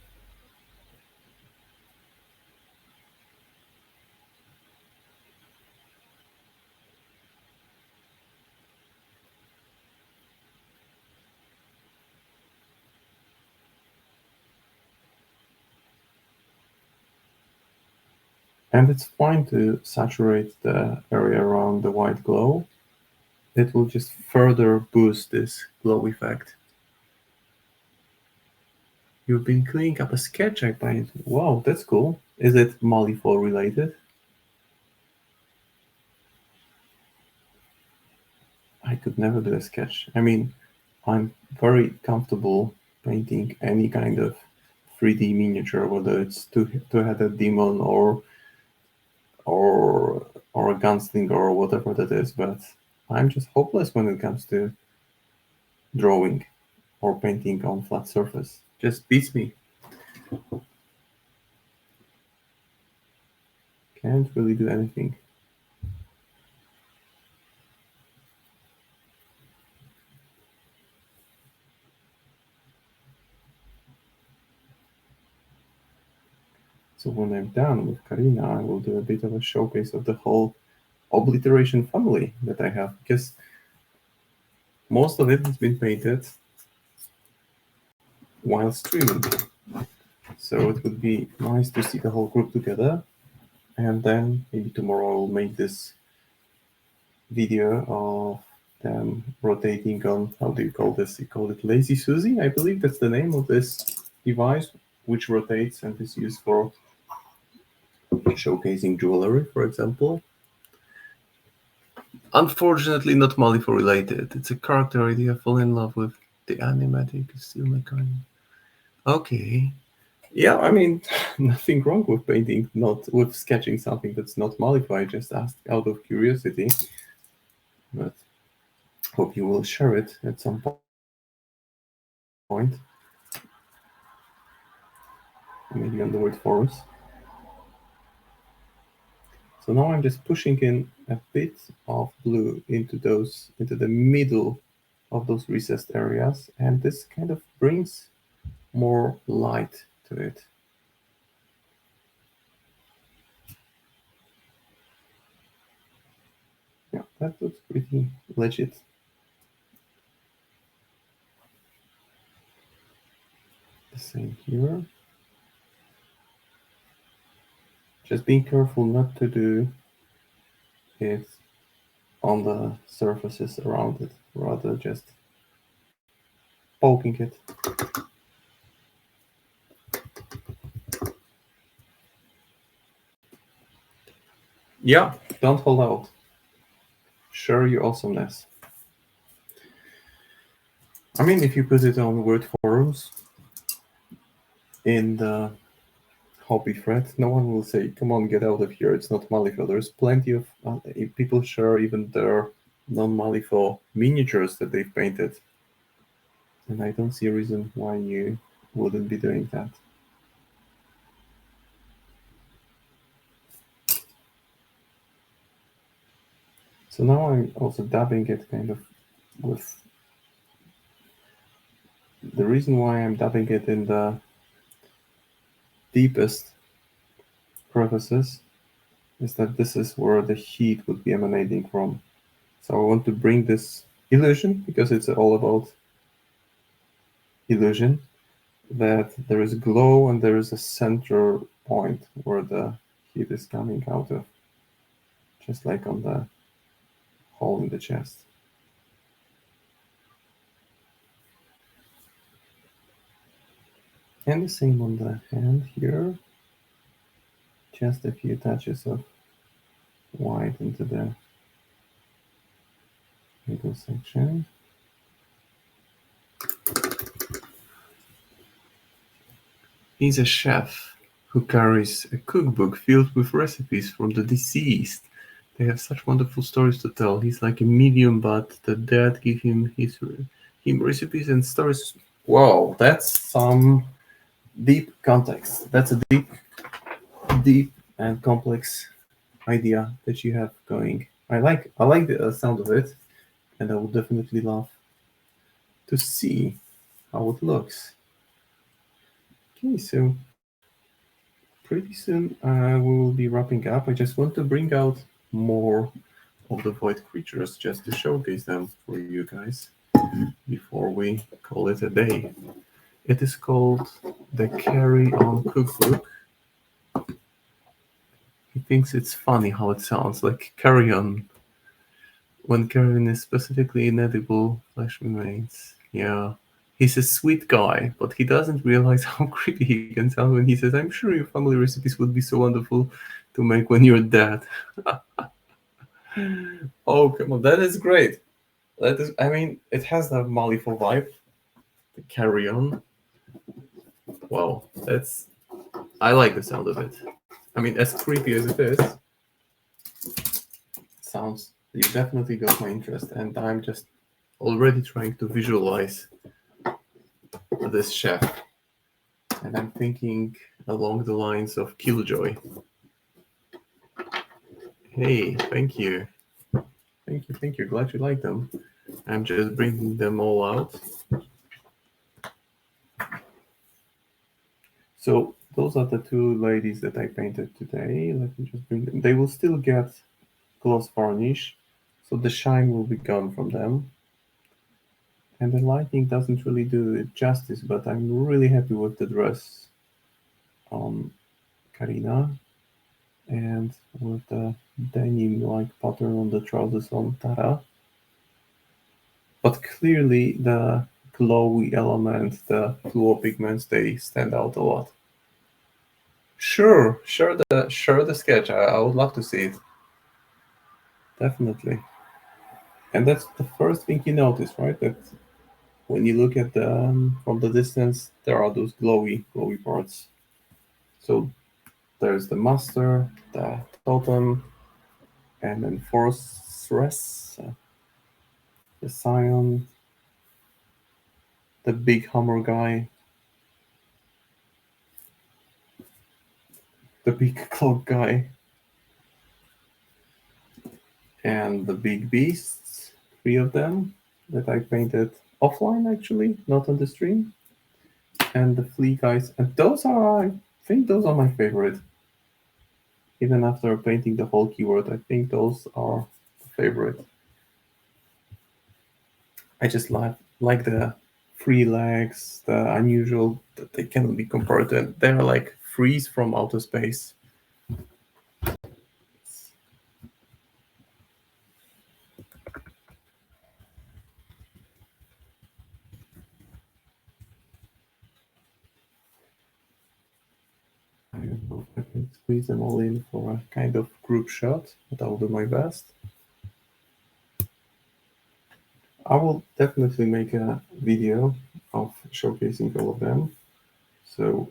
And it's fine to saturate the area around the white glow. It will just further boost this glow effect. You've been cleaning up a sketch I painted. Wow, that's cool. Is it Malifaux related? I could never do a sketch. I mean, I'm very comfortable painting any kind of 3D miniature, whether it's two-headed demon or or a gunslinger or whatever that is, but I'm just hopeless when it comes to drawing or painting on flat surface. Just beats me. Can't really do anything. So when I'm done with Karina, I will do a bit of a showcase of the whole obliteration family that I have, because most of it has been painted while streaming. So it would be nice to see the whole group together, and then maybe tomorrow I'll make this video of them rotating on, how do you call this? You call it Lazy Susie, I believe that's the name of this device, which rotates and is used for showcasing jewelry, for example. Unfortunately, not Malifaux related. It's a character idea. Fall in love with the animatic still my kind. Okay. Yeah, I mean, nothing wrong with painting, not with sketching something that's not Malifaux. I just asked out of curiosity. But hope you will share it at some point. maybe on the word forms. So now I'm just pushing in a bit of blue into the middle of those recessed areas, and this kind of brings more light to it. Yeah, that looks pretty legit. The same here. Just being careful not to do it on the surfaces around it, rather just poking it. Yeah, don't hold out. Share your awesomeness. I mean, if you put it on word forums in the hobby thread, no one will say, come on, get out of here, it's not Malifaux. There's plenty of people share even their non-Malifaux miniatures that they've painted. And I don't see a reason why you wouldn't be doing that. So now I'm also dabbing it kind of with... The reason why I'm dabbing it in the deepest crevices is that this is where the heat would be emanating from. So I want to bring this illusion, because it's all about illusion, that there is glow and there is a center point where the heat is coming out of, just like on the hole in the chest. And the same on the hand here. Just a few touches of white into the middle section. He's a chef who carries a cookbook filled with recipes from the deceased. They have such wonderful stories to tell. He's like a medium, but the dead give him recipes and stories. Wow, that's some deep context. That's a deep and complex idea that you have going. I like the sound of it, and I would definitely love to see how it looks. Okay, so pretty soon we will be wrapping up. I just want to bring out more of the void creatures just to showcase them for you guys before we call it a day. It is called the Carry On Cookbook. He thinks it's funny how it sounds like carry on when carrion is specifically inedible flesh remains. Yeah. He's a sweet guy, but he doesn't realize how creepy he can sound when he says, I'm sure your family recipes would be so wonderful to make when you're dead. Oh, come on. That is great. That is, I mean, it has that Malifaux vibe. The carry on. Wow. I like the sound of it. I mean, as creepy as it is, sounds, you definitely got my interest, and I'm just already trying to visualize this chef, and I'm thinking along the lines of Killjoy. Hey, thank you. Thank you. Glad you like them. I'm just bringing them all out. So those are the two ladies that I painted today. Let me just bring them. They will still get gloss varnish, so the shine will be gone from them. And the lighting doesn't really do it justice, but I'm really happy with the dress on Karina and with the denim-like pattern on the trousers on Tara. But clearly the glowy element, the fluo pigments, they stand out a lot. Sure, share the sketch. I would love to see it. Definitely. And that's the first thing you notice, right? That when you look at them from the distance, there are those glowy parts. So there's the master, the totem, and then fortress, the scion, the big hammer guy. the big cloak guy, and the big beasts, three of them that I painted offline actually, not on the stream, and the flea guys. And those are, I think those are my favorite. Even after painting the whole keyword, I think those are the favorite. I just like the free legs, the unusual that they cannot be compared to. They're like freeze from outer space. I don't know if I can squeeze them all in for a kind of group shot, but I'll do my best. I will definitely make a video of showcasing all of them. So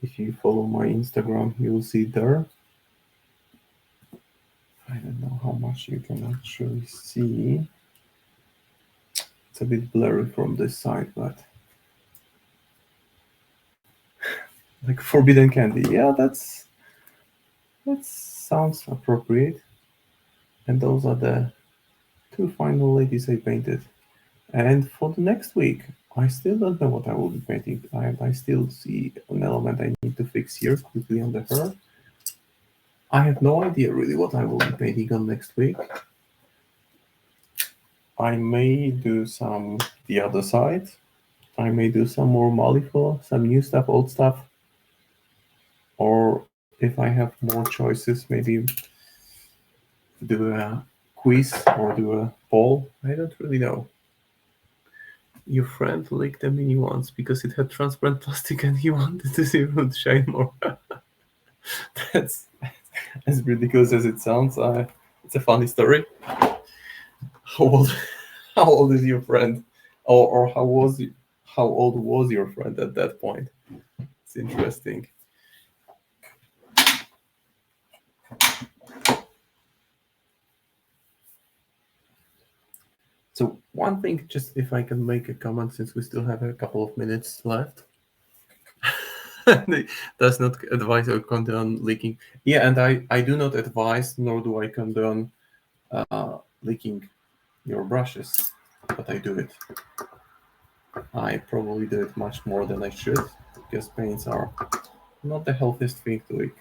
if you follow my Instagram, you'll see there. I don't know how much you can actually see. It's a bit blurry from this side, but like forbidden candy. Yeah, that sounds appropriate. And those are the two final ladies I painted. And for the next week, I still don't know what I will be painting. I still see an element I need to fix here quickly on the hair. I have no idea really what I will be painting on next week. I may do some the other side. I may do some more Malifaux, some new stuff, old stuff. Or if I have more choices, maybe do a quiz or do a poll. I don't really know. Your friend licked the mini ones because it had transparent plastic and he wanted to see if it would shine more. That's as ridiculous as it sounds. It's a funny story. How old, how old is your friend? Or how old was your friend at that point? It's interesting. So one thing, just if I can make a comment, since we still have a couple of minutes left. Does not advise or condone leaking. Yeah, and I do not advise, nor do I condone leaking your brushes, but I do it. I probably do it much more than I should, because paints are not the healthiest thing to leak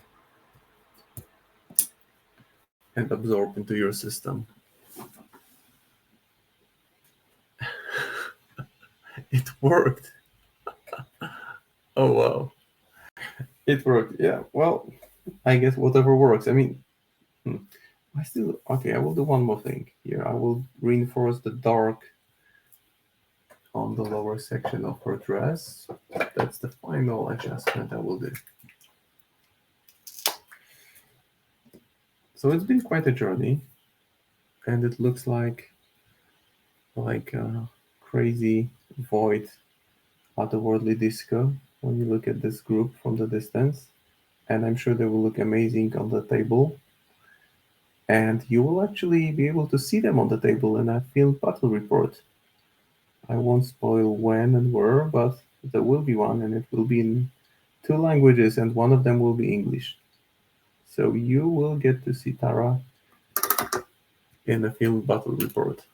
and absorb into your system. It worked. Oh wow. It worked. Yeah, well, I guess whatever works. I mean, I still, okay, I will do one more thing here. I will reinforce the dark on the lower section of her dress. That's the final adjustment I will do. So it's been quite a journey, and it looks like a crazy void, otherworldly disco when you look at this group from the distance. And I'm sure they will look amazing on the table. And you will actually be able to see them on the table in a field battle report. I won't spoil when and where, but there will be one, and it will be in two languages, and one of them will be English. So you will get to see Tara in the field battle report.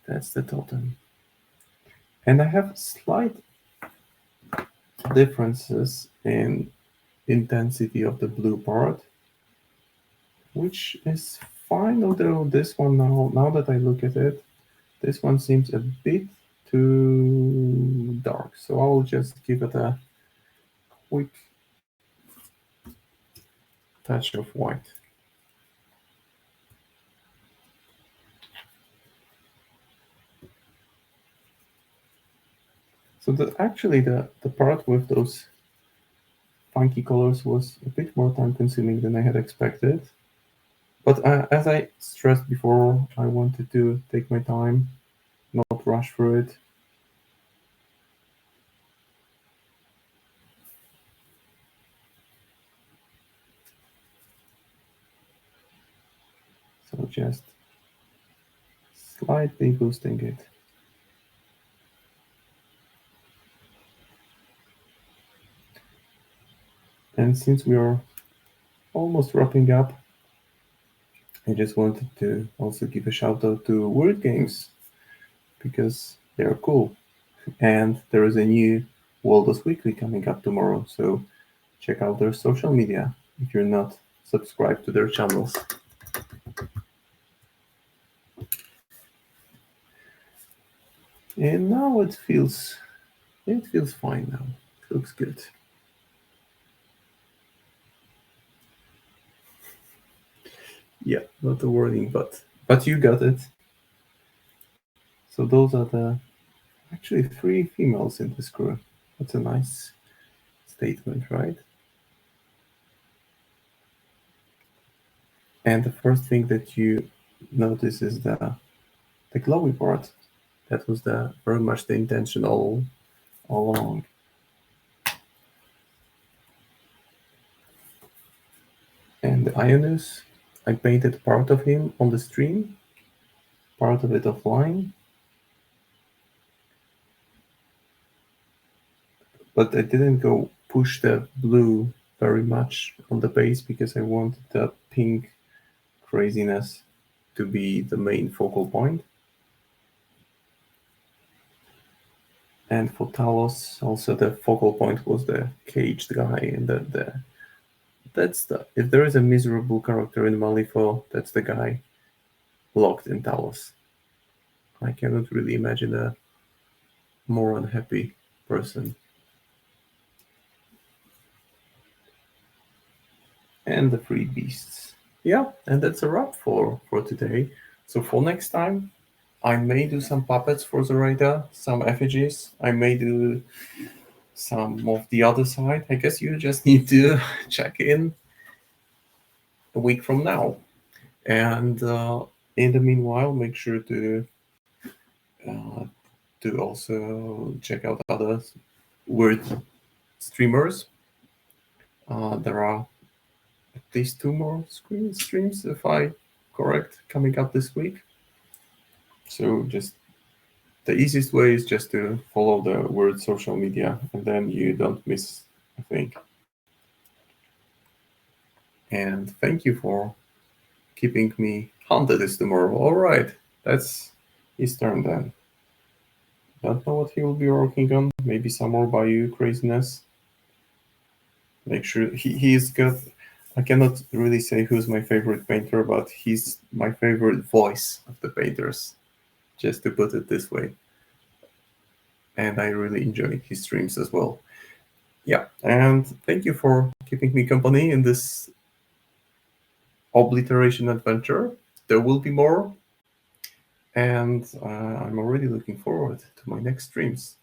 That's the totem. And I have slight differences in intensity of the blue part, which is fine, although this one now that I look at it, this one seems a bit too dark. So I will just give it a quick touch of white. So actually the part with those funky colors was a bit more time consuming than I had expected. But as I stressed before, I wanted to take my time, not rush through it. So just slightly boosting it. And since we are almost wrapping up, I just wanted to also give a shout out to Word Games because they're cool. And there is a new Waldos Weekly coming up tomorrow, so check out their social media if you're not subscribed to their channels. And now it feels fine now. It looks good. Yeah, not the wording, but you got it. So those are the actually 3 females in this crew. That's a nice statement, right? And the first thing that you notice is the glowy part. That was the very much the intention all along. And the Ionus, I painted part of him on the stream, part of it offline. But I didn't go push the blue very much on the base because I wanted the pink craziness to be the main focal point. And for Talos, also the focal point was the caged guy, and that's the if there is a miserable character in Malifaux, that's the guy locked in Talos. I cannot really imagine a more unhappy person. And the 3 beasts. Yeah, and that's a wrap for today. So for next time, I may do some puppets for Zoraida, some effigies. I may do some of the other side. I guess you just need to check in a week from now. And in the meanwhile, make sure uh, to also check out other word streamers. There are at least 2 more streams, if I correct, coming up this week. So just the easiest way is just to follow the word social media, and then you don't miss a thing. And thank you for keeping me haunted this tomorrow. All right, that's his turn then. Don't know what he will be working on. Maybe some more Bayou craziness. Make sure he's got. I cannot really say who's my favorite painter, but he's my favorite voice of the painters, just to put it this way. And I really enjoy his streams as well. Yeah, and thank you for keeping me company in this obliteration adventure. There will be more, and I'm already looking forward to my next streams.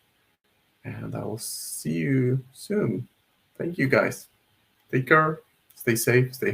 And I will see you soon. Thank you guys. Take care, stay safe, stay